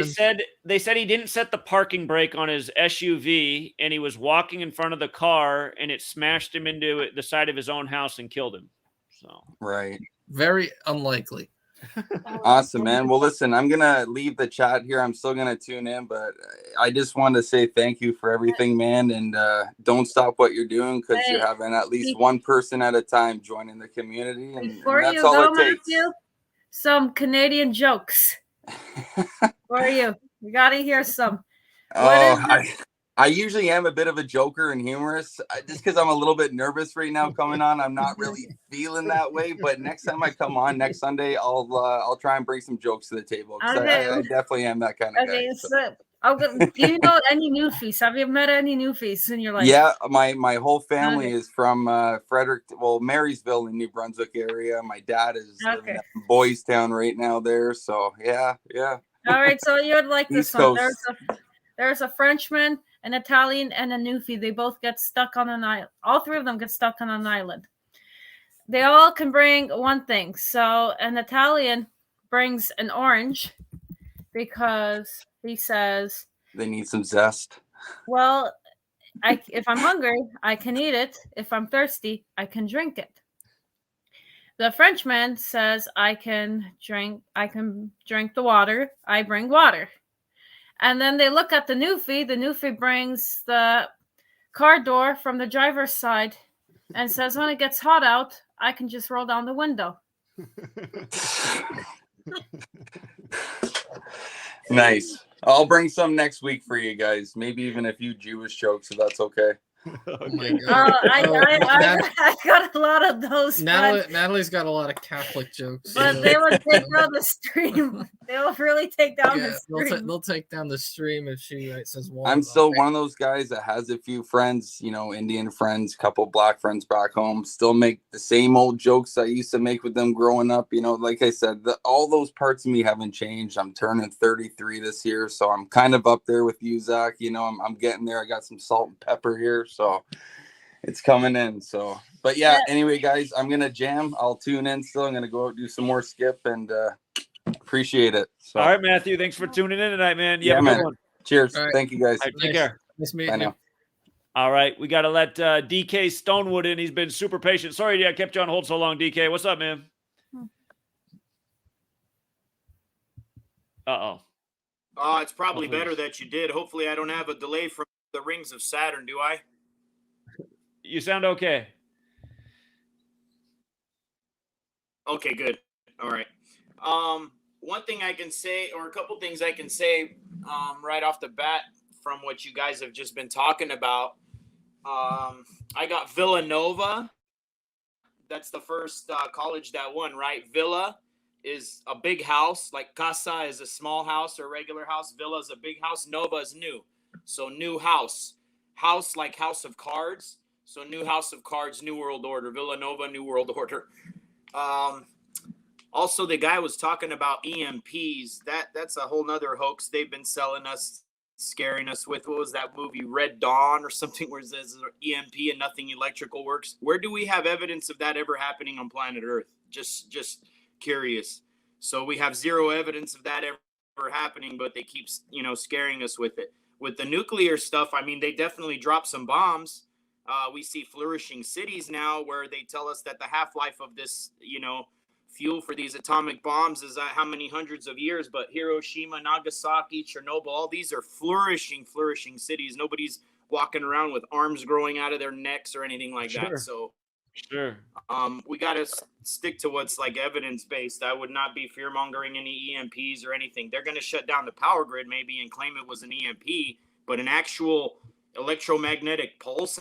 They said he didn't set the parking brake on his SUV, and he was walking in front of the car, and it smashed him into the side of his own house and killed him. So very unlikely. Awesome, man. Well, listen, I'm going to leave the chat here. I'm still going to tune in, but I just want to say thank you for everything, man. And don't stop what you're doing, because you're having at least one person at a time joining the community. And Before that's you all go, it takes. Matthew, some Canadian jokes for you. You got to hear some. I usually am a bit of a joker and humorous, just because I'm a little bit nervous right now coming on. I'm not really feeling that way, but next time I come on next Sunday, I'll try and bring some jokes to the table, because I definitely am that kind of guy. So, do you know any Newfies? Have you met any Newfies in your life? Yeah, my whole family is from Marysville in New Brunswick area. My dad is living in Boys Town right now there, so yeah. All right, so you would like this one. There's a Frenchman, an Italian, and a Newfie. They both get stuck on an island. All three of them get stuck on an island. They all can bring one thing. So an Italian brings an orange because he says they need some zest. Well, if I'm hungry, I can eat it. If I'm thirsty, I can drink it. The Frenchman says I can drink the water. I bring water. And then they look at the Newfie. The Newfie brings the car door from the driver's side and says, when it gets hot out, I can just roll down the window. Nice. I'll bring some next week for you guys. Maybe even a few Jewish jokes, if that's okay. Oh my God. I got a lot of those. Natalie's got a lot of Catholic jokes. But they will take down the stream. They will really take down the stream. They'll take down the stream if she says one. I'm still one of those guys that has a few friends, Indian friends, couple black friends back home, still make the same old jokes I used to make with them growing up. Like I said, all those parts of me haven't changed. I'm turning 33 this year, so I'm kind of up there with you, Zach. I'm getting there. I got some salt and pepper here, so it's coming in. So, but yeah, anyway, guys, I'm going to jam. I'll tune in still. I'm going to go out and do some more skip, and appreciate it. So. All right, Matthew. Thanks for tuning in tonight, man. Yeah, man. Cheers. Right. Thank you, guys. Right, take care. Nice meeting you. All right. We got to let DK Stonewood in. He's been super patient. Sorry, I kept you on hold so long, DK. What's up, man? Uh-oh. It's probably better that you did. Hopefully I don't have a delay from the rings of Saturn, do I? You sound okay. Okay, good. All right. One thing I can say, or a couple things I can say right off the bat from what you guys have just been talking about. I got Villanova. That's the first college that won, right? Villa is a big house, like Casa is a small house or a regular house. Villa is a big house. Nova is new. So new house. House like House of Cards. So new House of Cards, New World Order. Villanova, New World Order. Also, the guy was talking about EMPs. That's a whole nother hoax they've been selling us, scaring us with. What was that movie, Red Dawn or something, where it says EMP and nothing electrical works? Where do we have evidence of that ever happening on planet Earth? Just curious. So we have zero evidence of that ever happening, but they keep, scaring us with it. With the nuclear stuff, I mean, they definitely dropped some bombs. We see flourishing cities now where they tell us that the half-life of this, fuel for these atomic bombs is how many hundreds of years. But Hiroshima, Nagasaki, Chernobyl, all these are flourishing cities. Nobody's walking around with arms growing out of their necks or anything like that. So we got to stick to what's like evidence-based. I would not be fear-mongering any EMPs or anything. They're going to shut down the power grid maybe and claim it was an EMP, but an actual electromagnetic pulse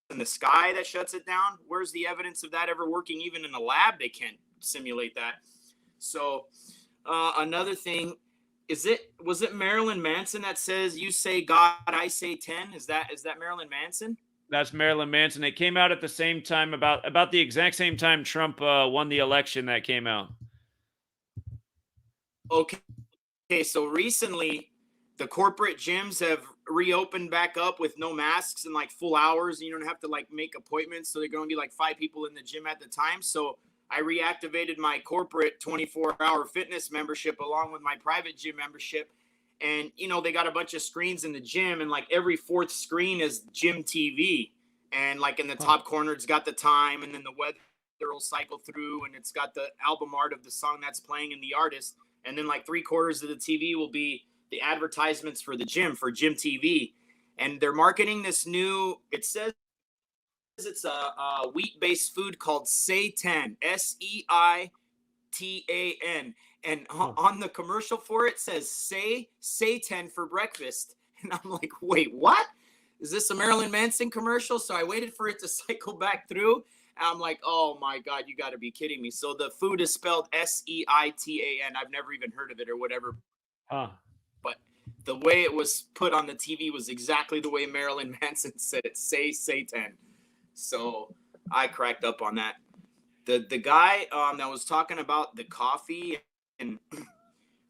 in the sky that shuts it down, where's the evidence of that ever working? Even in the lab, they can't simulate that. So another thing, was it Marilyn Manson that says, "You say God, I say 10"? Is that Marilyn Manson? That's Marilyn Manson. It came out at the same time, about the exact same time Trump won the election. That came out. Okay, so recently the corporate gyms have reopened back up with no masks and like full hours, and you don't have to like make appointments. So they're going to be like 5 people in the gym at the time. So I reactivated my corporate 24-hour fitness membership along with my private gym membership. And, they got a bunch of screens in the gym, and like every 4th screen is gym TV. And like in the top corner, it's got the time, and then the weather will cycle through, and it's got the album art of the song that's playing and the artist. And then like 3/4 of the TV will be the advertisements for the gym, for gym TV. And they're marketing this new, it says it's a wheat-based food called Seitan, Seitan. And on the commercial for it says Seitan for breakfast. And I'm like, wait, what? Is this a Marilyn Manson commercial? So I waited for it to cycle back through. And I'm like, oh my God, you got to be kidding me. So the food is spelled Seitan. I've never even heard of it or whatever. But the way it was put on the TV was exactly the way Marilyn Manson said it, Seitan. So I cracked up on that. The guy that was talking about the coffee, and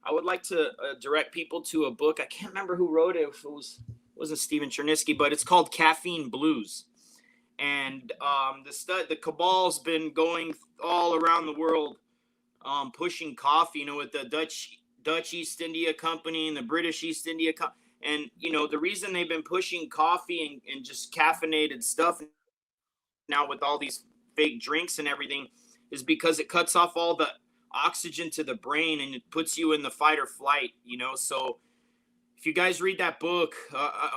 I would like to direct people to a book. I can't remember who wrote it. If it wasn't Stephen Chernisky, but it's called Caffeine Blues. And the cabal's been going all around the world pushing coffee, with the Dutch East India Company and the British East India Company. And, the reason they've been pushing coffee and just caffeinated stuff now with all these fake drinks and everything is because it cuts off all the oxygen to the brain and it puts you in the fight or flight, So if you guys read that book,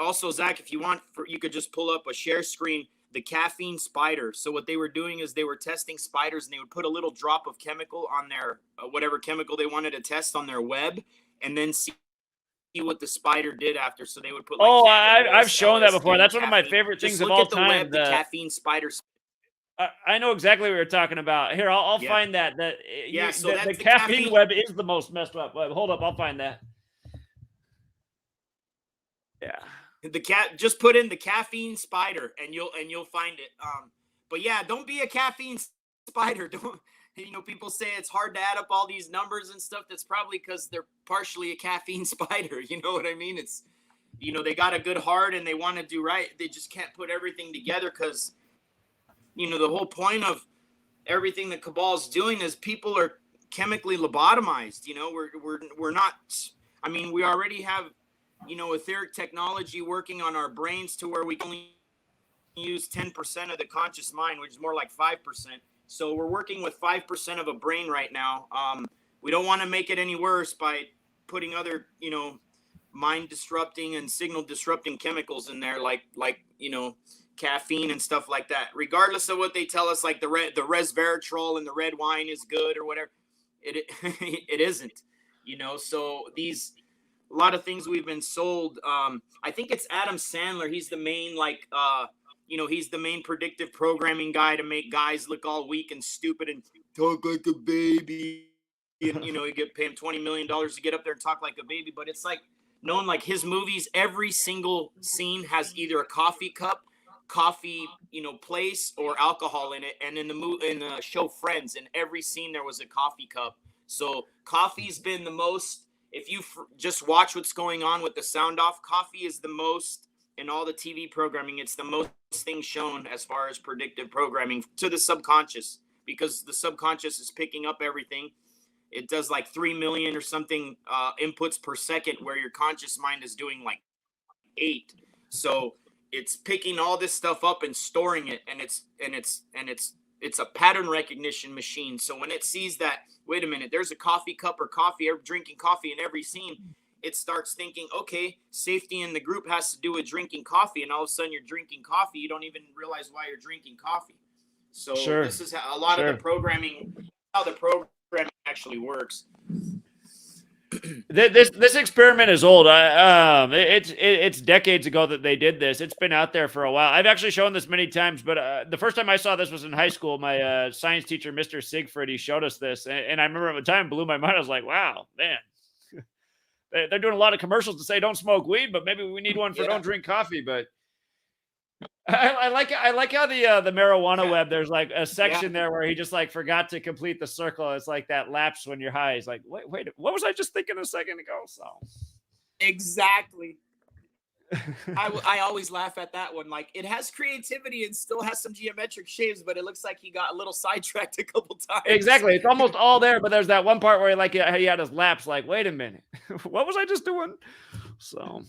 also, Zach, if you want, you could just pull up a share screen, the caffeine spider. So what they were doing is they were testing spiders, and they would put a little drop of chemical on their whatever chemical they wanted to test on their web, and then see what the spider did after. So they would put I've shown that before. That's one of my favorite things of all time. Look at the web, the caffeine spider. I know exactly what you're talking about. Here, I'll find that. So the caffeine web is the most messed up web. Hold up, I'll find that. Yeah. Just put in the caffeine spider and you'll find it. But yeah, don't be a caffeine spider. Don't, people say it's hard to add up all these numbers and stuff. That's probably because they're partially a caffeine spider. You know what I mean? It's, they got a good heart and they want to do right. They just can't put everything together because, the whole point of everything the cabal's doing is people are chemically lobotomized. We're not, we already have, etheric technology working on our brains to where we can only use 10% of the conscious mind, which is more like 5%. So we're working with 5% of a brain right now. We don't want to make it any worse by putting other, mind disrupting and signal disrupting chemicals in there, like caffeine and stuff like that. Regardless of what they tell us, like the resveratrol and the red wine is good or whatever, it isn't. So these a lot of things we've been sold. I think it's Adam Sandler. He's the main, like, he's the main predictive programming guy to make guys look all weak and stupid and talk like a baby. And, you get paid him $20 million to get up there and talk like a baby. But it's like, knowing like his movies, every single scene has either a coffee cup, coffee, place, or alcohol in it. And in the show Friends, in every scene there was a coffee cup. So coffee's been the most. If you just watch what's going on with the sound off, coffee is the most in all the TV programming. It's the most thing shown as far as predictive programming to the subconscious, because the subconscious is picking up everything. It does like 3 million or something inputs per second, where your conscious mind is doing like 8. So it's picking all this stuff up and storing it, and it's a pattern recognition machine. So when it sees that, wait a minute, there's a coffee cup or coffee, or drinking coffee in every scene, it starts thinking, okay, safety in the group has to do with drinking coffee, and all of a sudden you're drinking coffee. You don't even realize why you're drinking coffee. So This is a lot of the programming, how the programming actually works. This experiment is old. It's decades ago that they did this. It's been out there for a while. I've actually shown this many times, but the first time I saw this was in high school. My science teacher, Mr. Sigfrid, he showed us this, and I remember at the time it blew my mind. I was like, wow, man. They're doing a lot of commercials to say don't smoke weed, but maybe we need one for don't drink coffee. But I like how the marijuana web, there's like a section there where he just like forgot to complete the circle. It's like that lapse when you're high. He's like, wait, what was I just thinking a second ago? So exactly. I always laugh at that one. Like, it has creativity and still has some geometric shapes, but it looks like he got a little sidetracked a couple times. Exactly. It's almost all there, but there's that one part where he had his lapse. Like, wait a minute, what was I just doing? So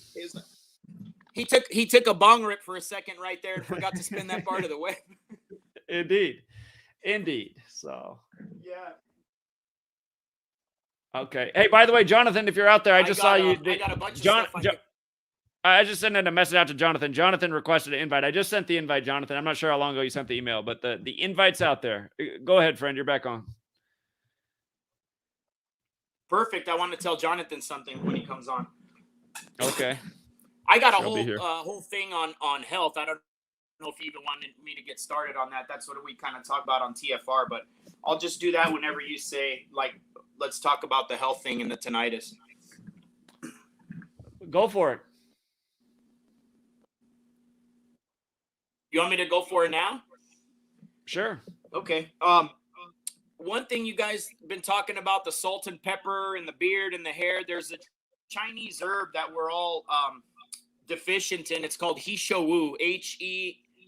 he took a bong rip for a second right there and forgot to spin that part of the web. Indeed. So yeah. Okay. Hey, by the way, Jonathan, if you're out there, I just saw you. I got a bunch of stuff. I just sent a message out to Jonathan. Jonathan requested an invite. I just sent the invite, Jonathan. I'm not sure how long ago you sent the email, but the invite's out there. Go ahead, friend. You're back on. Perfect. I want to tell Jonathan something when he comes on. Okay. I got a whole thing on health. I don't know if you even wanted me to get started on that. That's what we kind of talk about on TFR, but I'll just do that whenever you say, like, let's talk about the health thing and the tinnitus. Go for it. You want me to go for it now? Sure. Okay. One thing you guys been talking about, the salt and pepper and the beard and the hair. There's a Chinese herb that we're all deficient in. It's called Heshou,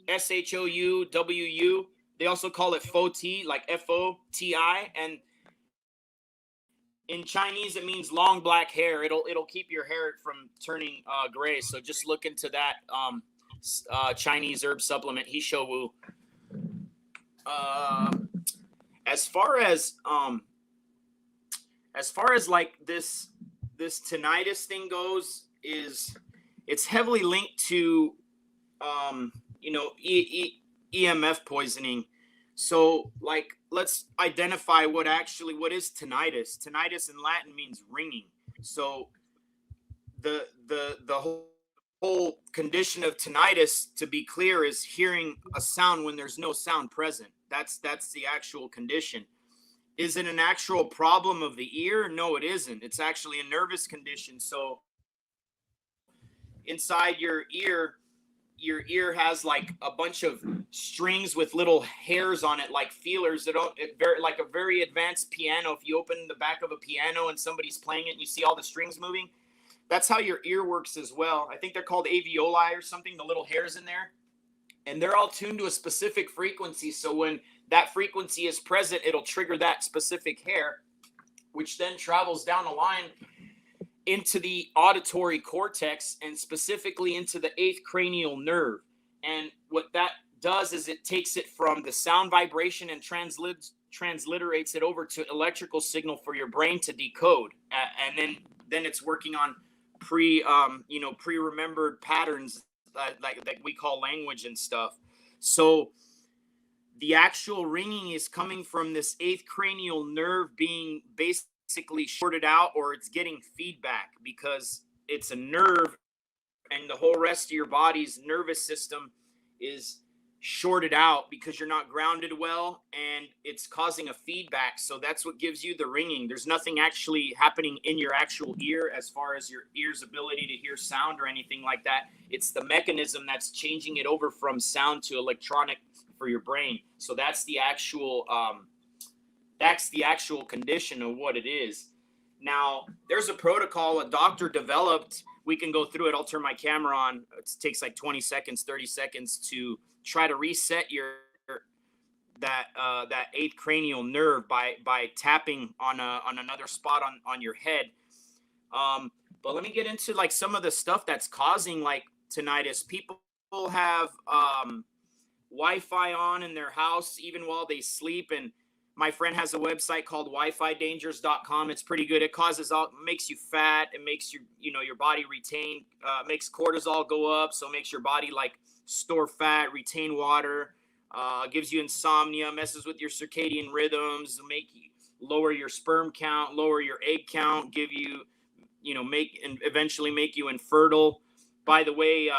HESHOUWU. They also call it Foti, like FOTI, and in Chinese it means long black hair. It'll keep your hair from turning gray. So just look into that Chinese herb supplement, Heshou. As far as like this tinnitus thing goes, it's heavily linked to EMF poisoning. So, like, let's identify what is tinnitus. Tinnitus in Latin means ringing. So the whole condition of tinnitus, to be clear, is hearing a sound when there's no sound present. That's the actual condition. Is it an actual problem of the ear? No, it isn't. It's actually a nervous condition. So inside your ear has like a bunch of strings with little hairs on it, like feelers like a very advanced piano. If you open the back of a piano and somebody's playing it and you see all the strings moving, that's how your ear works as well. I think they're called alveoli or something, the little hairs in there. And they're all tuned to a specific frequency. So when that frequency is present, it'll trigger that specific hair, which then travels down the line into the auditory cortex and specifically into the 8th cranial nerve. And what that does is it takes it from the sound vibration and transliterates it over to electrical signal for your brain to decode. And then it's working on pre-remembered patterns like that we call language and stuff. So the actual ringing is coming from this 8th cranial nerve being basically basically shorted out, or it's getting feedback because it's a nerve, and the whole rest of your body's nervous system is shorted out because you're not grounded well, and it's causing a feedback. So that's what gives you the ringing. There's nothing actually happening in your actual ear as far as your ear's ability to hear sound or anything like that. It's the mechanism that's changing it over from sound to electronic for your brain. So that's the actual condition of what it is. Now, there's a protocol a doctor developed. We can go through it. I'll turn my camera on. It takes like 20 seconds, 30 seconds to try to reset that eighth cranial nerve by tapping on another spot on your head. But let me get into like some of the stuff that's causing like tinnitus. People have Wi-Fi on in their house even while they sleep, and my friend has a website called WiFiDangers.com. It's pretty good. It makes you fat. It makes your body retain, makes cortisol go up. So it makes your body like store fat, retain water, gives you insomnia, messes with your circadian rhythms, lower your sperm count, lower your egg count, eventually make you infertile. By the way,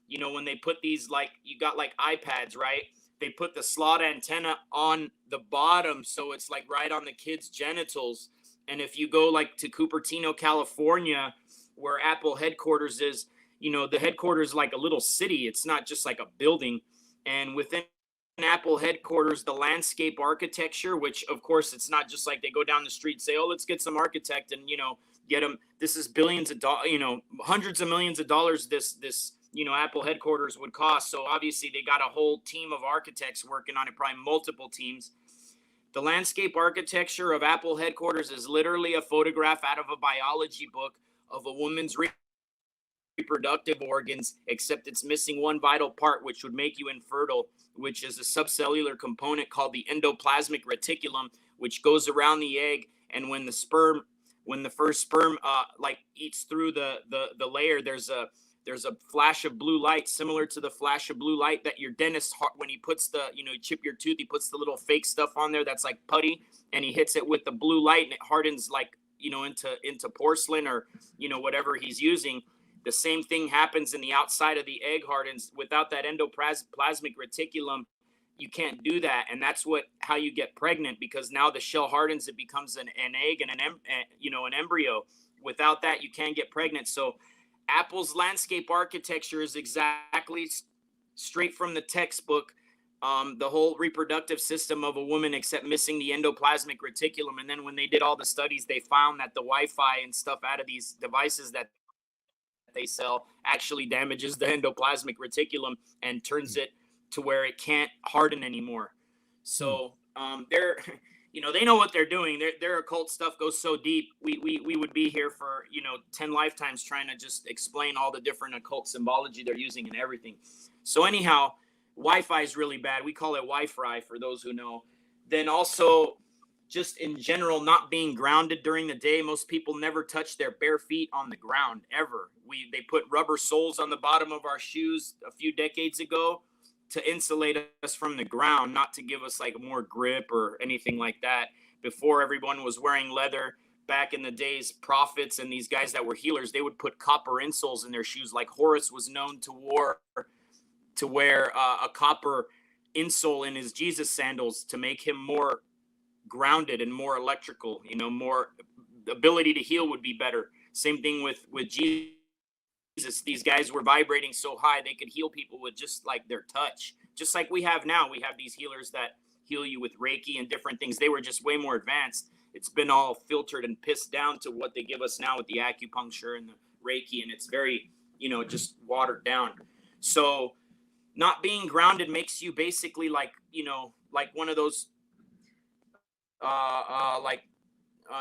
when they put these, like, you got like iPads, right? They put the slot antenna on the bottom, so it's like right on the kid's genitals. And if you go like to Cupertino, California, where Apple headquarters is, the headquarters is like a little city. It's not just like a building. And within Apple headquarters, the landscape architecture, which of course it's not just like they go down the street and say, oh, let's get some architect and, get them. This is billions of dollars, hundreds of millions of dollars this Apple headquarters would cost. So obviously they got a whole team of architects working on it, probably multiple teams. The landscape architecture of Apple headquarters is literally a photograph out of a biology book of a woman's reproductive organs, except it's missing one vital part, which would make you infertile, which is a subcellular component called the endoplasmic reticulum, which goes around the egg. And when the first sperm eats through the layer, there's a flash of blue light, similar to the flash of blue light that your dentist, when he puts you chip your tooth, he puts the little fake stuff on there that's like putty, and he hits it with the blue light, and it hardens into porcelain or whatever he's using. The same thing happens in the outside of the egg, hardens. Without that endoplasmic reticulum, you can't do that, and that's how you get pregnant, because now the shell hardens, it becomes an egg and an embryo. Without that, you can't get pregnant. So Apple's landscape architecture is exactly straight from the textbook, the whole reproductive system of a woman, except missing the endoplasmic reticulum. And then when they did all the studies, they found that the Wi-Fi and stuff out of these devices that they sell actually damages the endoplasmic reticulum and turns it to where it can't harden anymore. So they know what they're doing. Their occult stuff goes so deep. We would be here for 10 lifetimes trying to just explain all the different occult symbology they're using and everything. So anyhow, Wi-Fi is really bad. We call it Wi-Fi for those who know. Then also, just in general, not being grounded during the day. Most people never touch their bare feet on the ground ever. They put rubber soles on the bottom of our shoes a few decades ago to insulate us from the ground, not to give us like more grip or anything like that. Before, everyone was wearing leather. Back in the days, prophets and these guys that were healers, they would put copper insoles in their shoes. Like Horus was known to wear a copper insole in his Jesus sandals to make him more grounded and more electrical, more ability to heal would be better. Same thing with Jesus. These guys were vibrating so high they could heal people with just like their touch, just like we have now. We have these healers that heal you with Reiki and different things. They were just way more advanced. It's been all filtered and pissed down to what they give us now with the acupuncture and the Reiki, and it's very just watered down. So not being grounded makes you basically like one of those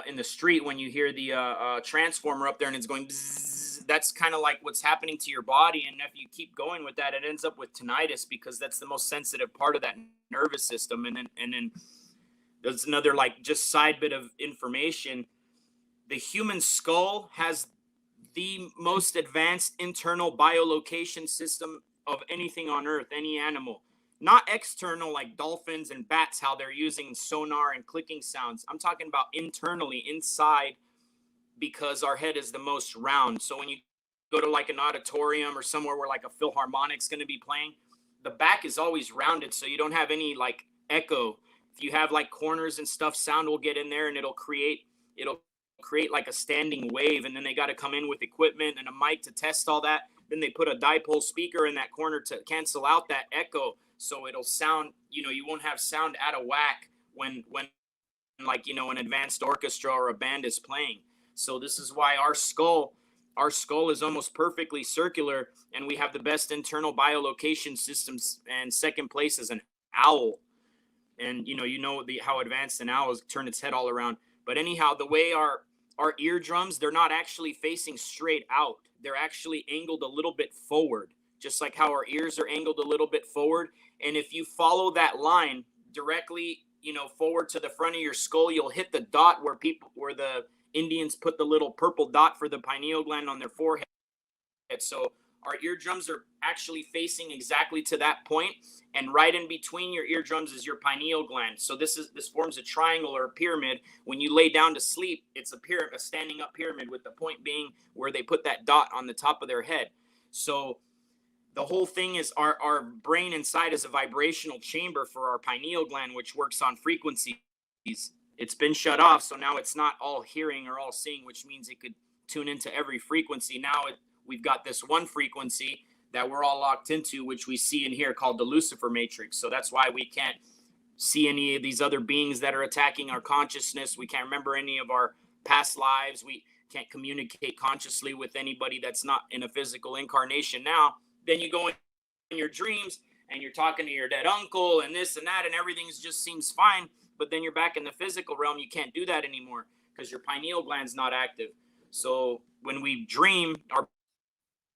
in the street when you hear the transformer up there and it's going bzzz. That's kind of like what's happening to your body. And if you keep going with that, it ends up with tinnitus, because that's the most sensitive part of that nervous system. And then there's another like just side bit of information. The human skull has the most advanced internal biolocation system of anything on earth, any animal. not external like dolphins and bats, how they're using sonar and clicking sounds. I'm talking about internally, inside, because our head is the most round. So when you go to like an auditorium or somewhere where like a philharmonic's going to be playing, the back is always rounded, so you don't have any like echo. If you have like corners and stuff, sound will get in there and it'll create like a standing wave. And then they got to come in with equipment and a mic to test all that. Then they put a dipole speaker in that corner to cancel out that echo, so it'll sound, you won't have sound out of whack when like, an advanced orchestra or a band is playing. So this is why our skull is almost perfectly circular, and we have the best internal biolocation systems, and second place is an owl. And how advanced an owl is, turn its head all around. But anyhow, the way our eardrums, they're not actually facing straight out. They're actually angled a little bit forward, just like how our ears are angled a little bit forward. And if you follow that line directly, forward to the front of your skull, you'll hit the dot where the Indians put the little purple dot for the pineal gland on their forehead. So our eardrums are actually facing exactly to that point, and right in between your eardrums is your pineal gland. So this forms a triangle or a pyramid. When you lay down to sleep, it's a standing up pyramid, with the point being where they put that dot on the top of their head. So the whole thing is our brain inside is a vibrational chamber for our pineal gland, which works on frequencies. It's been shut off, so now it's not all hearing or all seeing, which means it could tune into every frequency. Now we've got this one frequency that we're all locked into, which we see in here, called the Lucifer matrix. So that's why we can't see any of these other beings that are attacking our consciousness. We can't remember any of our past lives. We can't communicate consciously with anybody that's not in a physical incarnation. Now, then you go in your dreams and you're talking to your dead uncle and this and that, and everything just seems fine. But then you're back in the physical realm. You can't do that anymore because your pineal gland's not active. So when we dream, our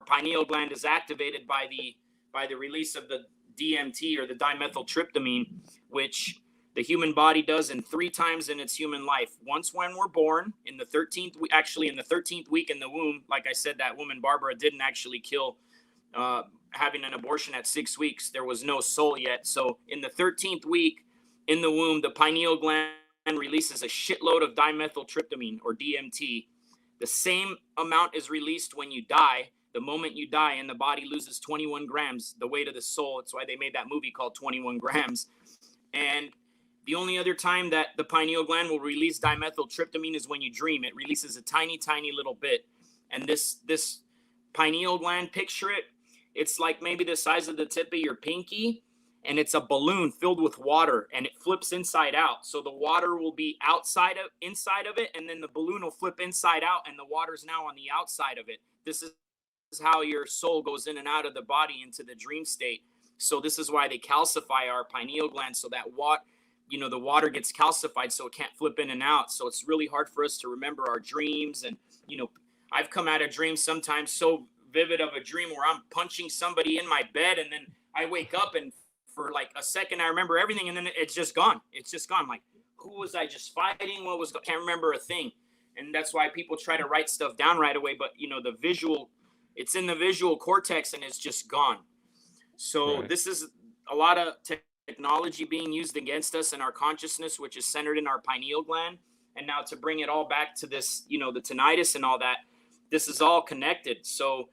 pineal gland is activated by the release of the DMT, or the dimethyltryptamine, which the human body does in 3 times in its human life. Once when we're born, in the 13th week in the womb. Like I said, that woman Barbara didn't actually kill having an abortion at 6 weeks. There was no soul yet. So in the 13th week in the womb, the pineal gland releases a shitload of dimethyltryptamine, or DMT. The same amount is released when you die. The moment you die, and the body loses 21 grams, the weight of the soul. It's why they made that movie called 21 Grams. And the only other time that the pineal gland will release dimethyltryptamine is when you dream. It releases a tiny, tiny little bit. And this pineal gland, picture it, it's like maybe the size of the tip of your pinky, and it's a balloon filled with water, and it flips inside out. So the water will be inside of it, and then the balloon will flip inside out, and the water's now on the outside of it. This is how your soul goes in and out of the body into the dream state. So this is why they calcify our pineal gland, so that the water gets calcified, so it can't flip in and out. So it's really hard for us to remember our dreams. And I've come out of dreams sometimes so vivid of a dream where I'm punching somebody in my bed, and then I wake up, and for like a second I remember everything, and then it's just gone. I'm like, who was I just fighting? Can't remember a thing. And that's why people try to write stuff down right away, but the visual, it's in the visual cortex, and it's just gone. So This is a lot of technology being used against us and our consciousness, which is centered in our pineal gland. And now to bring it all back to this, the tinnitus and all that, this is all connected. So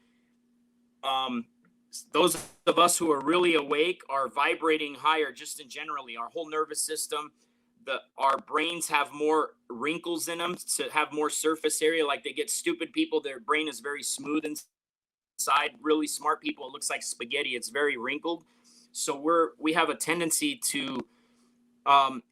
those of us who are really awake are vibrating higher, just in generally. Our whole nervous system, our brains have more wrinkles in them to have more surface area. Like they get stupid people, their brain is very smooth inside. Really smart people, it looks like spaghetti. It's very wrinkled. So we have a tendency to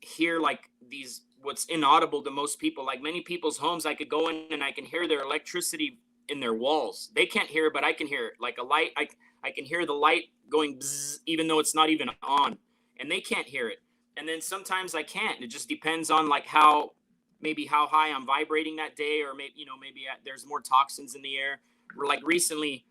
hear like these, what's inaudible to most people. Like many people's homes, I could go in and I can hear their electricity in their walls. They can't hear it, but I can hear it. Like a light, I can hear the light going bzzz, even though it's not even on, and they can't hear it. And then sometimes I can't. It just depends on like how high I'm vibrating that day, or maybe there's more toxins in the air. Like recently,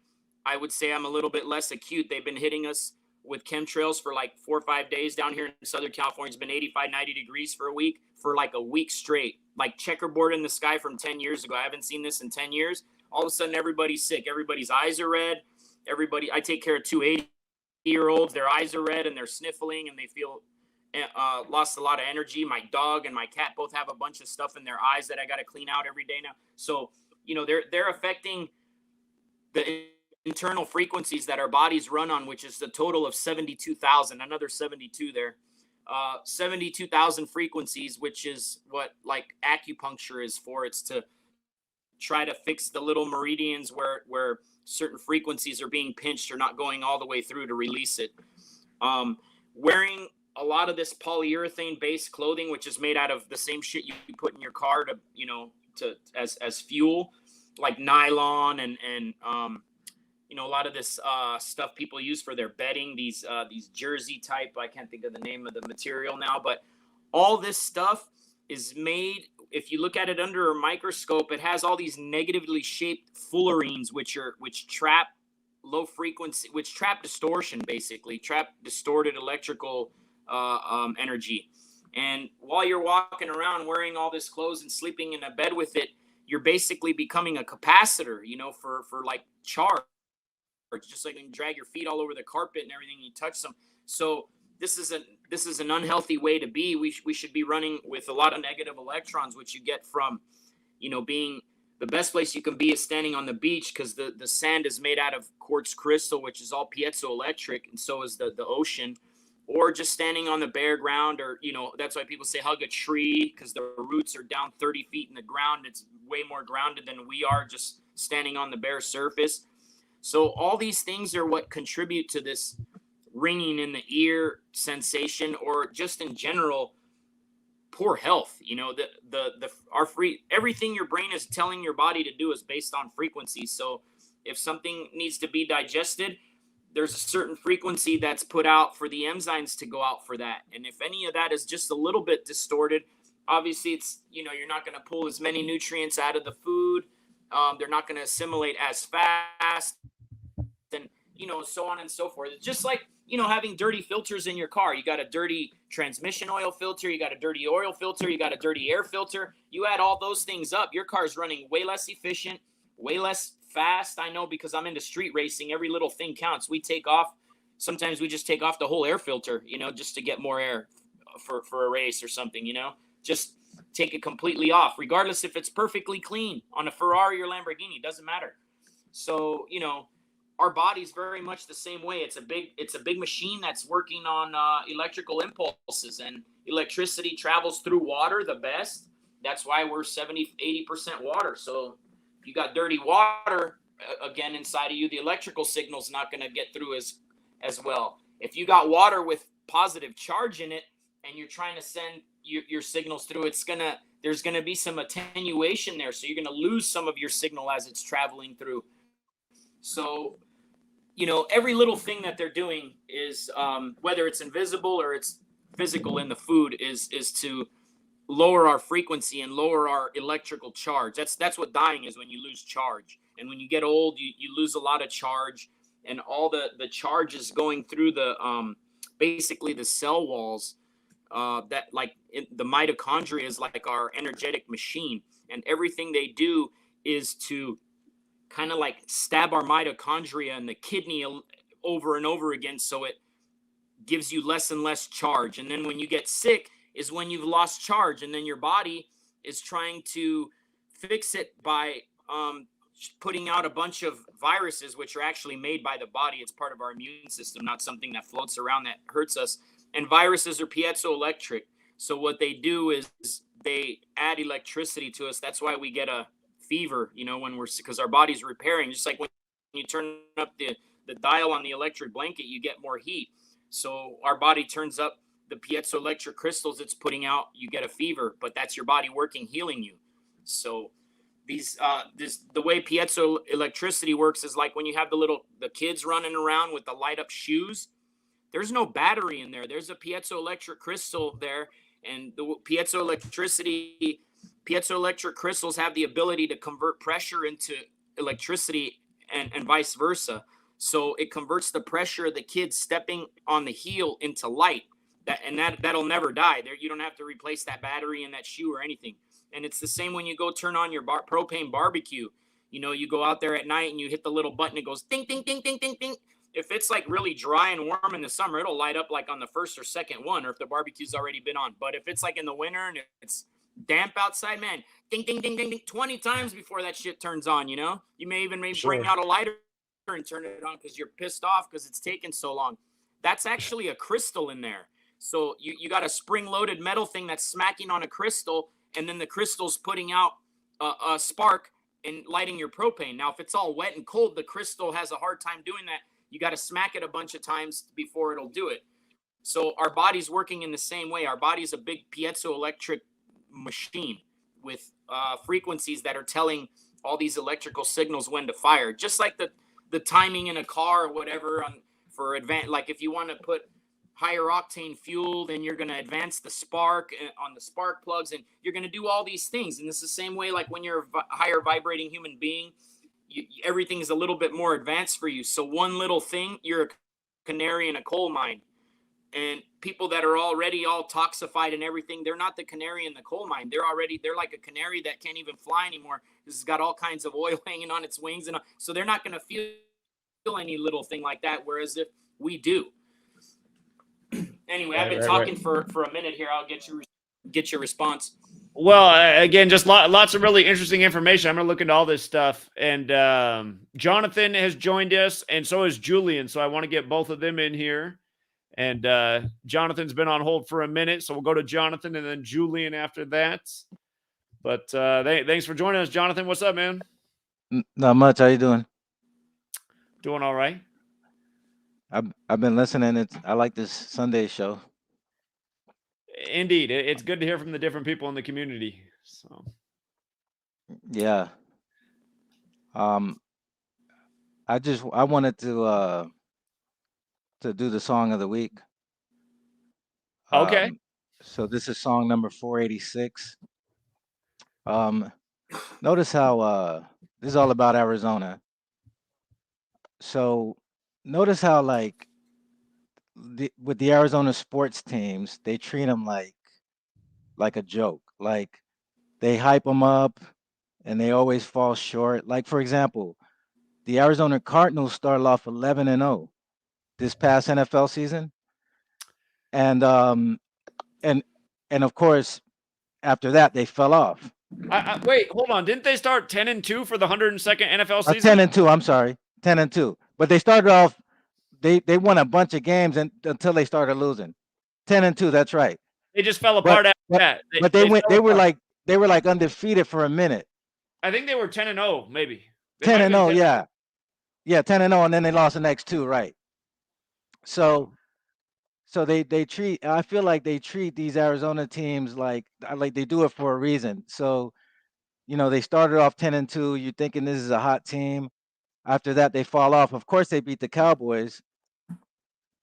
I would say I'm a little bit less acute. They've been hitting us with chemtrails for like 4 or 5 days down here in Southern California. It's been 85, 90 degrees for like a week straight, like checkerboard in the sky from 10 years ago. I haven't seen this in 10 years. All of a sudden, everybody's sick. Everybody's eyes are red. I take care of 280 8-year-olds, their eyes are red and they're sniffling and they feel lost a lot of energy. My dog and my cat both have a bunch of stuff in their eyes that I got to clean out every day now. So, they're affecting the internal frequencies that our bodies run on, which is a total of 72,000, another 72 there. 72,000 frequencies, which is what like acupuncture is for. It's to try to fix the little meridians where certain frequencies are being pinched or not going all the way through to release it. Wearing a lot of this polyurethane based clothing, which is made out of the same shit you put in your car to as fuel, like nylon and a lot of this stuff people use for their bedding, these jersey type, I can't think of the name of the material now, but all this stuff is made, if you look at it under a microscope, it has all these negatively shaped fullerenes, which trap low frequency, which trap distortion, basically trap distorted electrical energy. And while you're walking around wearing all this clothes and sleeping in a bed with it, you're basically becoming a capacitor, for like charge, just like when you drag your feet all over the carpet and everything, you touch them. So this is an unhealthy way to be. We should be running with a lot of negative electrons, which you get from, being the best place you can be is standing on the beach, because the sand is made out of quartz crystal, which is all piezoelectric, and so is the ocean. Or just standing on the bare ground, or, that's why people say hug a tree, because the roots are down 30 feet in the ground. It's way more grounded than we are just standing on the bare surface. So all these things are what contribute to this ringing in the ear sensation, or just in general, poor health. Everything your brain is telling your body to do is based on frequency. So if something needs to be digested, there's a certain frequency that's put out for the enzymes to go out for that. And if any of that is just a little bit distorted, obviously it's, you're not going to pull as many nutrients out of the food. They're not going to assimilate as fast, and, so on and so forth. It's just like, having dirty filters in your car. You got a dirty transmission oil filter, you got a dirty oil filter, you got a dirty air filter. You add all those things up, your car's running way less efficient, way less fast. I know, because I'm into street racing. Every little thing counts. Sometimes we just take off the whole air filter, just to get more air for a race or something, just take it completely off, regardless if it's perfectly clean on a Ferrari or Lamborghini, doesn't matter. So, our body's very much the same way. It's a big machine that's working on electrical impulses, and electricity travels through water the best. That's why we're 70-80% water. So if you got dirty water again inside of you, the electrical signal's not going to get through as well. If you got water with positive charge in it and you're trying to send your signals through, there's going to be some attenuation there. So you're going to lose some of your signal as it's traveling through. So, every little thing that they're doing is, whether it's invisible or it's physical in the food, is to lower our frequency and lower our electrical charge. That's what dying is, when you lose charge. And when you get old, you lose a lot of charge, and all the charge is going through basically the cell walls, that like the mitochondria is like our energetic machine, and everything they do is to kind of like stab our mitochondria in the kidney over and over again, so it gives you less and less charge. And then when you get sick is when you've lost charge, and then your body is trying to fix it by putting out a bunch of viruses, which are actually made by the body. It's part of our immune system, not something that floats around that hurts us. And viruses are piezoelectric. So what they do is they add electricity to us. That's why we get a fever, because our body's repairing. Just like when you turn up the dial on the electric blanket, you get more heat. So our body turns up the piezoelectric crystals it's putting out, you get a fever, but that's your body working, healing you. So the way piezoelectricity works is like when you have the kids running around with the light up shoes. There's no battery in there. There's a piezoelectric crystal there, and the piezoelectric crystals have the ability to convert pressure into electricity, and vice versa. So it converts the pressure of the kids stepping on the heel into light. That'll never die. You don't have to replace that battery in that shoe or anything. And it's the same when you go turn on your propane barbecue. You go out there at night and you hit the little button, it goes ding, ding, ding, ding, ding, ding. if it's like really dry and warm in the summer, it'll light up like on the first or second one, or if the barbecue's already been on. But if it's like in the winter and it's damp outside, man, ding, ding, ding, ding, ding, 20 times before that shit turns on, you know? You may even bring out a lighter and turn it on because you're pissed off because it's taken so long. That's actually a crystal in there. So you got a spring-loaded metal thing that's smacking on a crystal, and then the crystal's putting out a spark and lighting your propane. Now, if it's all wet and cold, the crystal has a hard time doing that. You got to smack it a bunch of times before it'll do it. So our body's working in the same way. Our body's a big piezoelectric machine with frequencies that are telling all these electrical signals when to fire. Just like the timing in a car or whatever for advance. Like if you want to put higher octane fuel, then you're going to advance the spark on the spark plugs, and you're going to do all these things. And this is the same way, like when you're a higher vibrating human being, everything is a little bit more advanced for you. So one little thing, you're a canary in a coal mine. And people that are already all toxified and everything, they're not the canary in the coal mine. They're like a canary that can't even fly anymore. This has got all kinds of oil hanging on its wings. And so they're not going to feel any little thing like that. Whereas if we do. Anyway, I've been talking for a minute here. I'll get your response. Well, again, just lots of really interesting information. I'm going to look into all this stuff. And Jonathan has joined us, and so is Julian. So I want to get both of them in here. And Jonathan's been on hold for a minute, so we'll go to Jonathan and then Julian after that. But thanks for joining us, Jonathan. What's up, man? Not much. How you doing? Doing all right. I've been listening. I like this Sunday show. Indeed, it's good to hear from the different people in the community. So, yeah. I wanted to do the song of the week. Okay. So this is song number 486. Notice how this is all about Arizona. So notice how like with the Arizona sports teams, they treat them like a joke. Like they hype them up and they always fall short. Like for example, the Arizona Cardinals started off 11-0 this past NFL season. And of course, after that they fell off. Wait, hold on. Didn't they start 10-2 for the 102nd NFL season? 10-2. I'm sorry, 10-2. But they started off. They won a bunch of games until they started losing. 10-2. That's right. They just fell apart after that. But they were like undefeated for a minute. I think they were 10-0, maybe. 10-0, yeah. Yeah, 10-0, and then they lost the next two, right? So they treat. I feel like they treat these Arizona teams like they do it for a reason. So, they started off 10-2. You're thinking this is a hot team. After that, they fall off. Of course, they beat the Cowboys.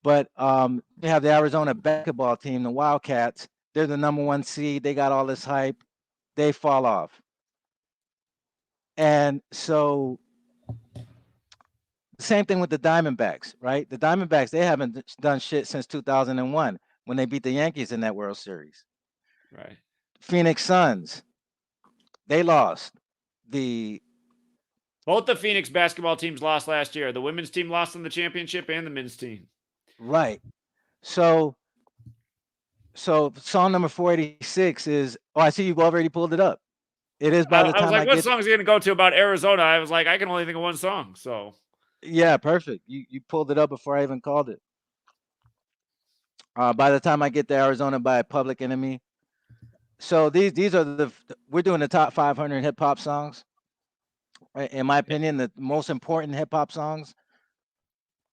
But they have the Arizona basketball team, the Wildcats. They're the number 1 seed. They got all this hype. They fall off. And so same thing with the Diamondbacks, right? The Diamondbacks, they haven't done shit since 2001 when they beat the Yankees in that World Series. Right. Phoenix Suns, they lost. Both the Phoenix basketball teams lost last year. The women's team lost in the championship and the men's team. Right. So song number 486 is, I see you've already pulled it up. It is by the time I was like, what song is he going to go to about Arizona? I was like, I can only think of one song. So yeah, perfect. You pulled it up before I even called it. By the time I get to Arizona by Public Enemy. So these are we're doing the top 500 hip hop songs. In my opinion, the most important hip hop songs.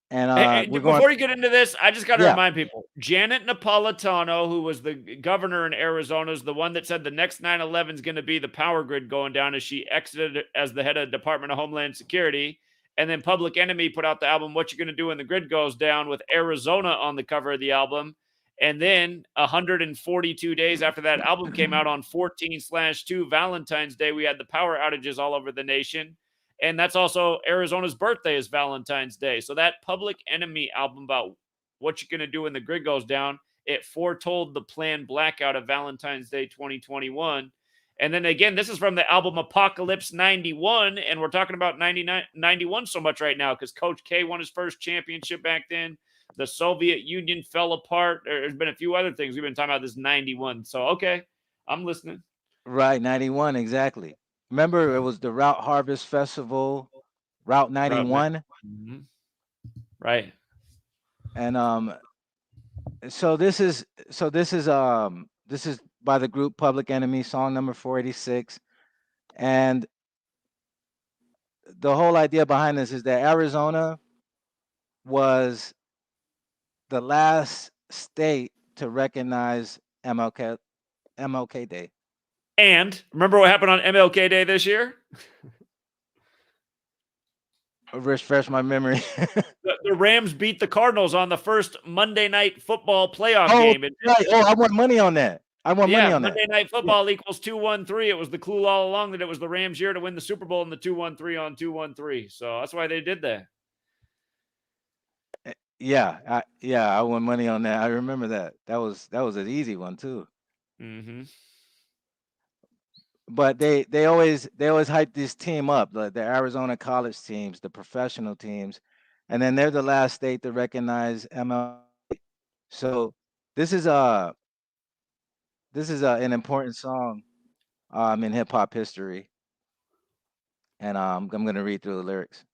And before you get into this, I just got to remind people, Janet Napolitano, who was the governor in Arizona, is the one that said the next 9/11 is going to be the power grid going down as she exited as the head of the Department of Homeland Security. And then Public Enemy put out the album, What You Gonna Do When the Grid Goes Down, with Arizona on the cover of the album. And then 142 days after that album came out on 14/2 Valentine's Day, we had the power outages all over the nation. And that's also Arizona's birthday is Valentine's Day. So that Public Enemy album about what you're going to do when the grid goes down, it foretold the planned blackout of Valentine's Day 2021. And then again, this is from the album Apocalypse 91. And we're talking about 91 so much right now because Coach K won his first championship back then. The Soviet Union fell apart. There's been a few other things. We've been talking about this 91. So, okay, I'm listening. Right, 91, exactly. Remember, it was the Route Harvest Festival, Route 91. Mm-hmm. Right. And so this is by the group Public Enemy, song number 486. And the whole idea behind this is that Arizona was the last state to recognize MLK Day. And remember what happened on MLK Day this year? Refresh my memory. The Rams beat the Cardinals on the first Monday Night Football playoff Oh, game. right. Oh, I won money on that. Money on Monday that. Night Football equals 2-1-3. It was the clue all along that it was the Rams' year to win the Super Bowl in the 2-1-3 on 2-1-3. So that's why they did that. Yeah, I won money on that. I remember that. That was an easy one too. Mm-hmm. But they always hype this team up, the Arizona college teams, the professional teams, and then they're the last state to recognize ML. So this is an important song in hip hop history, and I'm gonna read through the lyrics.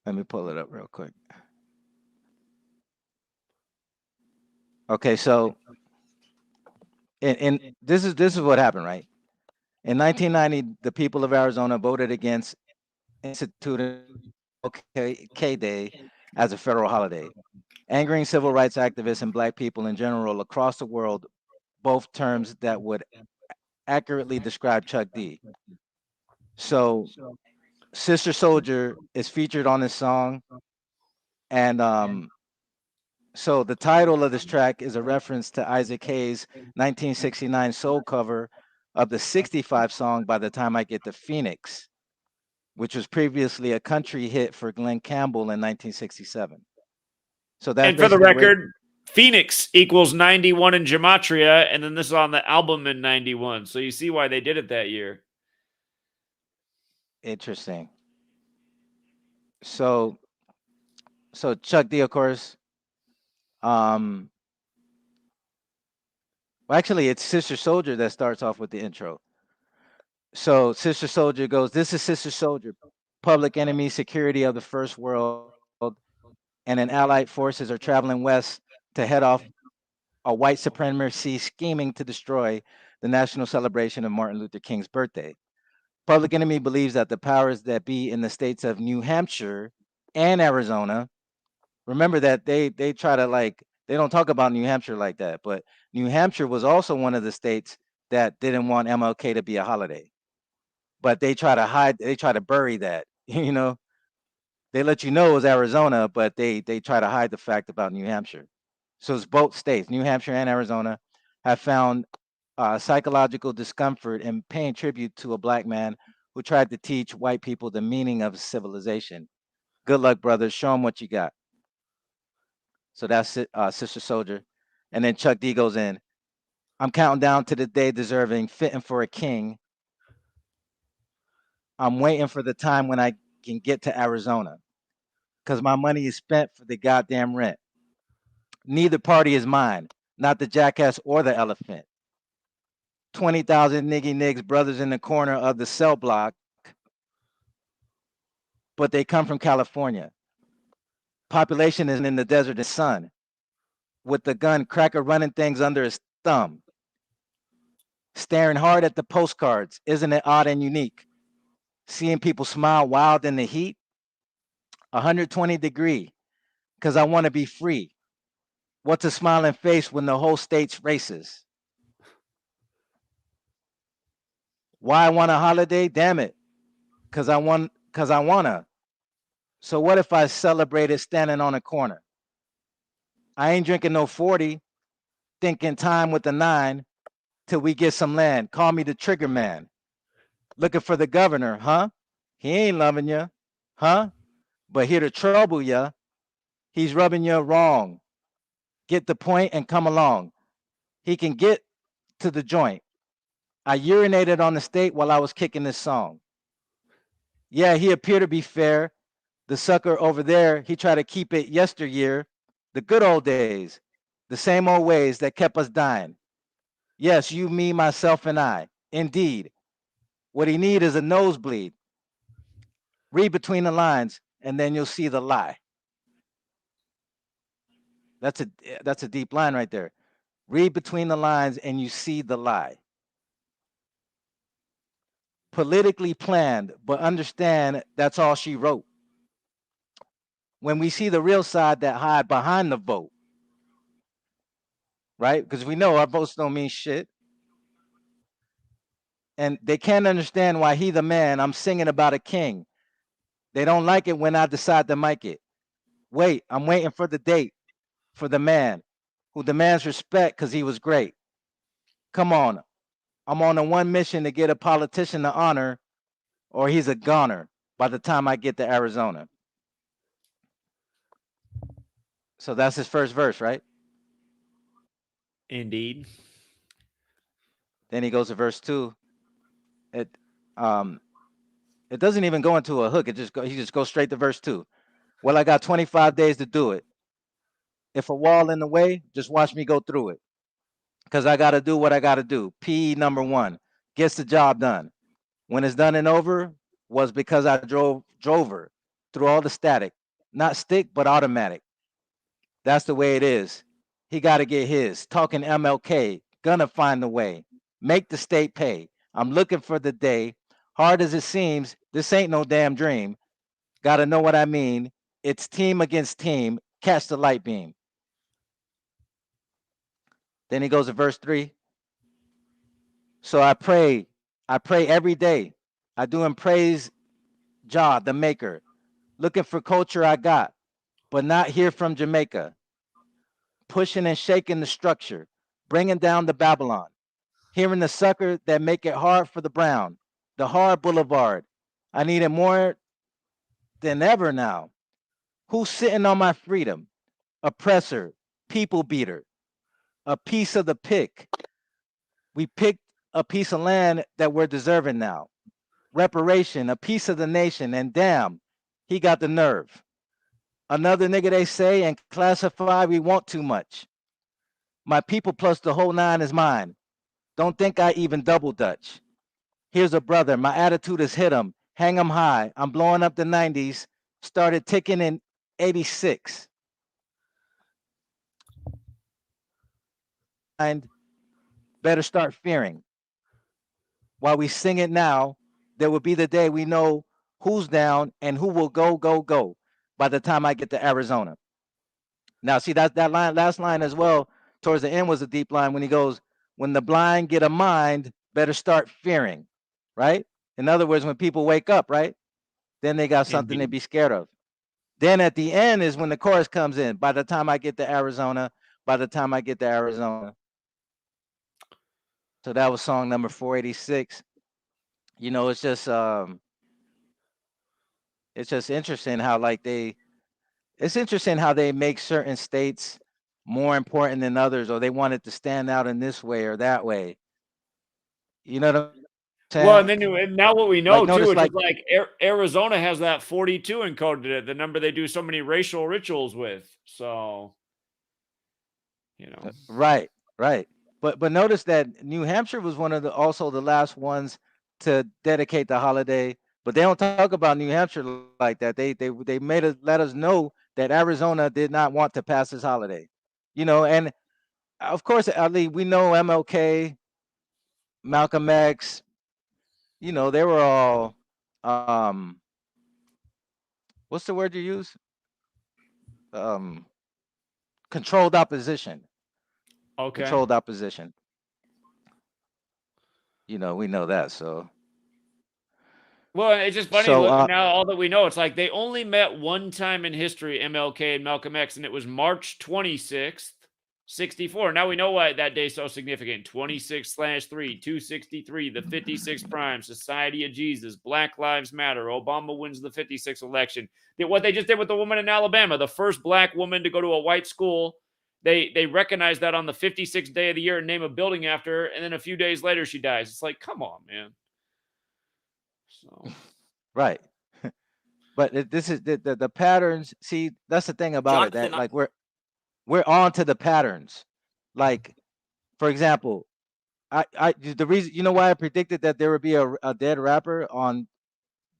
Let me pull it up real quick. Okay, so in this is what happened, right? In 1990, the people of Arizona voted against instituting K Day as a federal holiday, angering civil rights activists and Black people in general across the world, both terms that would accurately describe Chuck D. So, Sister Soldier is featured on this song, and so the title of this track is a reference to Isaac Hayes' 1969 soul cover of the 65 song By the Time I Get to Phoenix, which was previously a country hit for Glenn Campbell in 1967. So that's and for the record, Phoenix equals 91 in Gematria, and then this is on the album in 91. So you see why they did it that year. Interesting. So Chuck D, of course. Well, actually, it's Sister Soldier that starts off with the intro. So Sister Soldier goes, "This is Sister Soldier, Public Enemy, security of the first world, and an allied forces are traveling west to head off a white supremacy scheming to destroy the national celebration of Martin Luther King's birthday. Public Enemy believes that the powers that be in the states of New Hampshire and Arizona, remember that they try to they don't talk about New Hampshire like that, but New Hampshire was also one of the states that didn't want MLK to be a holiday. But they try to bury that, you know. They let you know it was Arizona, but they try to hide the fact about New Hampshire. So it's both states, New Hampshire and Arizona, have found psychological discomfort in paying tribute to a Black man who tried to teach white people the meaning of civilization. Good luck, brothers. Show them what you got. So that's it, Sister Soldier. And then Chuck D goes in. I'm counting down to the day deserving, fitting for a king. I'm waiting for the time when I can get to Arizona because my money is spent for the goddamn rent. Neither party is mine, not the jackass or the elephant. 20,000 niggy nigs brothers in the corner of the cell block, but they come from California. Population is in the desert and sun, with the gun cracker running things under his thumb. Staring hard at the postcards, isn't it odd and unique? Seeing people smile wild in the heat, 120 degree, because I want to be free. What's a smiling face when the whole state's racist? Why I want a holiday? Damn it. Because I wanna. So what if I celebrated standing on a corner? I ain't drinking no 40, thinking time with the 9 till we get some land. Call me the trigger man. Looking for the governor, huh? He ain't loving you, huh? But here to trouble ya. He's rubbing you wrong. Get the point and come along. He can get to the joint. I urinated on the state while I was kicking this song. Yeah, he appeared to be fair. The sucker over there, he tried to keep it yesteryear, the good old days, the same old ways that kept us dying. Yes, you, me, myself, and I. Indeed. What he need is a nosebleed. Read between the lines, and then you'll see the lie. That's a deep line right there. Read between the lines, and you see the lie. Politically planned, but understand that's all she wrote. When we see the real side that hide behind the vote, right? Because we know our votes don't mean shit. And they can't understand why he the man. I'm singing about a king. They don't like it when I decide to mic it. Wait, I'm waiting for the date for the man who demands respect because he was great. Come on, I'm on a one mission to get a politician to honor, or he's a goner by the time I get to Arizona. So that's his first verse, right? Indeed. Then he goes to verse 2. It doesn't even go into a hook. He just goes straight to verse 2. Well, I got 25 days to do it. If a wall in the way, just watch me go through it. Because I got to do what I got to do. PE number 1 gets the job done. When it's done and over was because I drove her through all the static. Not stick, but automatic. That's the way it is. He got to get his. Talking MLK, gonna find the way. Make the state pay. I'm looking for the day. Hard as it seems, this ain't no damn dream. Got to know what I mean. It's team against team. Catch the light beam. Then he goes to verse 3. So I pray every day. I do and praise Jah, the maker. Looking for culture I got, but not here from Jamaica. Pushing and shaking the structure, bringing down the Babylon. Hearing the sucker that make it hard for the brown, the hard boulevard. I need it more than ever now. Who's sitting on my freedom? Oppressor, people beater, a piece of the pick. We picked a piece of land that we're deserving now. Reparation, a piece of the nation, and damn, he got the nerve. Another nigga they say and classify, we want too much. My people plus the whole 9 is mine. Don't think I even double Dutch. Here's a brother, my attitude is hit him, hang him high. I'm blowing up the 90s, started ticking in 86. And better start fearing. While we sing it now, there will be the day we know who's down and who will go, go, go by the time I get to Arizona. Now, see that line, last line as well, towards the end was a deep line when he goes, when the blind get a mind, better start fearing, right? In other words, when people wake up, right? Then they got something to be scared of. Then at the end is when the chorus comes in. By the time I get to Arizona, by the time I get to Arizona. So that was song number 486. You know, it's just interesting how it's interesting how they make certain states more important than others, or they want it to stand out in this way or that way. You know what I'm saying? Well, and then now what we know Like, too, notice, which like- is like Arizona has that 42 encoded it, the number they do so many racial rituals with. So, you know, Right. But notice that New Hampshire was one of also the last ones to dedicate the holiday. But they don't talk about New Hampshire like that. They let us know that Arizona did not want to pass this holiday. You know, and of course, Ali, we know MLK, Malcolm X. You know, they were all what's the word you use? Controlled opposition. Okay. Controlled opposition. You know, we know that. So. Well, it's just funny. So, Look, now all that we know, it's like they only met one time in history, MLK and Malcolm X, and it was March 26th, 64. Now we know why that day's so significant. 26/3, 263, the 56th prime, Society of Jesus, Black Lives Matter. Obama wins the 56th election. What they just did with the woman in Alabama, the first black woman to go to a white school, they recognize that on the 56th day of the year and name a building after her, and then a few days later she dies. It's like, come on, man. So Right. But this is the patterns. See, that's the thing about it. That Jonathan, like we're on to the patterns. Like, for example, the reason, you know why I predicted that there would be a dead rapper on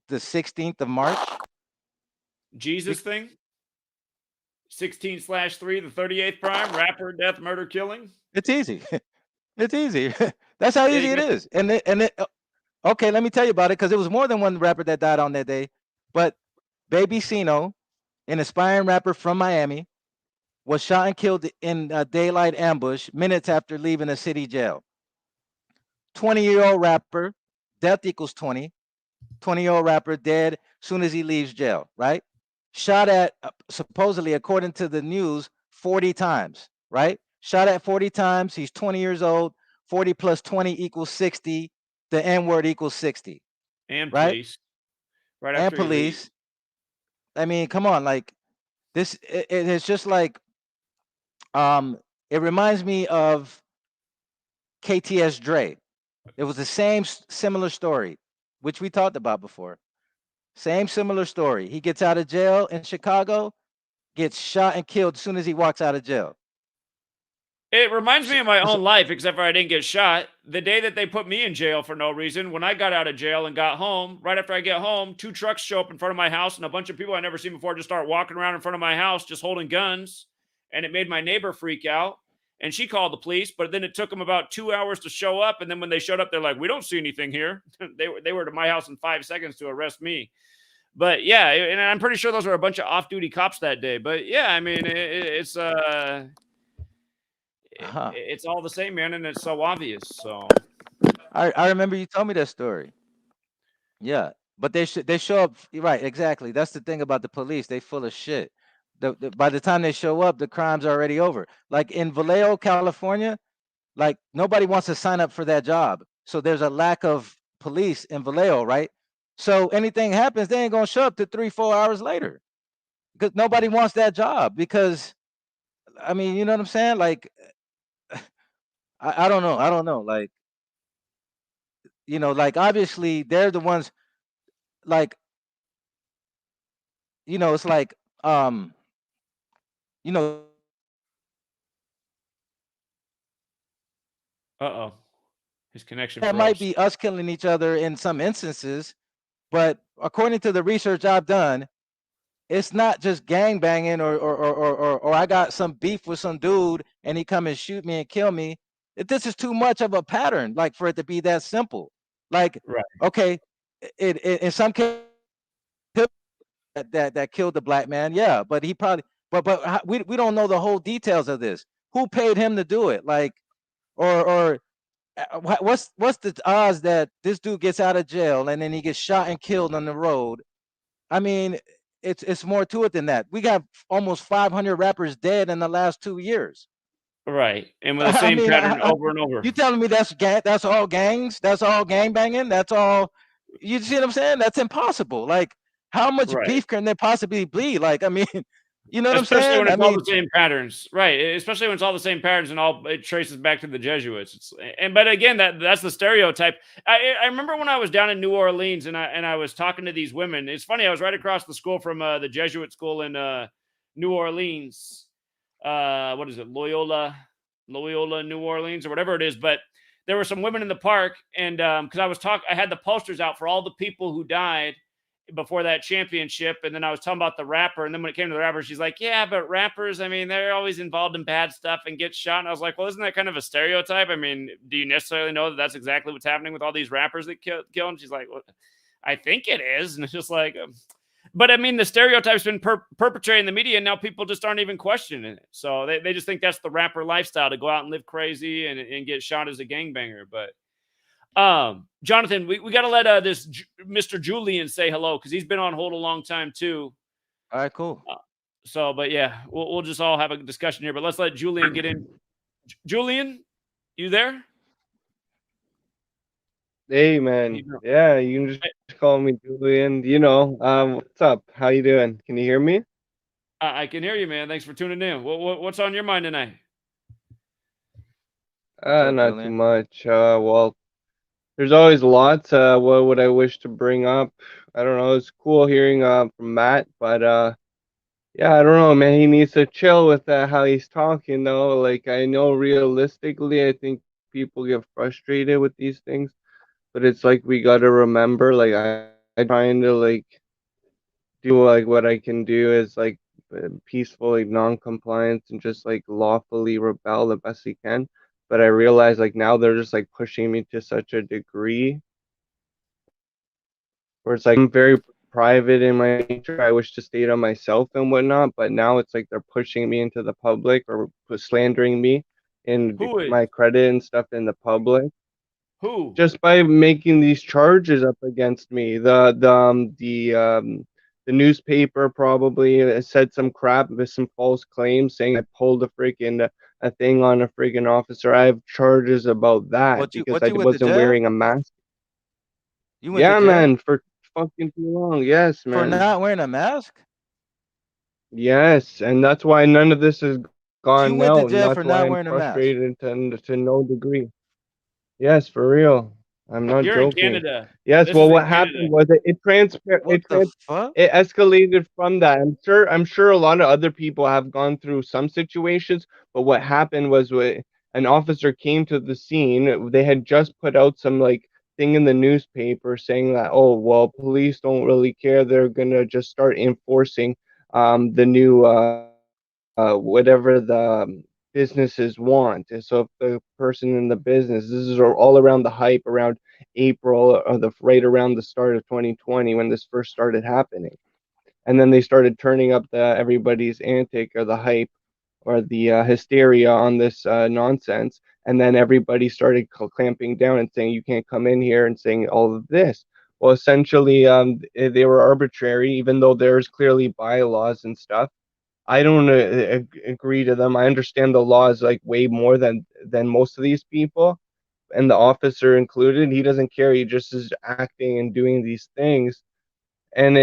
the 16th of March? Jesus thing? 16/3, the 38th prime, rapper, death, murder, killing. It's easy. It's easy. That's how easy it is. Okay, let me tell you about it, because it was more than one rapper that died on that day. But Baby Sino, an aspiring rapper from Miami, was shot and killed in a daylight ambush minutes after leaving a city jail. 20-year-old rapper, death equals 20. 20-year-old rapper dead soon as he leaves jail, right? Shot at, supposedly, according to the news, 40 times, right? Shot at 40 times. He's 20 years old. 40 plus 20 equals 60. The N-word equals 60. And right? police. Right And after he leaves. police. I mean, come on, like this. It's just like, it reminds me of KTS Dre. It was the same similar story, which we talked about before. Same similar story. He gets out of jail in Chicago, gets shot and killed as soon as he walks out of jail. It reminds me of my own life, except for I didn't get shot. The day that they put me in jail for no reason, when I got out of jail and got home, right after I get home, 2 trucks show up in front of my house, and a bunch of people I never seen before just start walking around in front of my house, just holding guns. And it made my neighbor freak out. And she called the police, but then it took them about 2 hours to show up. And then when they showed up, they're like, "We don't see anything here." They were to my house in 5 seconds to arrest me. But yeah, and I'm pretty sure those were a bunch of off-duty cops that day. But yeah, I mean, it's it's all the same, man, and it's so obvious. So I remember you told me that story. Yeah, but they show up. Right, exactly. That's the thing about the police. They full of shit. By the time they show up, the crime's already over. Like in Vallejo, California, like nobody wants to sign up for that job. So there's a lack of police in Vallejo, right? So anything happens, they ain't gonna show up to 3-4 hours later, because nobody wants that job. Because I mean, you know what I'm saying? Like, I don't know. I don't know. Like, you know, like obviously they're the ones. Like, you know, it's like, you know, uh-oh. His connection that froze. might be us killing each other in some instances, but according to the research I've done, it's not just gang banging or I got some beef with some dude and he come and shoot me and kill me. This is too much of a pattern, like for it to be that simple. Like, right. Okay, it in some cases that killed the black man, yeah, but he probably, but we don't know the whole details of this. Who paid him to do it? Like, or what's the odds that this dude gets out of jail and then he gets shot and killed on the road? I mean, it's more to it than that. We got almost 500 rappers dead in the last 2 years. Right, and with the same pattern over and over. You telling me that's all gangs? That's all gang banging? That's all? You see what I'm saying? That's impossible. Like, how much beef can there possibly be? Like, I mean, you know what I'm saying? Especially when it's I all mean, the same patterns, right? Especially when it's all the same patterns and all it traces back to the Jesuits. But again, that's the stereotype. I remember when I was down in New Orleans and I was talking to these women. It's funny, I was right across the school from the Jesuit school in New Orleans. What is it, Loyola, New Orleans, or whatever it is. But there were some women in the park, and because I had the posters out for all the people who died before that championship, and then I was talking about the rapper, and then when it came to the rapper, she's like, "Yeah, but rappers, I mean, they're always involved in bad stuff and get shot." And I was like, "Well, isn't that kind of a stereotype? I mean, do you necessarily know that that's exactly what's happening with all these rappers that kill?" And she's like, "Well, I think it is." And it's just like, but I mean, the stereotype's been perpetrated in the media, and now people just aren't even questioning it. So they just think that's the rapper lifestyle, to go out and live crazy and get shot as a gangbanger. But Jonathan, we got to let this Mr. Julian say hello, because he's been on hold a long time too. All right, cool. But yeah, we'll just all have a discussion here. But let's let Julian get in. Julian, you there? Hey man, yeah, you can just call me Julian. You know, what's up? How you doing? Can you hear me? I can hear you, man. Thanks for tuning in. What's on your mind tonight? Not too much. Well, there's always lots. What would I wish to bring up? I don't know. It's cool hearing from Matt, but yeah, I don't know, man. He needs to chill with how he's talking, though. Like, I know realistically, I think people get frustrated with these things, but it's like we gotta remember, like, I trying to like do like what I can do is like peacefully non-compliance and just like lawfully rebel the best he can. But I realize like now they're just like pushing me to such a degree where it's like I'm very private in my nature. I wish to stay to myself and whatnot, but now it's like they're pushing me into the public or slandering me and Who is? my credit and stuff in the public. Who? Just by making these charges up against me. The newspaper probably said some crap with some false claims saying I pulled a thing on a freaking officer. I have charges about that because I you went to wasn't jail? wearing a mask. You went to Yeah, jail man, for fucking too long. Yes, for man. not wearing a mask? Yes, and that's why none of this has You gone went to out, and jail for that's why not I'm wearing a mask. frustrated to no degree. Yes, for real. I'm not You're in joking. Canada. Yes, This well, is in what Canada. happened was What the fuck? it escalated from that. I'm sure a lot of other people have gone through some situations, but what happened was an officer came to the scene. They had just put out some like thing in the newspaper saying that, oh, well, police don't really care. They're gonna just start enforcing the new whatever the businesses want. And so if the person in the business, this is all around the hype around April or the right around the start of 2020 when this first started happening. And then they started turning up the everybody's antic or the hype or the hysteria on this nonsense. And then everybody started clamping down and saying you can't come in here and saying all of this. Well, essentially, they were arbitrary, even though there's clearly bylaws and stuff. I don't agree to them. I understand the laws like way more than most of these people, and the officer included. He doesn't care. He just is acting and doing these things, and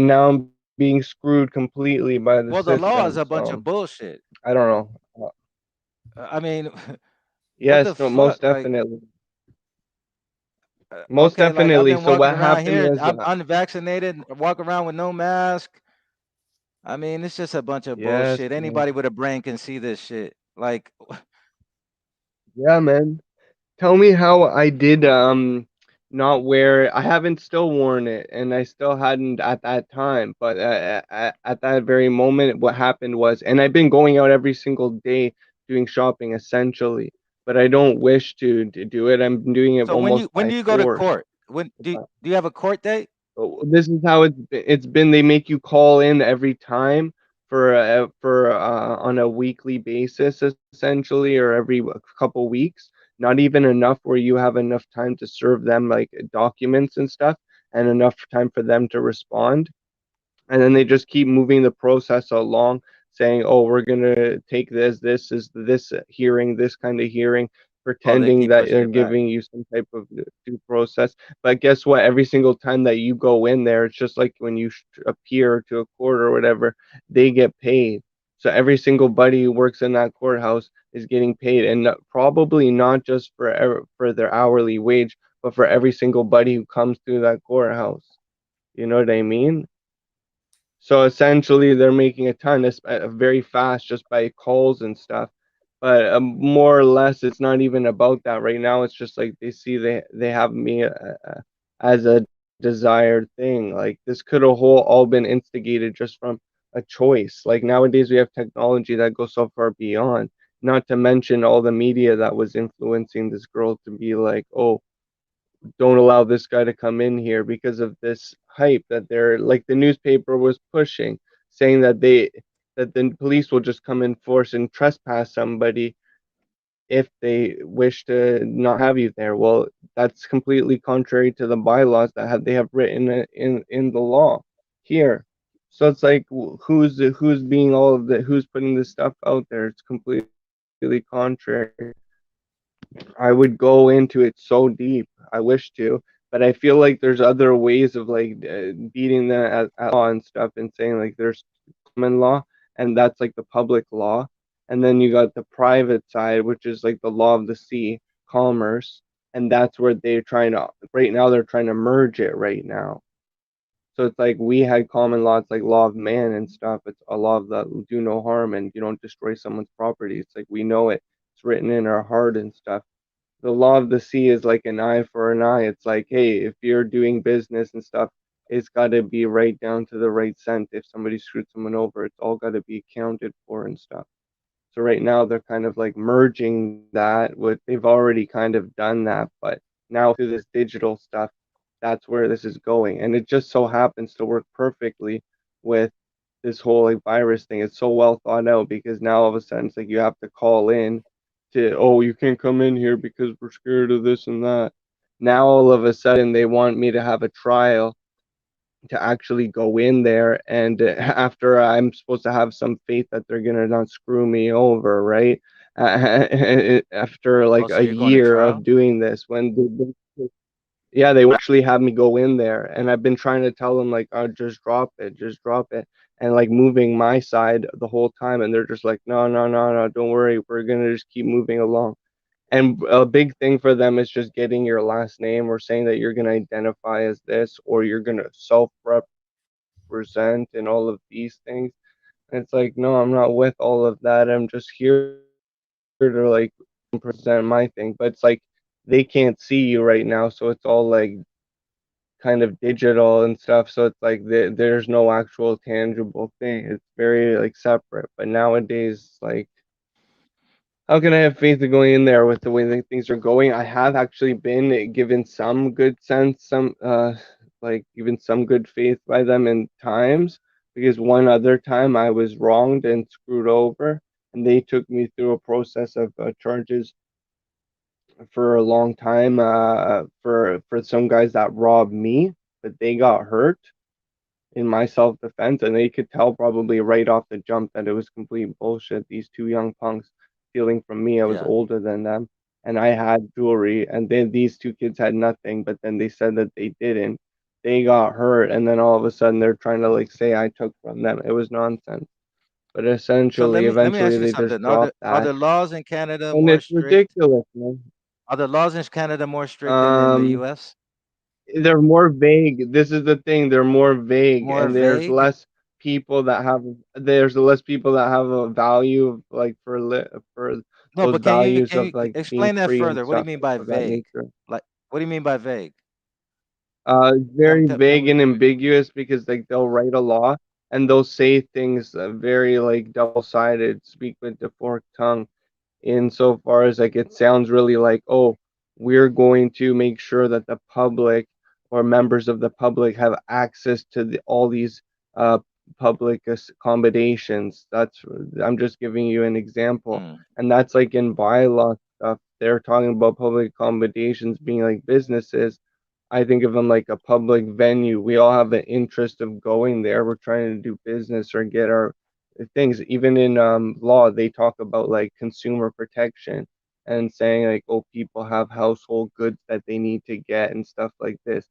now I'm being screwed completely by the Well, the law is system. a bunch So of bullshit. I don't know. I mean, what the Yes, no, most fuck? Like, definitely, most okay, like I've definitely. been So walking what around happened here, was, I'm unvaccinated, walk around with no mask. I mean, it's just a bunch of yes, bullshit. man. Anybody with a brain can see this shit. Like, Yeah, man. Tell me how I did not wear. I haven't still worn it, and I still hadn't at that time. But at that very moment, what happened was, and I've been going out every single day doing shopping essentially, but I don't wish to do it. I'm doing it so almost when by do you go to force. court? When do you have a court date? This is how it's been. They make you call in every time for on a weekly basis essentially, or every couple weeks. Not even enough where you have enough time to serve them like documents and stuff, and enough time for them to respond. And then they just keep moving the process along, saying, oh, we're going to take this is this hearing, this kind of hearing, Oh, they pretending keep that pushing they're it back. giving you some type of due process. But guess what? Every single time that you go in there, it's just like when you appear to a court or whatever, they get paid. So every single buddy who works in that courthouse is getting paid, and probably not just for their hourly wage, but for every single buddy who comes through that courthouse. You know what I mean? So essentially, they're making a ton very fast just by calls and stuff. But more or less, it's not even about that right now. It's just like they see they have me as a desired thing. Like this could have all been instigated just from a choice. Like nowadays, we have technology that goes so far beyond. Not to mention all the media that was influencing this girl to be like, oh, don't allow this guy to come in here because of this hype that they're like the newspaper was pushing, saying that the police will just come in force and trespass somebody if they wish to not have you there. Well, that's completely contrary to the bylaws that they have written in the law here. So it's like who's being all of the who's putting this stuff out there? It's completely contrary. I would go into it so deep. I wish to, but I feel like there's other ways of like beating the at law and stuff and saying like there's common law, and that's like the public law. And then you got the private side, which is like the law of the sea, commerce, and that's where they're trying to right now they're trying to merge it right now. So it's like we had common law, it's like law of man and stuff. It's a law of the do no harm and you don't destroy someone's property. It's like we know it. It's written in our heart and stuff. The law of the sea is like an eye for an eye. It's like, hey, if you're doing business and stuff, it's got to be right down to the right cent. If somebody screwed someone over, it's all got to be accounted for and stuff. So right now they're kind of like merging that with they've already kind of done that, but now through this digital stuff, that's where this is going. And it just so happens to work perfectly with this whole like virus thing. It's so well thought out because now all of a sudden it's like you have to call in to, oh, you can't come in here because we're scared of this and that. Now all of a sudden they want me to have a trial to actually go in there, and after I'm supposed to have some faith that they're gonna not screw me over, right? After like Oh, so a you're going to year of trial? doing this, yeah, they would actually have me go in there, and I've been trying to tell them like, oh, just drop it, and like moving my side the whole time, and they're just like, no, no, no, no, don't worry, we're gonna just keep moving along. And a big thing for them is just getting your last name or saying that you're going to identify as this or you're going to self-represent and all of these things. And it's like, no, I'm not with all of that. I'm just here to like present my thing. But it's like they can't see you right now, so it's all like kind of digital and stuff. So it's like there's no actual tangible thing. It's very like separate. But nowadays, like how can I have faith in going in there with the way that things are going? I have actually been given some good sense, some like given some good faith by them in times, because one other time I was wronged and screwed over, and they took me through a process of charges for a long time for some guys that robbed me, but they got hurt in my self defense, and they could tell probably right off the jump that it was complete bullshit. These two young punks stealing from me. I was Yeah. older than them, and I had jewelry, and then these two kids had nothing. But then they said that they didn't. They got hurt, and then all of a sudden they're trying to like say I took from them. It was nonsense. But So essentially, let me ask eventually, you they just something. Are dropped the that, laws in Canada and more it's strict? ridiculous, man. Are the laws in Canada more strict than in the Um, U.S.? they're more vague. This is the thing. They're more vague, More and there's vague? less people that have a value of like for No, those but can you values can of you like being explain that free and further? What do you stuff mean by of that vague? nature. Like, what do you mean by vague? It's very Tell vague and ambiguous because like they'll write a law and they'll say things very like double-sided, speak with the forked tongue insofar as like it sounds really like, oh, we're going to make sure that the public or members of the public have access to all these uh, public accommodations. That's I'm just giving you an example, Mm. and that's like in bylaw stuff. They're talking about public accommodations being like businesses. I think of them like a public venue. We all have an interest of going there. We're trying to do business or get our things. Even in law, they talk about like consumer protection and saying like, oh, people have household goods that they need to get and stuff like this.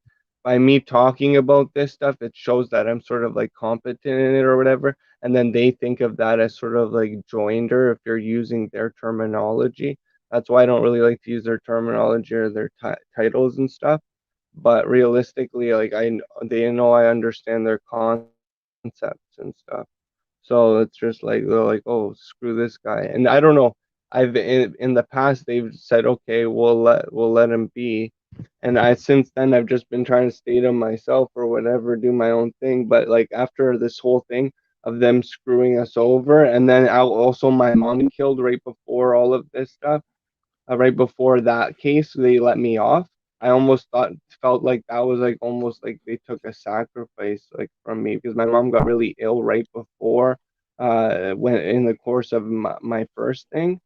By me talking about this stuff, it shows that I'm sort of like competent in it or whatever. And then they think of that as sort of like joinder if you're using their terminology. That's why I don't really like to use their terminology or their titles and stuff. But realistically, like they know I understand their concepts and stuff. So it's just like they're like, oh, screw this guy. And I don't know. I've in the past they've said, okay, we'll let him be. And I since then I've just been trying to stay to myself or whatever, do my own thing. But like after this whole thing of them screwing us over, and then also my mom killed right before all of this stuff, right before that case, they let me off. I almost felt like that was like almost like they took a sacrifice like from me because my mom got really ill right before when in the course of my first thing,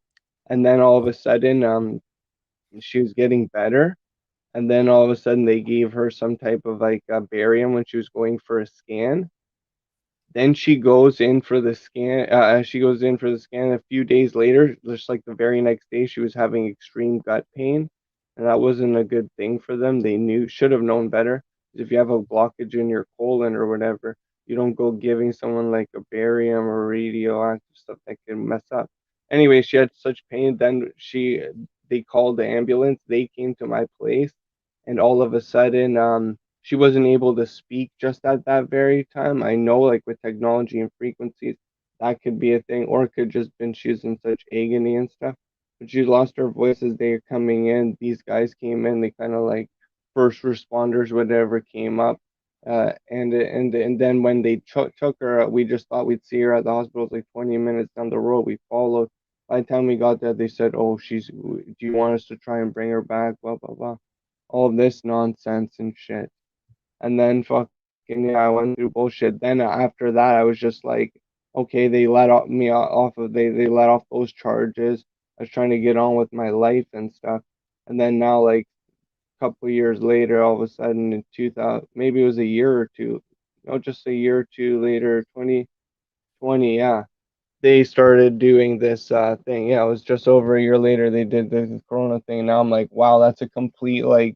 and then all of a sudden she was getting better, and then all of a sudden they gave her some type of like barium when she was going for a scan. Then she goes in for the scan. She goes in for the scan. A few days later, just like the very next day, she was having extreme gut pain, and that wasn't a good thing for them. They should have known better. If you have a blockage in your colon or whatever, You don't go giving someone like a barium or radioactive stuff that can mess up. Anyway, she had such pain. Then they called the ambulance. They came to my place, and all of a sudden, she wasn't able to speak just at that very time. I know, like with technology and frequencies, that could be a thing, or it could just been she's in such agony and stuff. But she lost her voice as they were coming in. These guys came in. They kind of like first responders, whatever, came up. And then when they took her, we just thought we'd see her at the hospital. It's like 20 minutes down the road. We followed. By the time we got there, they said, "Oh, do you want us to try and bring her back?" Blah blah blah. All this nonsense and shit. And then fucking yeah, I went through bullshit. Then after that, I was just like, okay, they they let off those charges. I was trying to get on with my life and stuff. And then now, like couple of years later, all of a sudden in 2000, maybe it was a year or two, no, just a year or two later, 2020, yeah, they started doing this thing. Yeah, it was just over a year later they did the Corona thing. Now I'm like, wow, that's a complete like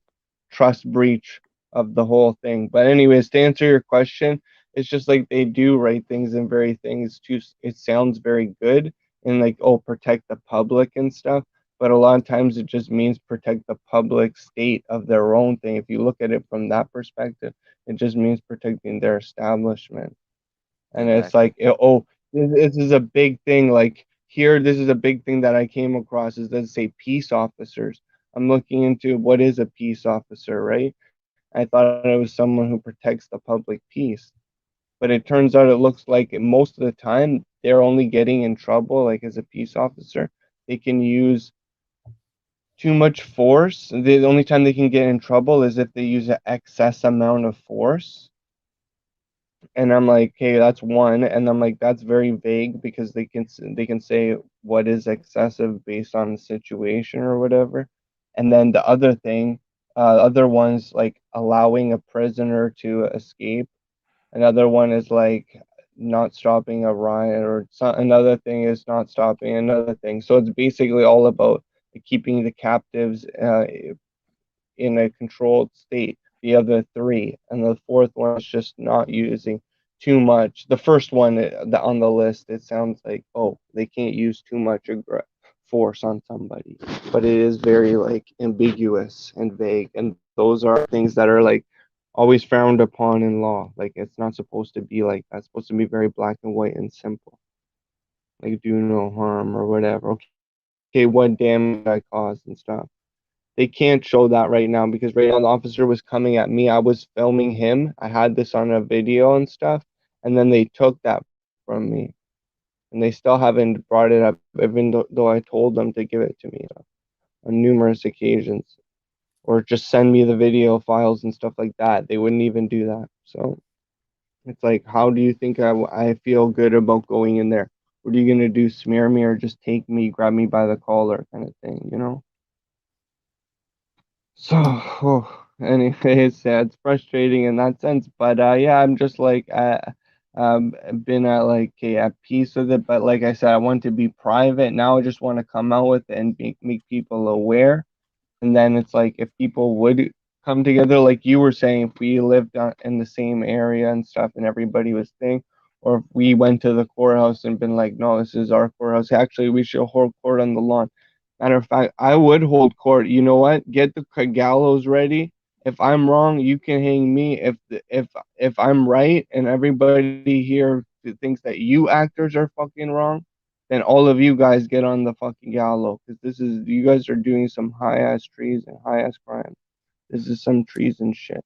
trust breach of the whole thing. But anyways, to answer your question, it's just like they do write things and very things too. It sounds very good and like, oh, protect the public and stuff. But a lot of times it just means protect the public state of their own thing. If you look at it from that perspective, it just means protecting their establishment. And it's like, oh, this is a big thing. Like here, this is a big thing that I came across is that say peace officers. I'm looking into what is a peace officer, right? I thought it was someone who protects the public peace. But it turns out it looks like most of the time they're only getting in trouble, like as a peace officer. They can use too much force. The only time they can get in trouble is if they use an excess amount of force. And I'm like, hey, that's one. And I'm like, that's very vague because they can say what is excessive based on the situation or whatever. And then the other thing, other ones like allowing a prisoner to escape. Another one is like not stopping a riot, or another thing is not stopping another thing. So it's basically all about keeping the captives in a controlled state. The other three, and the fourth one is just not using too much. The first one on the list, it sounds like, oh, they can't use too much force on somebody, but it is very like ambiguous and vague, and those are things that are like always frowned upon in law. Like it's not supposed to be like that. It's supposed to be very black and white and simple, like do no harm or whatever. Okay, what damage I caused and stuff. They can't show that right now because right now the officer was coming at me. I was filming him. I had this on a video and stuff, and then they took that from me, and they still haven't brought it up, even though I told them to give it to me on numerous occasions, or just send me the video files and stuff like that. They wouldn't even do that. So it's like, how do you think I feel good about going in there? What are you gonna do? Smear me or just take me, grab me by the collar, kind of thing, you know? So, anyways, yeah, it's frustrating in that sense. But yeah, I'm just like, been at like at peace with it. But like I said, I want to be private. Now I just want to come out with it and make people aware. And then it's like if people would come together, like you were saying, if we lived in the same area and stuff, and everybody was thing, or if we went to the courthouse and been like, no, this is our courthouse. Actually, we should hold court on the lawn. Matter of fact, I would hold court. You know what? Get the gallows ready. If I'm wrong, you can hang me. If I'm right and everybody here thinks that you actors are fucking wrong, then all of you guys get on the fucking gallows, because you guys are doing some high ass treason, high ass crime. This is some treason shit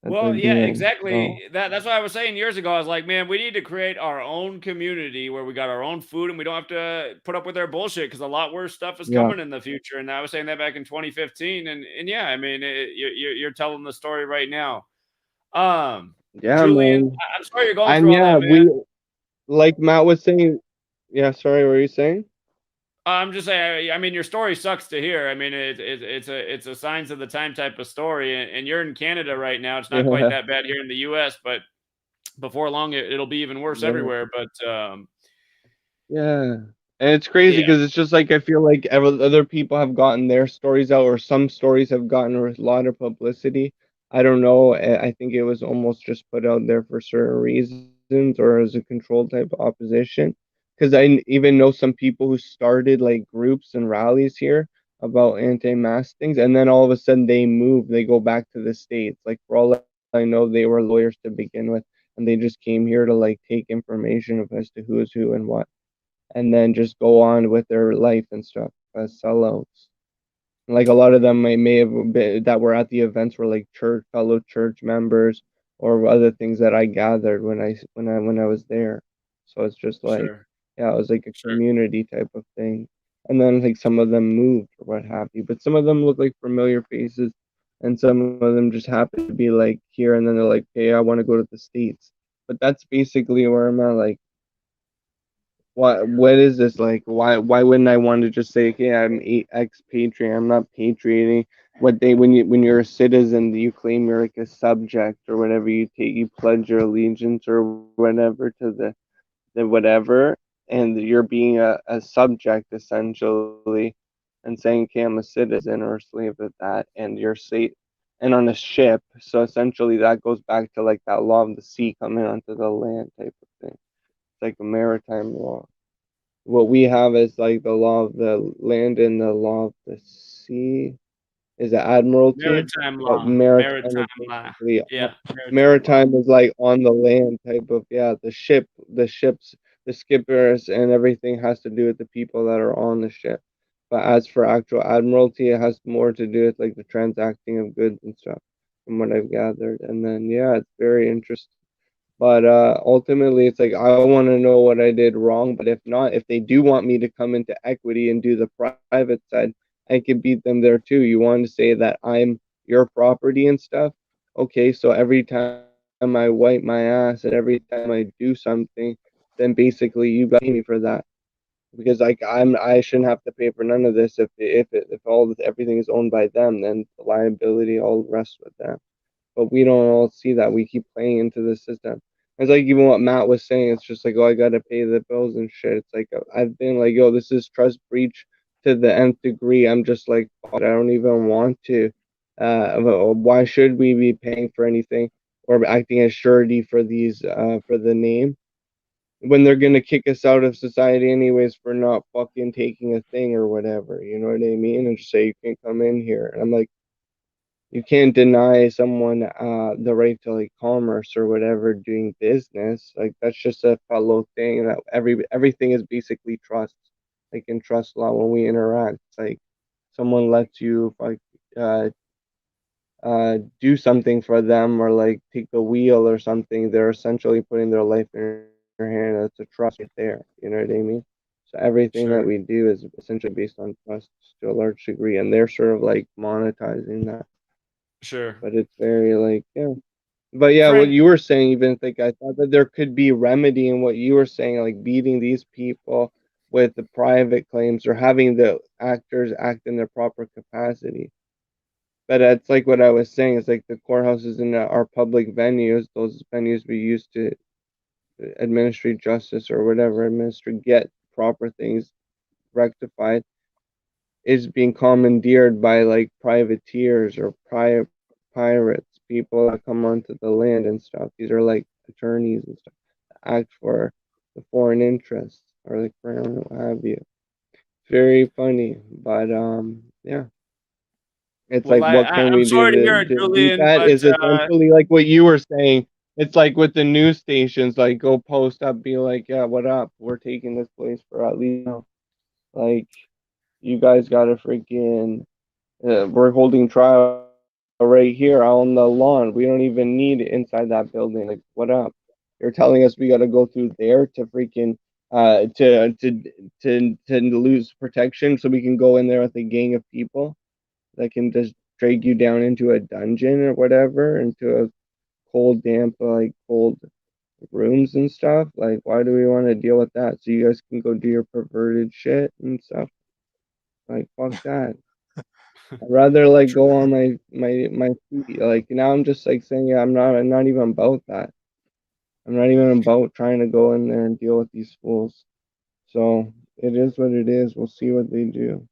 that Well, they're yeah, doing. exactly. So That's what I was saying years ago. I was like, man, we need to create our own community where we got our own food and we don't have to put up with their bullshit because a lot worse stuff is yeah, coming in the future. And I was saying that back in 2015. And yeah, I mean, you're telling the story right now. yeah, Julian, man. I'm sorry you're going And through all yeah, that, man. like Matt was saying. Yeah, sorry, what were you saying? I'm just saying. I mean, your story sucks to hear. I mean, it's a signs of the time type of story, and you're in Canada right now. It's not quite Yeah, that bad here in the U.S., but before long, it'll be even worse yeah. everywhere. But Yeah. And it's crazy yeah, because it's just like I feel like other people have gotten their stories out, or some stories have gotten a lot of publicity. I don't know. I think it was almost just put out there for certain reasons or as a controlled type of opposition. Because even know some people who started like groups and rallies here about anti-mask things, and then all of a sudden they move, they go back to the States. Like for all I know, they were lawyers to begin with, and they just came here to like take information of as to who is who and what, and then just go on with their life and stuff as sellouts. Like a lot of them may have been that were at the events were like fellow church members or other things that I gathered when I was there. So it's just like, Sure. yeah, it was like a Sure. community type of thing. And then like some of them moved or what have you, but some of them look like familiar faces, and some of them just happen to be like here, and then they're like, hey, I want to go to the States. But that's basically where I'm at. Like, what is this like? Why wouldn't I want to just say, okay, I'm expatriate. I'm not patriating. What they when you're a citizen, you claim you're like a subject or whatever. You pledge your allegiance or whatever to the whatever, and you're being a subject essentially, and saying, okay, I'm a citizen or a slave of that, and you're safe and on a ship. So essentially, that goes back to like that law of the sea coming onto the land type of thing. It's like a maritime law. What we have is like the law of the land and the law of the sea is the admiralty, Maritime but law. maritime is Maritime law. basically Yeah. Maritime law. maritime is like on the land type of, yeah, the ships, the skippers and everything has to do with the people that are on the ship. But as for actual admiralty, it has more to do with like the transacting of goods and stuff, from what I've gathered. And then yeah, it's very interesting. But ultimately, it's like I want to know what I did wrong. But if not, if they do want me to come into equity and do the private side, I could beat them there too. You want to say that I'm your property and stuff? Okay, so every time I wipe my ass and every time I do something, then basically you got me for that, because like I shouldn't have to pay for none of this if everything is owned by them, then the liability all rests with them. But we don't all see that. We keep playing into the system. It's like even what Matt was saying. It's just like, oh, I gotta pay the bills and shit. It's like I've been like, yo, this is trust breach to the nth degree. I'm just like, I don't even want to. Why should we be paying for anything or acting as surety for these for the name when they're gonna kick us out of society anyways for not fucking taking a thing or whatever? You know what I mean? And just say you can't come in here. And I'm like, you can't deny someone the right to like commerce or whatever doing business. Like that's just a fellow thing that everything is basically trust. Like in trust law, when we interact, it's like someone lets you like uh do something for them or like take the wheel or something. They're essentially putting their life in your hand. That's a trust right there. You know what I mean? So everything that Sure. we do is essentially based on trust to a large degree, and they're sort of like monetizing that. Sure. But it's very like, yeah. But yeah, what Frank, you were saying, even like I thought that there could be remedy in what you were saying, like beating these people with the private claims or having the actors act in their proper capacity. But it's like what I was saying, it's like the courthouses and our public venues, those venues we use to administrate justice or whatever, get proper things rectified, is being commandeered by like privateers or pirates, people that come onto the land and stuff. These are like attorneys and stuff that act for the foreign interests or like crown, what have you. It's very funny, but yeah. It's well, like what can I'm we do sorry to hear it, to beat Julian, that but is essentially like what you were saying. It's like with the news stations, like go post up, be like, yeah, what up? We're taking this place for at least like you guys gotta freaking we're holding trial right here on the lawn. We don't even need it inside that building. Like, what up? You're telling us we got to go through there to freaking to lose protection so we can go in there with a gang of people that can just drag you down into a dungeon or whatever, into a cold, damp, like cold rooms and stuff. Like, why do we want to deal with that? So you guys can go do your perverted shit and stuff. Like, fuck that. I'd rather like go on my feet. Like now I'm just like saying, yeah, I'm not even about that. I'm not even about trying to go in there and deal with these fools. So it is what it is. We'll see what they do.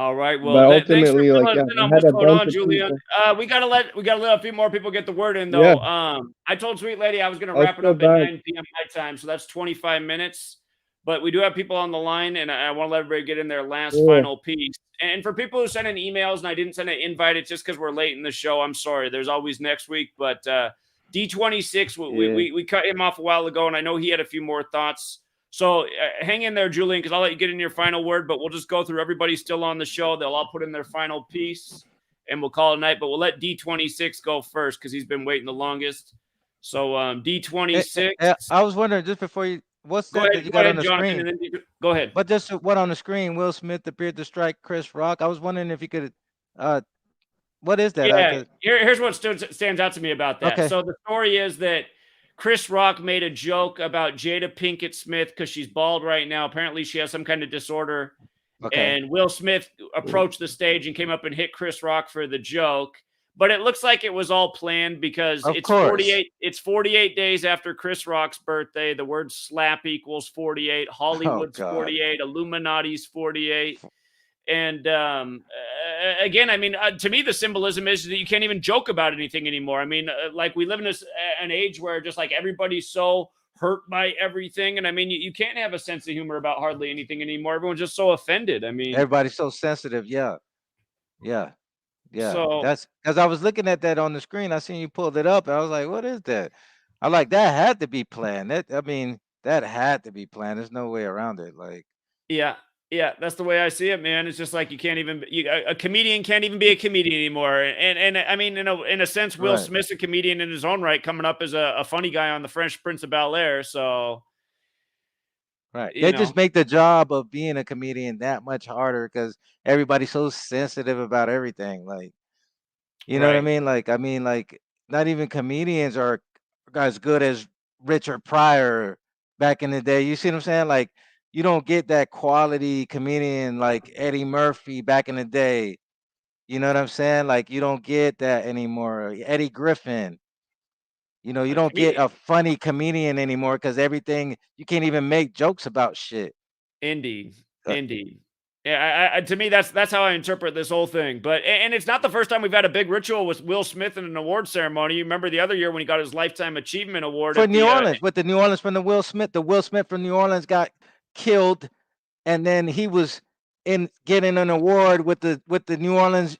All right. But Well, thanks for ultimately, like, filling yeah, us in I on had what's a going bunch on, of Julian. people. We gotta let a few more people get the word in Yeah, though. I told Sweet Lady I was gonna I'll wrap it still up at back. 9 p.m. my time, so that's 25 minutes. But we do have people on the line, and I want to let everybody get in their last Cool. final piece. And for people who sent in emails and I didn't send an invite, it's just because we're late in the show. I'm sorry. There's always next week. But D26, Yeah. we cut him off a while ago, and I know he had a few more thoughts. So hang in there, Julian, because I'll let you get in your final word, but we'll just go through everybody still on the show. They'll all put in their final piece, and we'll call it a night. But we'll let D26 go first because he's been waiting the longest. So D26. I was wondering just before you, what's Go that ahead, that you got on the Jonathan, screen? and then go ahead. But just what on the screen? Will Smith appeared to strike Chris Rock. I was wondering if you could, what is that? Yeah, here's what stands out to me about that. Okay. So the story is that Chris Rock made a joke about Jada Pinkett Smith because she's bald right now. Apparently, she has some kind of disorder. Okay. And Will Smith approached the stage and came up and hit Chris Rock for the joke. But it looks like it was all planned because Of it's course. 48 days after Chris Rock's birthday. The word slap equals 48. Hollywood's God. 48. Illuminati's 48. And again, I mean, to me, the symbolism is that you can't even joke about anything anymore. I mean, like we live in an age where just like everybody's so hurt by everything, and I mean, you can't have a sense of humor about hardly anything anymore. Everyone's just so offended. I mean, Everybody's so sensitive. Yeah. so That's because I was looking at that on the screen. I seen you pulled it up, and I was like, "What is that?" I like that had to be planned. That had to be planned. There's no way around it. Like, yeah, that's the way I see it, man. It's just like you can't even a comedian can't even be a comedian anymore. And I mean, in a sense, Will right. Smith's a comedian in his own right, coming up as a funny guy on the Fresh Prince of Bel-Air. So Right. you They know, just make the job of being a comedian that much harder because everybody's so sensitive about everything. Like, you know what right. I mean, like, not even comedians are as good as Richard Pryor back in the day. You see what I'm saying? Like, you don't get that quality comedian like Eddie Murphy back in the day. You know what I'm saying? Like, you don't get that anymore. Eddie Griffin. You don't get Comedian. a funny comedian anymore because everything you can't even make jokes about shit. Indeed, Uh, indeed. Yeah, to me, that's how I interpret this whole thing. But and it's not the first time we've had a big ritual with Will Smith in an award ceremony. You remember the other year when he got his Lifetime Achievement Award For at New the Orleans, with the New Orleans from the Will Smith from New Orleans got killed, and then he was in getting an award with the New Orleans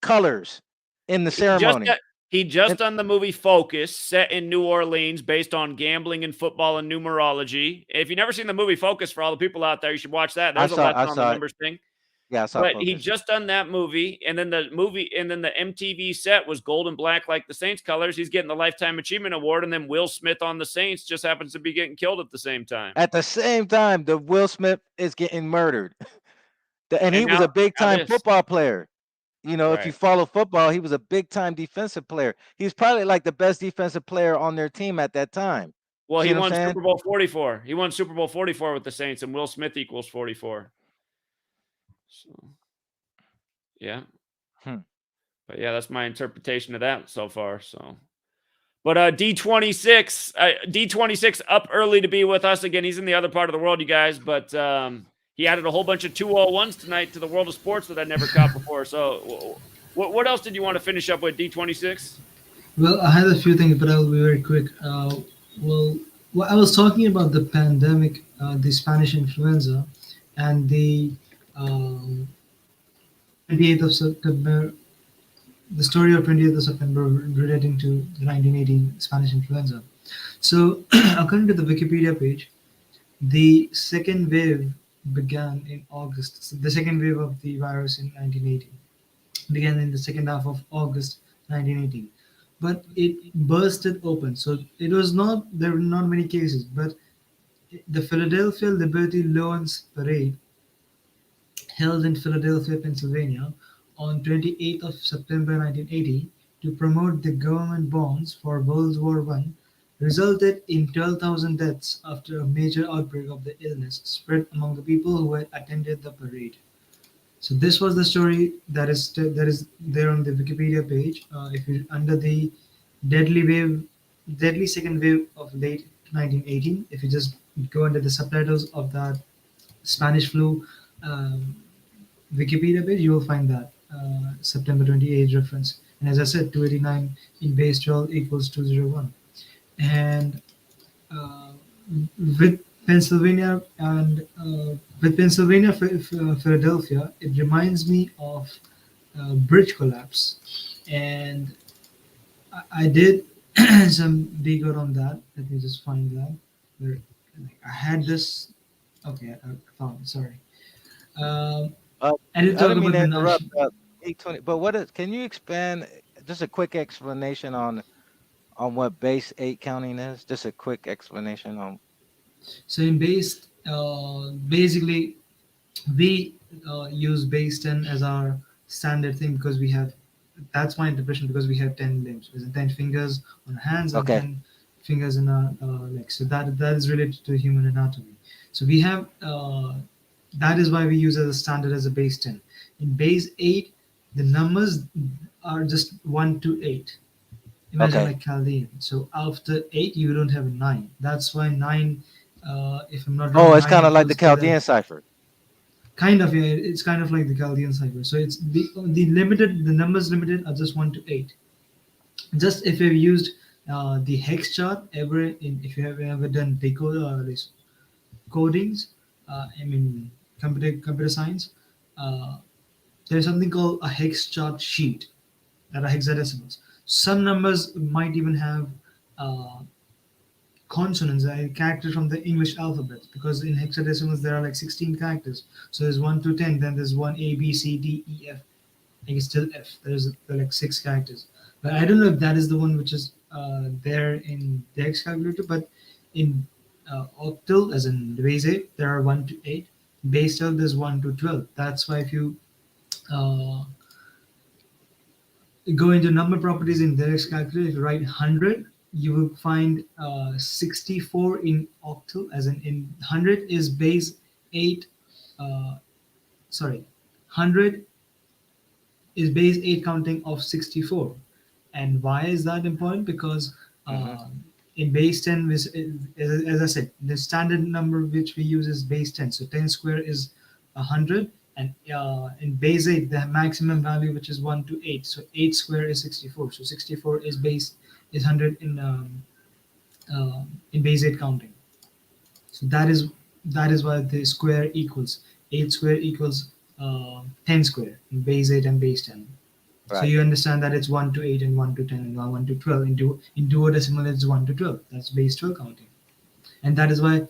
colors in the ceremony. He just done the movie Focus, set in New Orleans, based on gambling and football and numerology. If you've never seen the movie Focus, for all the people out there, you should watch that. There's a lesson I on the saw it. numbers thing. Yeah, I saw But he Focus. just done that movie, and then the MTV set was gold and black like the Saints colors. He's getting the Lifetime Achievement Award, and then Will Smith on the Saints just happens to be getting killed at the same time. At the same time, the Will Smith is getting murdered, and he And was now a big time this. football player. If you Right. follow football, he was a big time defensive player. He's probably like the best defensive player on their team at that time. Well, See he what I'm won saying? Super Bowl 44. He won Super Bowl 44 with the Saints, and Will Smith equals 44. So, yeah. But yeah, that's my interpretation of that so far. So, but D26 up early to be with us again. He's in the other part of the world, you guys. But he added a whole bunch of 201s tonight to the world of sports that I'd never caught before. So, what else did you want to finish up with, D26? Well, I had a few things, but I'll be very quick. Well, I was talking about the pandemic, the Spanish influenza, and the 28th of September, the story of 28th of September relating to the 1918 Spanish influenza. So, according to the Wikipedia page, the second wave began in August. So the second wave of the virus in 1918 began in the second half of August 1918, but it bursted open. So it was not there were not many cases, but the Philadelphia Liberty Loans Parade, held in Philadelphia, Pennsylvania, on 28th of September 1980 to promote the government bonds for World War I, resulted in 12,000 deaths after a major outbreak of the illness spread among the people who had attended the parade. So this was the story that is there on the Wikipedia page. If you under the deadly second wave of late 1918, if you just go under the subtitles of that Spanish flu, um, Wikipedia page, you will find that September 28 reference. And as I said, 289 in base 12 equals 201. And uh, with Pennsylvania and with Pennsylvania, Philadelphia, it reminds me of bridge collapse. And I did some decode on that. Let me just find that. Where I had this. Okay, I found it. Sorry. Uh, I did I talk didn't mean about to the interrupt. national. 820. But what is? Can you expand? Just a quick explanation on what base 8 counting is. Just a quick explanation on. So in base, basically, we use base 10 as our standard thing because we have. That's my interpretation because we have 10 limbs, with 10 fingers on our hands and Okay. 10 fingers in our legs. So that is related to human anatomy. So we have. That is why we use as a standard as a base 10. In base 8, the numbers are just 1 to 8. Imagine Okay. like Chaldean. So after 8, you don't have a 9. That's why 9, if I'm not Oh, wrong, it's 9 kind of like the equals 11. Chaldean cipher. Kind of, yeah. It's kind of like the Chaldean cipher. So it's the numbers limited are just 1 to 8. Just if you've used the hex chart if you have ever done decode or this codings, I mean computer science, uh, there's something called a hex chart sheet that are hexadecimals. Some numbers might even have uh, consonants, characters from the English alphabet, because in hexadecimals there are like 16 characters. So there's 1 to 10, then there's 1 A B C D E F. I guess till F. There are like 6 characters. But I don't know if that is the one which is there in the hex calculator. But in octal, as in the base 8, there are 1 to 8. Base 12, there's 1 to 12. That's why if you uh, go into number properties in the hex calculator, if you write 100, you will find 64 in octal, as in 100 is base 8. Sorry, 100 is base 8 counting of 64. And why is that important? Because Mm-hmm. in base 10, as I said, the standard number which we use is base 10. So 10 square is 100. And in base 8, the maximum value, which is 1 to 8. So 8 square is 64. So 64 is 100 in base 8 counting. So that is why the square equals 8 square equals 10 square in base 8 and base 10. So Right. you understand that it's 1 to 8 and 1 to 10 and 1 to 12. In duodecimal, it's 1 to 12. That's base 12 counting. And that is why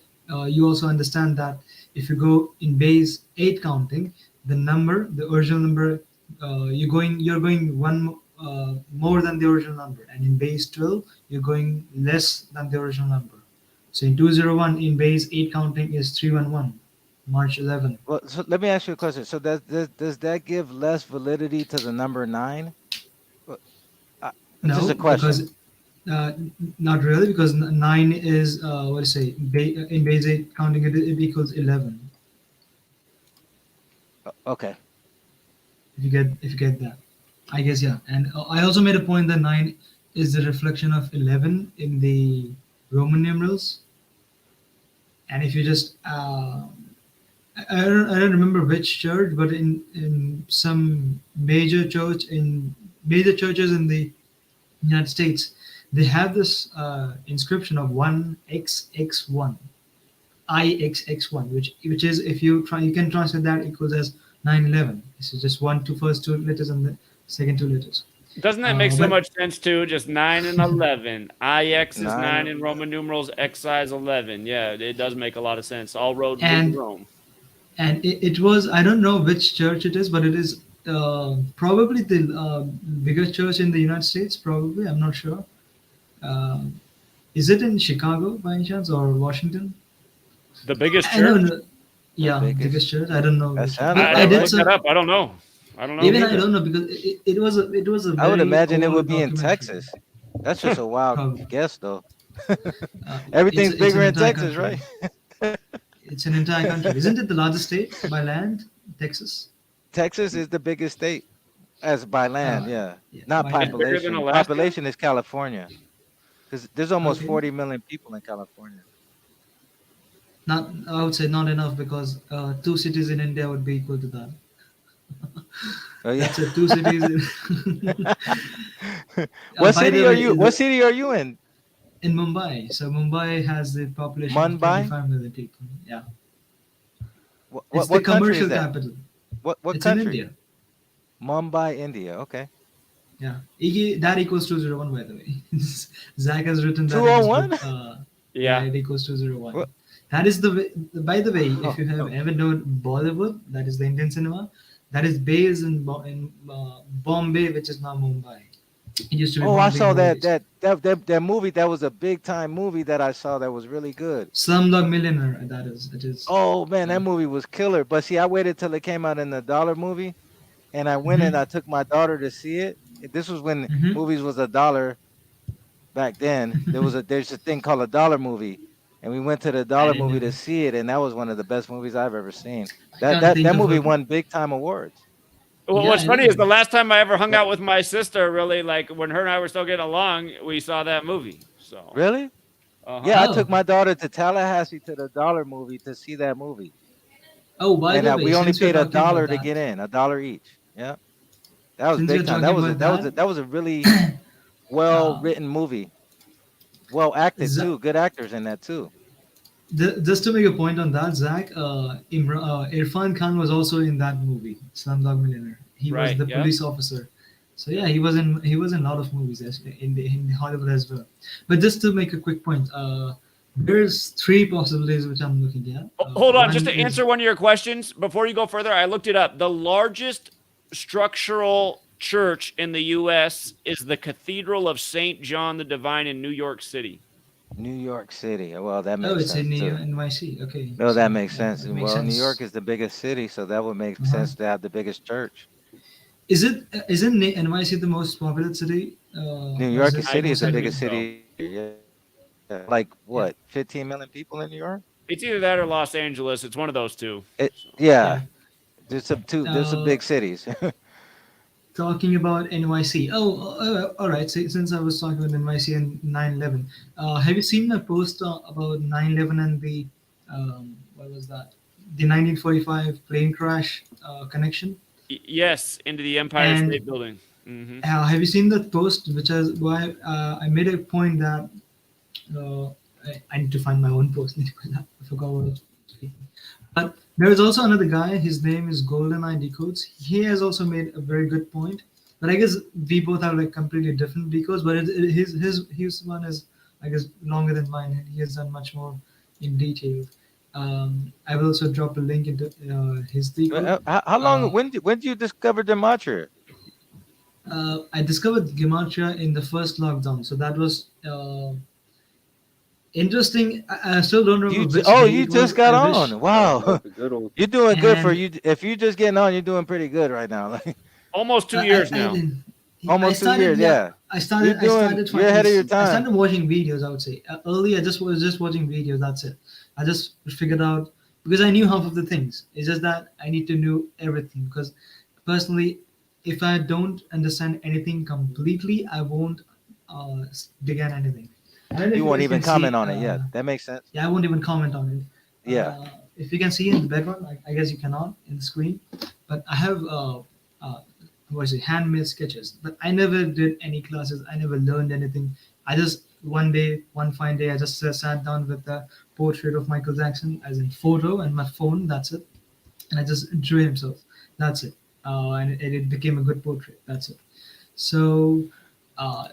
you also understand that if you go in base 8 counting, the original number, you're going one more than the original number. And in base 12, you're going less than the original number. So in 201, in base 8 counting is 311, March 11. Well, so let me ask you a question. So does that give less validity to the number 9? Well, Uh, just No, a question. because not really, because 9 is what do you say? In base 8 counting, it equals 11. Okay. If you get that, I guess, yeah. And I also made a point that 9 is the reflection of 11 in the Roman numerals. And if you just I don't remember which church, but in some major churches in the United States, they have this inscription of 1xx1, IXX1, which is, if you can translate that equals as 911. This is just first two letters and the second two letters. Doesn't that make so But much sense too? Just 9 and 11. IX is 9 9. in Roman numerals. XI is 11. Yeah, it does make a lot of sense. All roads lead and to Rome. and it was, I don't know which church it is, but it is probably the biggest church in the United States. Probably, I'm not sure. Uh, is it in Chicago by any chance, or Washington? The biggest I don't church? know. Yeah, biggest church. I don't know That which, sounds but I'd I have to did right. look that some. up. I don't know. Me Even I neither. don't know, because it was a I would very imagine it would old be in documentary. Texas. That's just a wild Probably. guess, though. It's Everything's it's bigger an in entire Texas, right? country. It's an entire country. Isn't it the largest state by land? Texas. Texas is the biggest state as by land, yeah. Yeah, Not by land. It's bigger than population. Alaska? Population is California. Because there's almost Okay. 40 million people in California. Not, I would say not enough, because two cities in India would be equal to that. Oh yeah. That's it. Two cities. What By city the are way, you? What city are you in? in Mumbai. So Mumbai has the population of Mumbai. 25 million people. Yeah, What, it's what the what country is commercial that? capital. What It's in country? India. Mumbai, India. Okay. Yeah, that equals 201, by the way. Zach has written that in his book. 201. Yeah, Yeah. it equals 201. What? That is the way, by the way, if Oh, you have ever known Bollywood, that is the Indian cinema, that is based in, Bombay, which is now Mumbai. It used to be oh, I Bombay in saw old that days. that movie. That was a big time movie that I saw. That was really good. Slumdog Millionaire, that is. It is. Oh man, Yeah. that movie was killer. But see, I waited till it came out in the dollar movie, and I went and Mm-hmm. I took my daughter to see it. This was when Mm-hmm. movies was a dollar back then. There's a thing called a dollar movie, and we went to the I dollar didn't movie know. to see it, and that was one of the best movies I've ever seen. I That can't that think that of movie a. won big time awards. Well, Yeah, what's I funny is know. the last time I ever hung What? out with my sister, really, like when her and I were still getting along, we saw that movie. So, Really? uh-huh. Yeah, I took Oh, my daughter to Tallahassee to the dollar movie to see that movie, oh. By and the way, we only since you're paid a talking about dollar to that, get in, a dollar each. Yeah, that was since big you're time. talking about that, That was a really well uh, written movie, well acted Z- too, good actors in that too. just to make a point on that, Zach, Irfan Khan was also in that movie, Slumdog Millionaire. He was Right. the Yep. police officer. So yeah, he was in a lot of movies in Hollywood as well. But just to make a quick point, there's three possibilities which I'm looking at. Hold on, just One to is answer one of your questions before you go further. I looked it up. The largest structural church in the U.S. is the Cathedral of Saint John the Divine in New York City. New York City. Well, that oh, makes it's in sense too. NYC. Okay, No, so that makes yeah, sense. it makes Well, New York sense. is the biggest city, so that would make Uh-huh. sense to have the biggest church. Isn't NYC the most populous city? New Or is York it I, City is the I second? think biggest so. city. Yeah, like Yeah, what, 15 million people in New York? It's either that or Los Angeles. It's one of those two. So. Yeah, yeah. there's some Uh, big cities. Talking about NYC. Oh, all right. So, since I was talking about NYC and 9/11, have you seen my post about 9/11 and the what was that? The 1945 plane crash connection. Yes, into the Empire And State Building. Hmm. have you seen that post? Which is why I made a point that uh, I need to find my own post. I forgot what I was speaking. But there is also another guy. His name is GoldenEye Decodes. He has also made a very good point. But I guess we both have like completely different decodes. But his one is, I guess, longer than mine, and he has done much more in detail. I will also drop a link into his decode. How long? Uh, When did you discover Gematria? I discovered Gematria in the first lockdown, so that was interesting. I still don't remember which day You it was. just got I wish. on. Talking Wow, about the good old. you're doing good for And you. If you just getting on, you're doing pretty good right now. Almost 2 I, years I now. didn't. I Almost 2 years. started. Yeah, Yeah, I started. you're ahead of your I time. started watching videos. I would say early. I just was just watching videos. That's it. I just figured out because I knew half of the things. It's just that I need to know everything because personally, if I don't understand anything completely, I won't begin anything. I don't know if You you won't guys even can comment see. on it. Yeah, that makes sense. Yeah, I won't even comment on it. Yeah. If you can see in the background, I guess you cannot in the screen, but I have what is it, handmade sketches. But I never did any classes. I never learned anything. I just one fine day, I just sat down with the portrait of Michael Jackson as in photo and my phone. That's it, and I just drew himself. That's it, and it became a good portrait. That's it. So. Uh,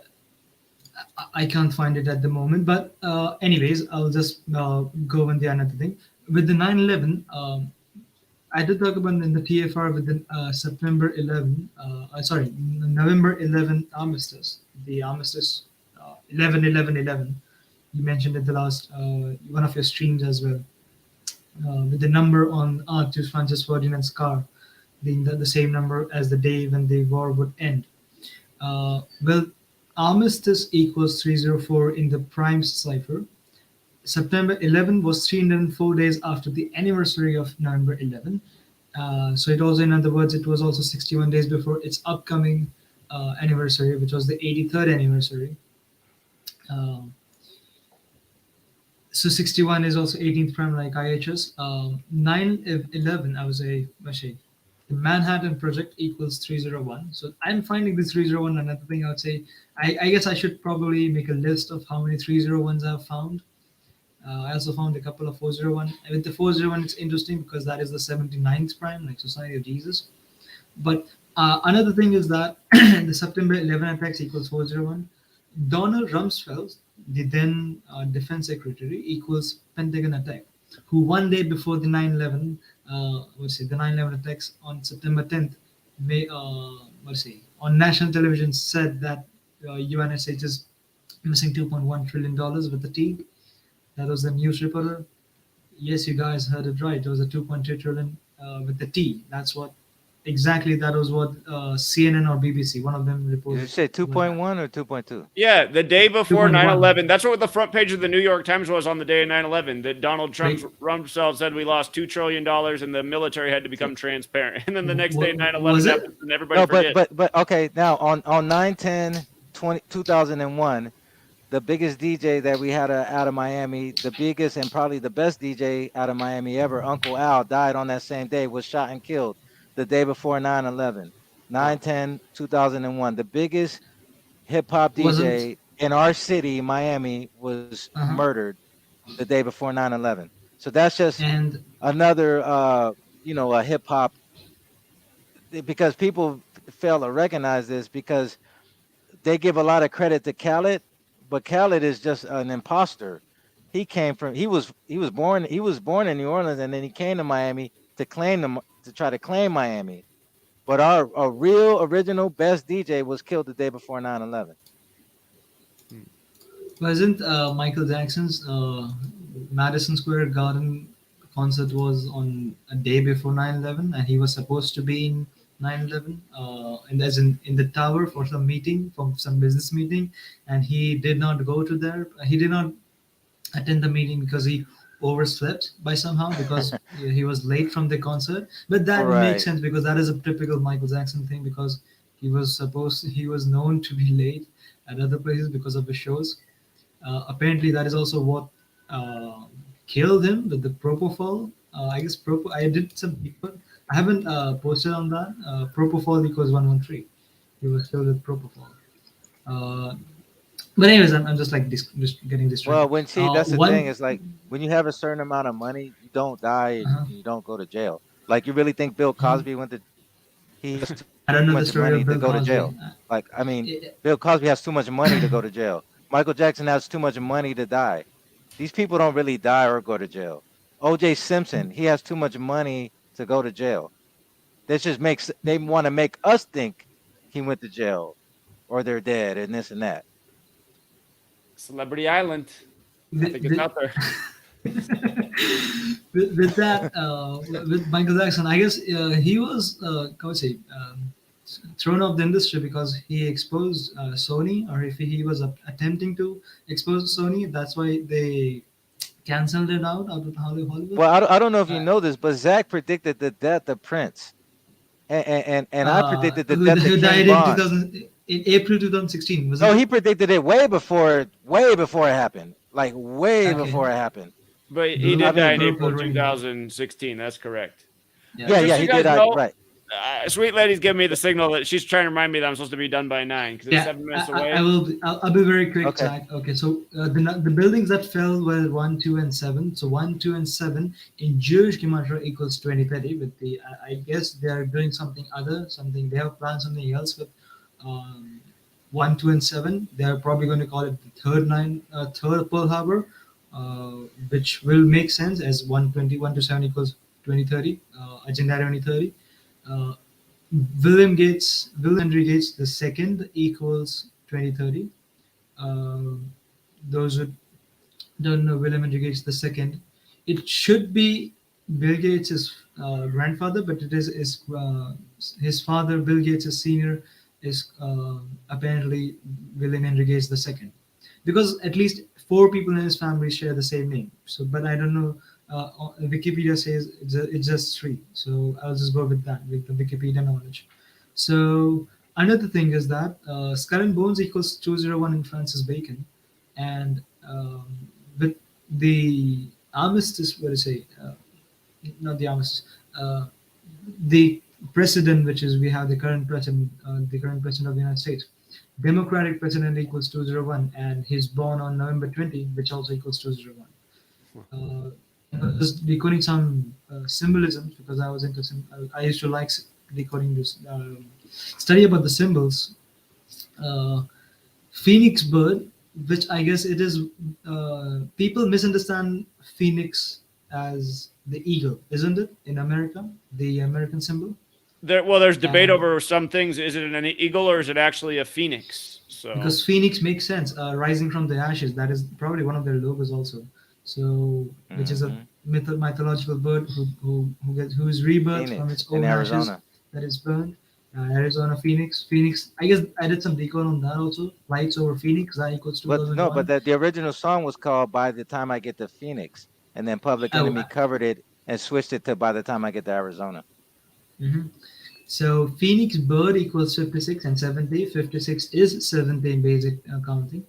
I can't find it at the moment. But anyways, I'll just go on the another thing. With the 9/11, I did talk about in the TFR with the September 11, sorry, November 11 armistice, the armistice 11/11/11. You mentioned it the last one of your streams as well, with the number on Archduke Francis Ferdinand's car being the same number as the day when the war would end. Well, armistice equals 304 in the prime cipher. September 11 was 304 days after the anniversary of November 11. So it also, in other words, it was also 61 days before its upcoming anniversary, which was the 83rd anniversary. Um, so 61 is also 18th prime like IHS. 9/11, I was a actually, the Manhattan Project equals 301. So I'm finding this 301. Another thing I would say, I guess I should probably make a list of how many 301s I've found. I also found a couple of 401. With the 401, it's interesting because that is the 79th prime, like Society of Jesus. But another thing is that the September 11 attacks equals 401. Donald Rumsfeld, the then defense secretary, equals Pentagon attack, who one day before the 9/11, the 9/11 attacks on September 10th, on national television said that UNSH is missing $2.1 trillion with the T. That was the news reporter. Yes, you guys heard it right. It was a 2.2 trillion with the T. That's what exactly. That was what CNN or BBC, one of them Did reported. you say 2.1 or 2.2? Yeah, the day before 2.1. 9/11. That's what the front page of the New York Times was on the day of 9/11. That Donald Trump Rumsfeld said we lost $2 trillion and the military had to become transparent. And then the next day, 9/11 happens and everybody No, forgets. but okay. Now on 9/10/2001, the biggest DJ that we had out of Miami, the biggest and probably the best DJ out of Miami ever, Uncle Al, died on that same day, was shot and killed the day before 9/11. 9/10/2001, the biggest hip hop DJ in our city, Miami, was murdered the day before 9/11. So that's just another, a hip hop, because people fail to recognize this because they give a lot of credit to Khaled, but Khaled is just an imposter. He was born in New Orleans, and then he came to Miami to try to claim Miami. But our real original best DJ was killed the day before 9/11. Wasn't Michael Jackson's Madison Square Garden concert was on a day before 9/11, and he was supposed to be in 9/11, and as in the tower for some meeting, from some business meeting, and he did not go to there. He did not attend the meeting because he overslept by somehow because he was late from the concert. But that makes sense because that is a typical Michael Jackson thing because he was known to be late at other places because of his shows. Apparently, that is also what killed him with the propofol. I guess I did some people. I haven't posted on that. Propofol equals 113. He was killed with propofol. But anyways, I'm just like just getting distracted. Well, that's the thing is like when you have a certain amount of money, you don't die and you don't go to jail. Like you really think Bill Cosby went to? He has too I don't know the much story money of to Bill go to Cosby. jail. Like I mean, Bill Cosby has too much money to go to jail. Michael Jackson has too much money to die. These people don't really die or go to jail. O.J. Simpson, he has too much money to go to jail. This just they want to make us think he went to jail or they're dead and this and that. Celebrity Island. I think it's out there. with that, with Michael Jackson, I guess he was, thrown off the industry because he exposed Sony, or if he was attempting to expose Sony, that's why they canceled it out of Hollywood. Well, I don't know if you know this, but Zach predicted the death of Prince, and I predicted the death of who King died Von. in April 2016. Was No, it? he predicted it way before it happened. Like way before it happened. But he did die in April 2016. That's correct. Yeah, he did. Right. Sweet Lady's giving me the signal that she's trying to remind me that I'm supposed to be done by 9 because it's 7 minutes away. I will. I'll be very quick, Zach. Okay, so the buildings that fell were 1, 2, and 7. So 1, 2, and 7 in Jewish gematria equals 2030. With the, I guess they are doing something other, something they have planned something else with 1, 2, and 7. They are probably going to call it the third Pearl Harbor, which will make sense as 1 to 7 equals 2030. Agenda 2030. William Henry Gates the second equals 2030. Those who don't know William Henry Gates the second, it should be Bill Gates' grandfather, but it is his father, Bill Gates' senior, is apparently William Henry Gates the second, because at least 4 people in his family share the same name. So, but I don't know. Wikipedia says it's just 3, so I'll just go with that, with the Wikipedia knowledge. So another thing is that Skull and Bones equals 201 in Francis Bacon, and with the armistice, what do you say? Not the armistice. The Precedent, which is we have the current president of the United States. Democratic president equals 201, and he's born on November 20, which also equals 201. Just decoding some symbolisms because I was into I used to like decoding this study about the symbols. Uh, Phoenix bird, which I guess it is. People misunderstand phoenix as the eagle, isn't it? In America, the American symbol. There's debate Uh, over some things. Is it an eagle or is it actually a phoenix? So Because phoenix makes sense, rising from the ashes. That is probably one of their logos also. So, which is a mythological bird who is rebirth from Phoenix its in own ashes Arizona. that is burned. Arizona Phoenix. Phoenix. I guess I did some decode on that also. Lights over Phoenix. That equals But no, but 2001. the original song was called "By the Time I Get to Phoenix," and then Public Oh, Enemy covered it and switched it to "By the Time I Get to Arizona." mhm. So Phoenix bird equals 56 and 70. 56 is 70 in basic counting,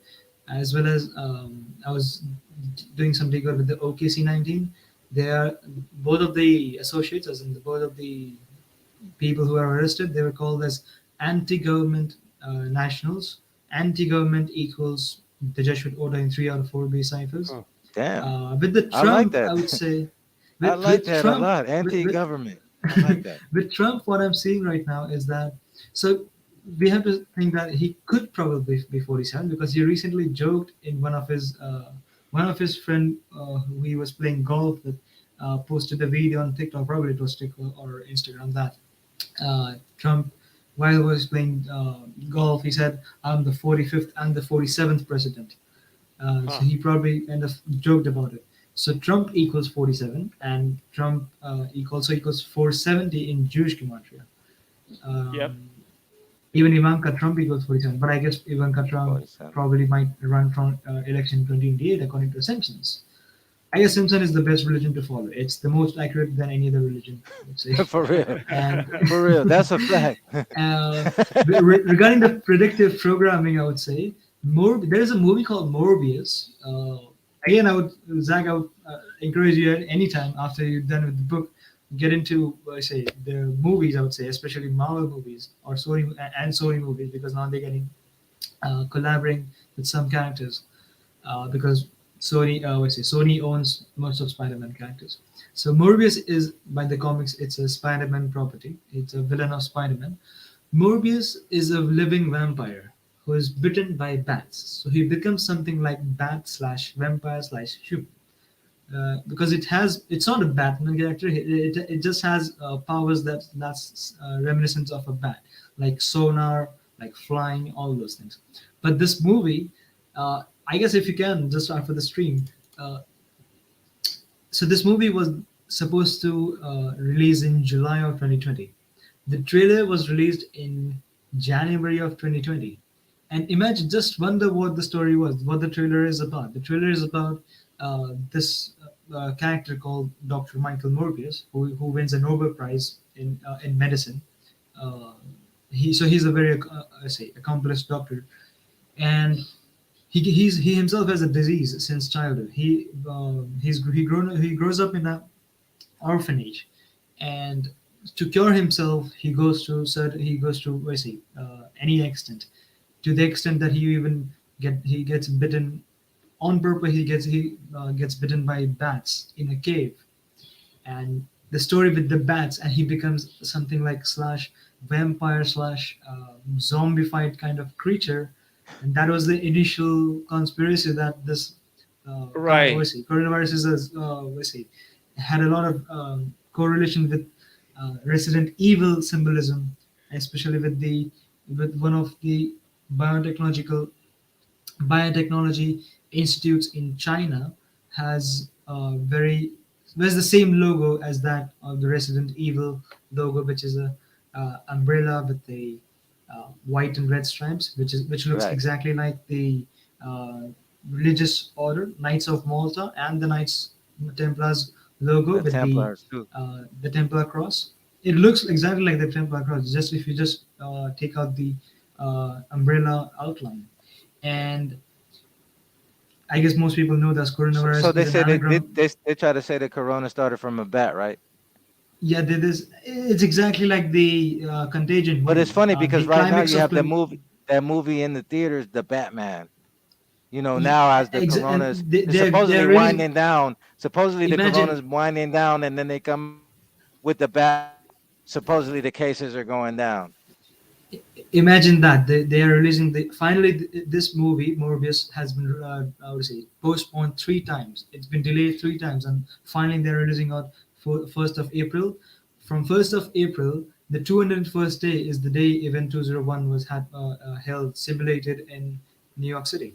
as well as I was doing some decode with the OKC 19. They are both of the associates, as in the both of the people who are arrested. They were called as anti-government nationals. Anti-government equals the Jesuit order in 3 out of 4 B ciphers. Damn, With the I like Trump, that. I would say, I with, like with that a Trump, lot. Anti-government. I like that. with Trump, what I'm seeing right now is that so we have to think that he could probably be 47 because he recently joked in one of his friend who he was playing golf with posted a video on TikTok, probably it was TikTok or Instagram that Trump while he was playing golf he said I'm the 45th and the 47th president. So he probably kind of joked about it. So Trump equals 47, and Trump also equals 470 in Jewish gematria. Yep. Even Ivanka Trump equals 47, but I guess Ivanka Trump 47. probably might run from election 2028 according to Simpsons. I guess Simpson is the best religion to follow. It's the most accurate than any other religion, I would say. For real. And For real. That's a fact. Regarding the predictive programming, I would say there is a movie called Morbius. Again, Zach, I would encourage you at any time after you're done with the book, get into say the movies. I would say, especially Marvel movies or Sony movies, because now they're getting collaborating with some characters because Sony owns most of Spider-Man characters. So Morbius is by the comics, it's a Spider-Man property. It's a villain of Spider-Man. Morbius is a living vampire who is bitten by bats. So he becomes something like bat slash vampire slash human. Because it's not a Batman character. It just has powers that's reminiscent of a bat, like sonar, like flying, all those things. But this movie, I guess if you can just after the stream, so this movie was supposed to release in July of 2020. The trailer was released in January of 2020. And imagine, just wonder what the story was, what the trailer is about. The trailer is about this character called Dr. Michael Morbius, who wins a Nobel Prize in medicine. Uh, he's a very accomplished doctor, and he himself has a disease since childhood. He grows up in an orphanage, and to cure himself, he goes to any extent, to the extent that he gets bitten on purpose. He gets bitten by bats in a cave, and the story with the bats, and he becomes something like slash vampire slash zombified kind of creature, and that was the initial conspiracy that this Right. coronavirus is had a lot of correlation with Resident Evil symbolism, especially with one of the biotechnological biotechnology institutes in China has the same logo as that of the Resident Evil logo, which is a umbrella with the white and red stripes, which looks Right. exactly like the uh, religious order, Knights of Malta, and the Knights Templars logo The with Templars too. the Templar cross. It looks exactly like the Templar cross, just if you just take out the umbrella outline. And I guess most people know that So coronavirus they is an say anagram. they try to say that Corona started from a bat, right? Yeah, there is. It's exactly like the Contagion But it's movie. funny because The right now climax you of have that movie in the theaters, the Batman. Ye- Now as the coronas and is they're supposedly really winding down, supposedly the imagine corona's winding down, and then they come with the bat. Supposedly the cases are going down. imagine that they are releasing this movie Morbius has been I would say postponed 3 times. It's been delayed 3 times, and finally they're releasing out for 1st of April. From 1st of April, the 201st day is the day Event 201 was held, simulated in New York City.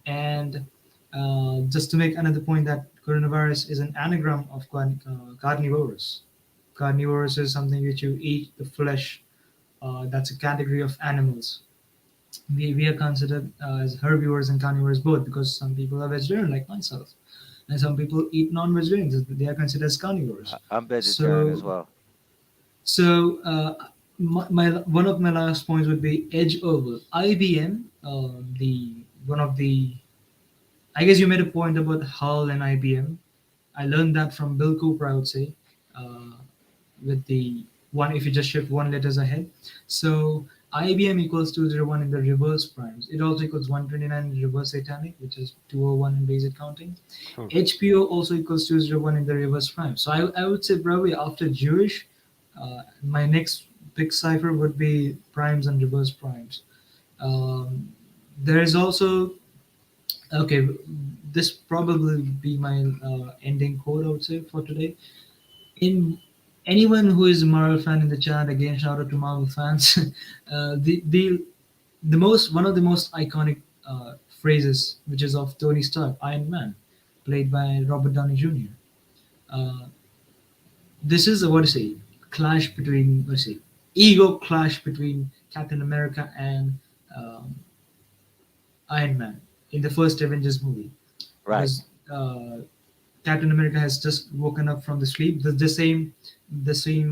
And just to make another point, that coronavirus is an anagram of carnivorous. Carnivorous is something which you eat the flesh. That's a category of animals. We are considered as herbivores and carnivores both, because some people are vegetarian like myself, and some people eat non-vegetarians. They are considered as carnivores. I'm vegetarian as So, well. my one of my last points would be edge over IBM. The one of the I guess you made a point about Hull and IBM. I learned that from Bill Cooper, I would say, uh, with the one, if you just shift one letters ahead. So IBM equals 201 in the reverse primes. It also equals 129 in the reverse satanic, which is 201 in basic counting. Huh. HPO also equals 201 in the reverse prime. So I would say probably after Jewish, my next big cipher would be primes and reverse primes. There is also, okay, this probably be my ending quote, I would say, for today. In anyone who is a Marvel fan in the chat, again, shout out to Marvel fans. The most one of the most iconic phrases, which is of Tony Stark, Iron Man, played by Robert Downey Jr. Uh, this is a, what to say, clash between, what to say, ego clash between Captain America and um, Iron Man in the first Avengers movie, Right. because Captain America has just woken up from the sleep. The same,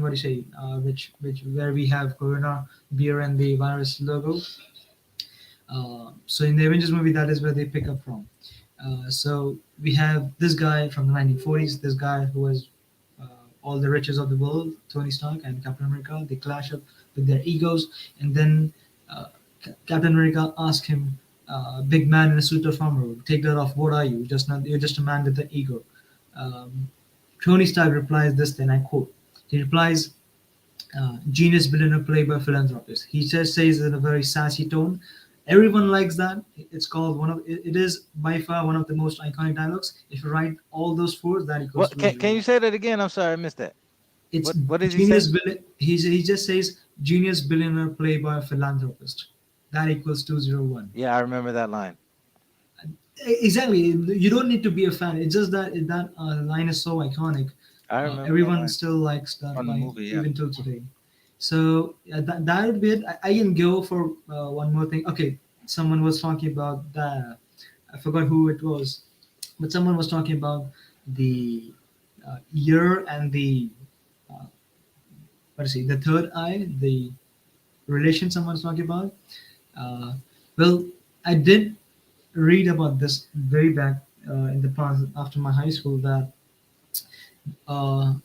what do you say, which where we have Corona beer and the virus logo. So in the Avengers movie, that is where they pick up from. So we have this guy from the 1940s, this guy who has uh, all the riches of the world, Tony Stark and Captain America. They clash up with their egos, and then Captain America asks him, "Big man in a suit of armor, take that off. What are you? You're just a man with an ego." Um, Tony Stark replies this, then I quote. He replies, "Genius billionaire played by philanthropist." He just says in a very sassy tone. Everyone likes that. It's called one of. It is by far one of the most iconic dialogues. If you write all those fours, that equals What to can you say that again? I'm sorry, I missed that. it's What did he say? genius. He just says genius billionaire played by a philanthropist. That equals 201. Yeah, I remember that line. Exactly. You don't need to be a fan. It's just that that line is so iconic. I remember that Everyone line. still likes that On the line movie, yeah. even till today. So that would be it. I can go for one more thing. Okay, someone was talking about that. I forgot who it was, but someone was talking about the ear and the what is it? The third eye, the relation someone's talking about. Uh, well, I did read about this very back in the past after my high school, that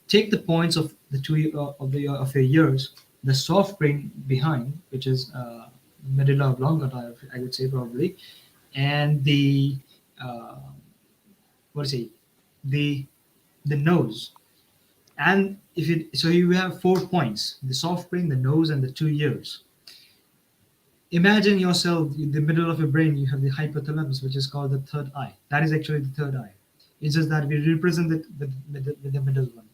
take the points of the of your ears, the soft brain behind, which is medulla oblongata, I would say probably, and the uh, what is it, the the nose. And if you so you have 4 points: the soft brain, the nose, and the 2 ears. Imagine yourself in the middle of your brain, you have the hypothalamus, which is called the third eye. That is actually the third eye. It's just that we represent it with the middle one.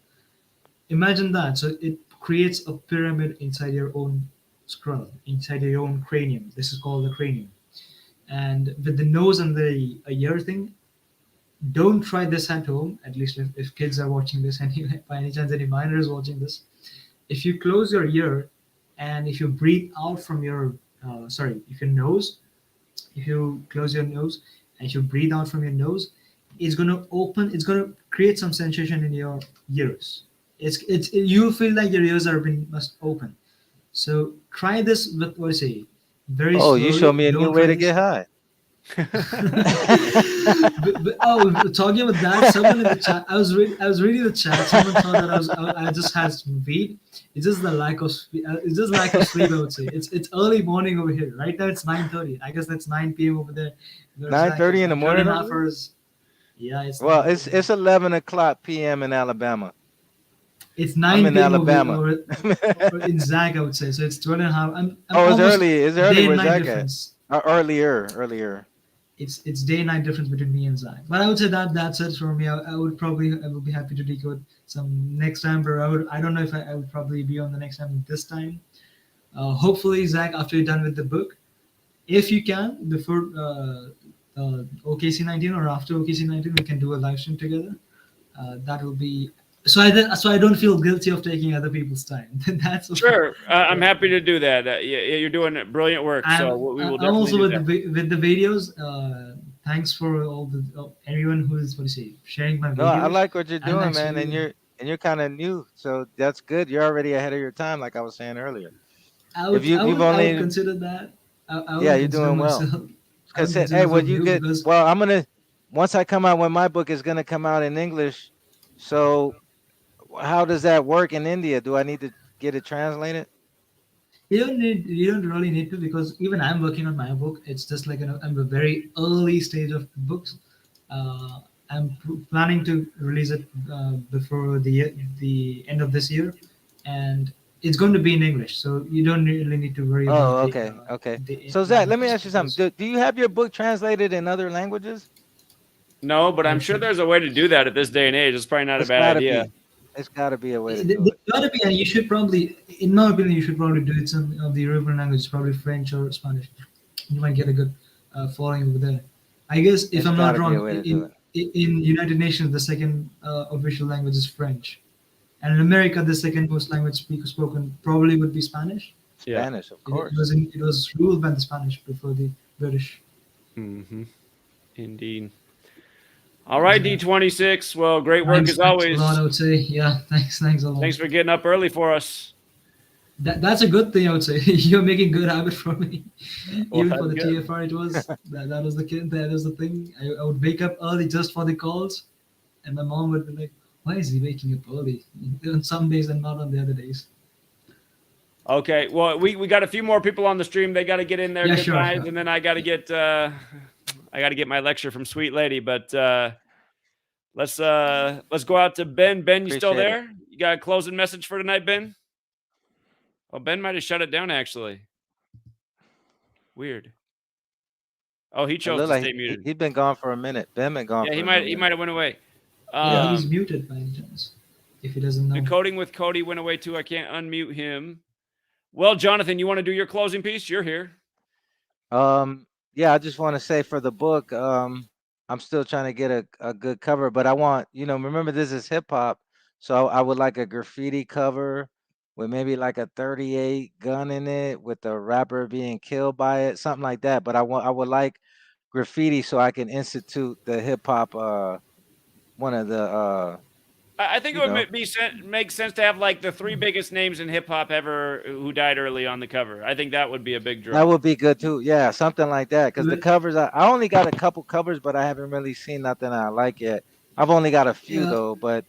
Imagine that. So it creates a pyramid inside your own skull, inside your own cranium. This is called the cranium. And with the nose and the ear thing, don't try this at home. At least if kids are watching this, anyway, by any chance any minors watching this, if you close your ear and if you breathe out from your if your nose, if you close your nose and if you breathe out from your nose, it's going to create some sensation in your ears. You feel like your ears are being must open. So try this with, what I say, very Oh, you slowly. showed me a new Don't way try to this. get high. Talking about that, someone in the chat. I was reading the chat. Someone thought that I just had some weed. It's just the lack of it's just lack of sleep. I would say it's early morning over here. Right now it's 9:30. I guess that's 9 p.m. over there. 9:30 in the morning. 2.5 hours. Yeah, it's well, it's 11 o'clock p.m. in Alabama. It's 9 I'm in p.m. Alabama. or in Zag, I would say. So it's 12.5. I'm Oh, it's almost early. It's early. day and Where's night Zach difference. at? Earlier. It's day and night difference between me and Zach. But I would say that's it for me. I would be happy to decode some next time, but I don't know if I would probably be on the next time this time. Hopefully, Zach, after you're done with the book, if you can, before OKC 19 or after OKC 19, we can do a live stream together. That will be so I don't feel guilty of taking other people's time. That's Sure. I'm happy to do that. You're doing brilliant work. So we will definitely also do with that. with the videos. Thanks for all the everyone who is sharing my videos. No, I like what you're I'm doing, man, actually- and you're kind of new, so that's good. You're already ahead of your time, like I was saying earlier. I would consider that. I would yeah, you're consider doing well. myself- I would Because consider hey, well, myself you new get because- well. I'm gonna once I come out when my book is gonna come out in English. So how does that work in India? Do I need to get it translated? You don't really need to, because even I'm working on my book. It's just like I'm a very early stage of books. I'm planning to release it before the end of this year, and it's going to be in English, so you don't really need to worry about. Oh, okay. So Zach, let me ask you something. Do you have your book translated in other languages? No, but I'm sure there's a way to do that at this day and age. It's probably not a bad idea. It's got to be a way to There do it. gotta be, and you should probably, in my opinion, you should probably do it some of the European languages, probably French or Spanish. You might get a good following over there. I guess if There's I'm not gotta be a wrong, way to do in United Nations, the second official language is French, and in America, the second most language spoken probably would be Spanish. Spanish, of course. It was ruled by the Spanish before the British. Mm-hmm. Indeed. All right, D26. Well, great work Thanks as always. a lot, I would say. Yeah, thanks a lot. Thanks for getting up early for us. That's a good thing, I would say. You're making good habit for me. Well, Even for the that's good. TFR, it was that was the thing. I would wake up early just for the calls, and my mom would be like, "Why is he waking up early?" On some days and not on the other days. Okay. Well, we got a few more people on the stream. They got to get in there, Yeah, good sure, guys, sure. and then I got to get my lecture from Sweet Lady. But let's go out to Ben. Ben, you still Appreciate it. there? You got a closing message for tonight, Ben? Oh, Ben might have shut it down actually. Weird. Oh, he It chose looked to like stay muted. he's been gone for a minute. Ben been gone. Yeah, for he a might minute. have went away. Yeah, he's muted by any chance. If he doesn't know. Decoding with Cody went away too. I can't unmute him. Well, Jonathan, you want to do your closing piece? You're here. Yeah, I just want to say for the book, I'm still trying to get a good cover, but I want, remember this is hip hop, so I would like a graffiti cover with maybe like a 38 gun in it with the rapper being killed by it, something like that. But I would like graffiti so I can institute the hip hop one of the I think it you know. would make sense to have like the 3 biggest names in hip hop ever who died early on the cover. I think that would be a big draw. That would be good too. Yeah, something like that. Because the covers, I only got a couple covers, but I haven't really seen nothing I like yet. I've only got a few Yeah. though. But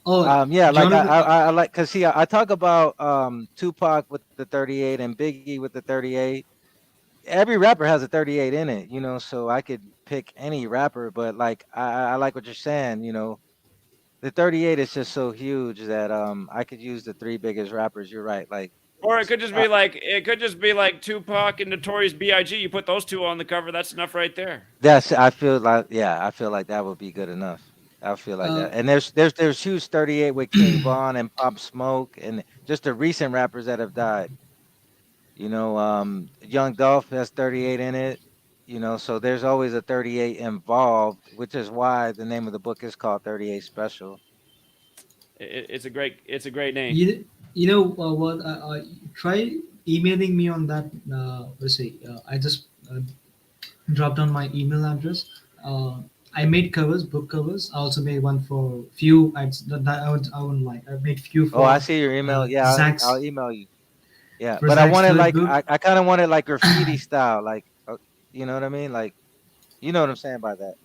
Oh, like Jonathan- I like, because see, I talk about Tupac with the 38 and Biggie with the 38. Every rapper has a 38 in it, so I could pick any rapper. But like I like what you're saying, the 38 is just so huge that I could use the 3 biggest rappers. You're right, like. Or it could just be like Tupac and Notorious B.I.G. You put those 2 on the cover, that's enough right there. I feel like that would be good enough. I feel like that. And there's huge 38 with King Von and Pop Smoke and just the recent rappers that have died. Young Dolph has 38 in it. So there's always a 38 involved, which is why the name of the book is called 38 Special. It's a great name. You know what? Try emailing me on that. Let's see. I just dropped on my email address. I made book covers. I also made one for few. I wouldn't like. I made few for. Oh, I see your email. Yeah, Zach's, I'll email you. Yeah, for but I Zach's wanted third like book. I kind of wanted like graffiti style, like you know what I mean, like You know what I'm saying by that.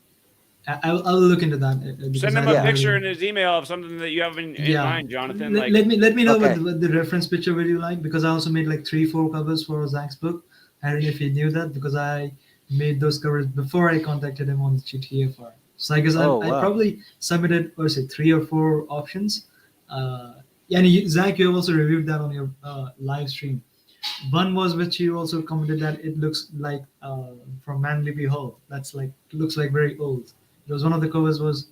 I'll look into that because Send him I a didn't picture really. in his email of something that you have in Yeah. mind, Jonathan. Let, Like, let me know Okay. what the reference picture would you like, because I also made like 3-4 covers for Zach's book. I don't know if you knew that, because I made those covers before I contacted him on the GTFR. So I guess Oh I wow. probably submitted, what is it, 3 or 4 options. Yeah, and Zach, you have also reviewed that on your live stream. One was which you also commented that it looks like from Manly Hall. That's like, looks like very old. It was one of the covers was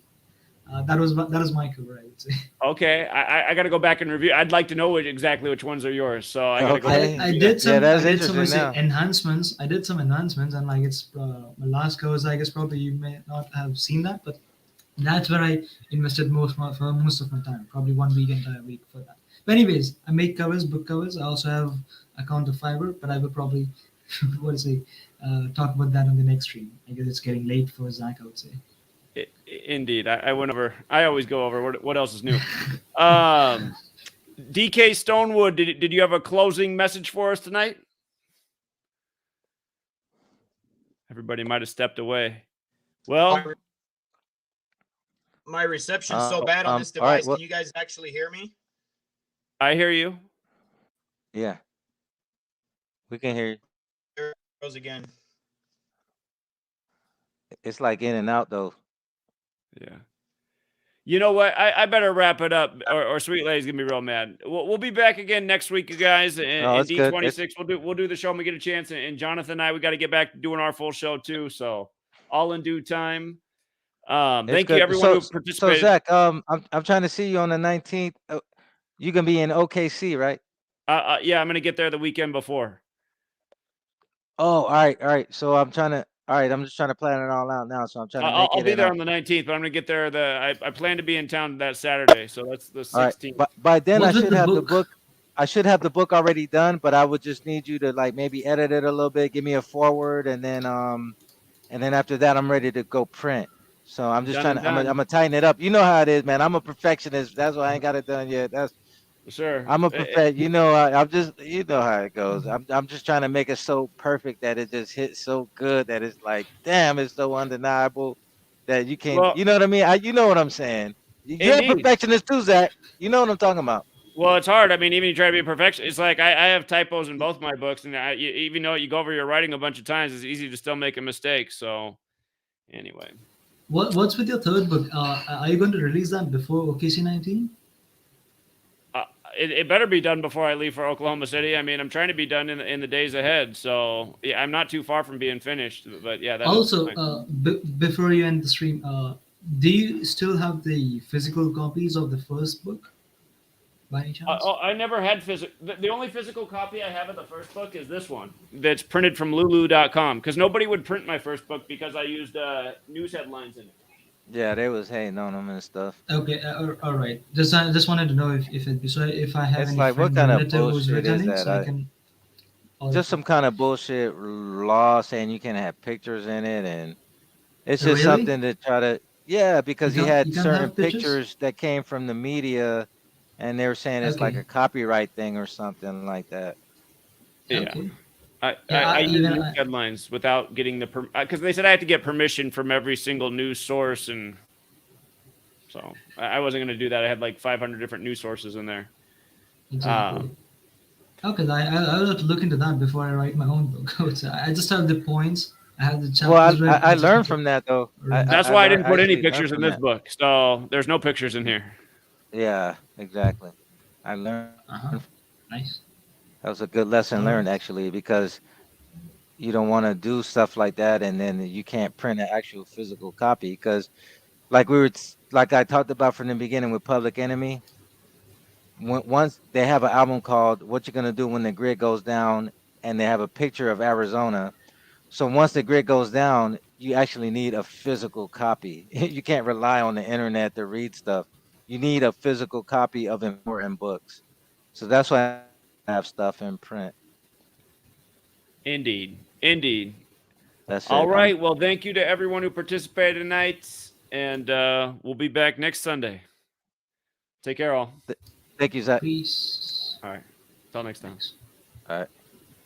that was my cover, I would say. okay, I got to go back and review. I'd like to know exactly which ones are yours. So I got to go back Okay. and I review did that. some. Yeah, that's I did some. I interesting say now. enhancements. I did some enhancements, and like it's my last covers. I guess probably you may not have seen that, but that's where I invested for most of my time. Probably 1 week, entire week for that. But anyways, I make covers, book covers. I also have account of Fiverr, but I will probably what to say talk about that on the next stream. I guess it's getting late for Zach, I would say. Indeed, I went over. I always go over what else is new. DK Stonewood, did you have a closing message for us tonight? Everybody might have stepped away. Well, My reception's so bad on this all right. device. Well, Can you guys actually hear me? I hear you. yeah, we can hear you. There it goes again. It's like in and out though. Yeah. You know what? I better wrap it up, or Sweet Lady's gonna be real mad. We'll be back again next week, you guys. And No, it's good. It's D26, we'll do the show when we get a chance. And Jonathan and I, we got to get back to doing our full show too. So all in due time. Thank you good. everyone who So participated. Zach, I'm trying to see you on the 19th. You gonna be in OKC, right? Yeah, I'm gonna get there the weekend before. Oh, all right. So I'm just trying to plan it all out now. So I'm trying to make I'll it be in. there on the 19th, but I'm gonna get there. I plan to be in town that Saturday, so that's the All right. 16th. But by then I What's with should the have the book? book. I should have the book already done, but I would just need you to like maybe edit it a little bit, give me a forward, and then after that I'm ready to go print. So I'm just Done trying and to I'm done. gonna tighten it up. You know how it is, man. I'm a perfectionist. That's why I ain't got it done yet. Sure. I'm a perfect. You know, I'm just you know how it goes. I'm just trying to make it so perfect that it just hits so good that it's like, damn, it's so undeniable that you can't. Well, You know what I mean? You know what I'm saying. You're a indeed. perfectionist too, Zach. You know what I'm talking about. Well, it's hard. I mean, even you try to be a perfection. It's like I have typos in both my books, and even though you go over your writing a bunch of times, it's easy to still make a mistake. So, anyway, What's with your third book? Are you going to release that before OKC 19? it better be done before I leave for Oklahoma City. I mean, I'm trying to be done in the days ahead. So, yeah, I'm not too far from being finished. But yeah, that is Also, fine. before you end the stream, do you still have the physical copies of the first book, by any chance? I never had physical. The only physical copy I have of the first book is this one that's printed from lulu.com, because nobody would print my first book because I used news headlines in it. Yeah, they was hating on them and stuff. Okay, all right. I just wanted to know if I have It's any like, what friend kind or of relative who's bullshit is returning, that? so I can. Just some kind of bullshit law saying you can't have pictures in it, and it's just Really? something to try to. Yeah, because he You had can't certain have pictures? pictures that came from the media, and they were saying it's like Okay. a copyright thing or something like that. Yeah. Okay. I use Even news headlines without getting the because they said I had to get permission from every single news source, and so I wasn't going to do that. I had like 500 different news sources in there. Exactly. Okay, I will have to look into that before I write my own book. I just have the points. I have the Well, chapters I read. learned from that though. That's why I didn't put any actually learned pictures in from this that. book. So there's no pictures in here. Yeah, exactly. I learned. Nice. That was a good lesson learned actually, because you don't want to do stuff like that and then you can't print an actual physical copy, because like I talked about from the beginning with Public Enemy, once they have an album called What You Gonna Do When the Grid Goes Down, and they have a picture of Arizona. So once the grid goes down, you actually need a physical copy. You can't rely on the internet to read stuff. You need a physical copy of important books. So that's why I have stuff in print. Indeed. That's All it. right. Well, thank you to everyone who participated tonight, and we'll be back next Sunday. Take care, all. Thank you, Zach. Peace. All right. Till next time. All right.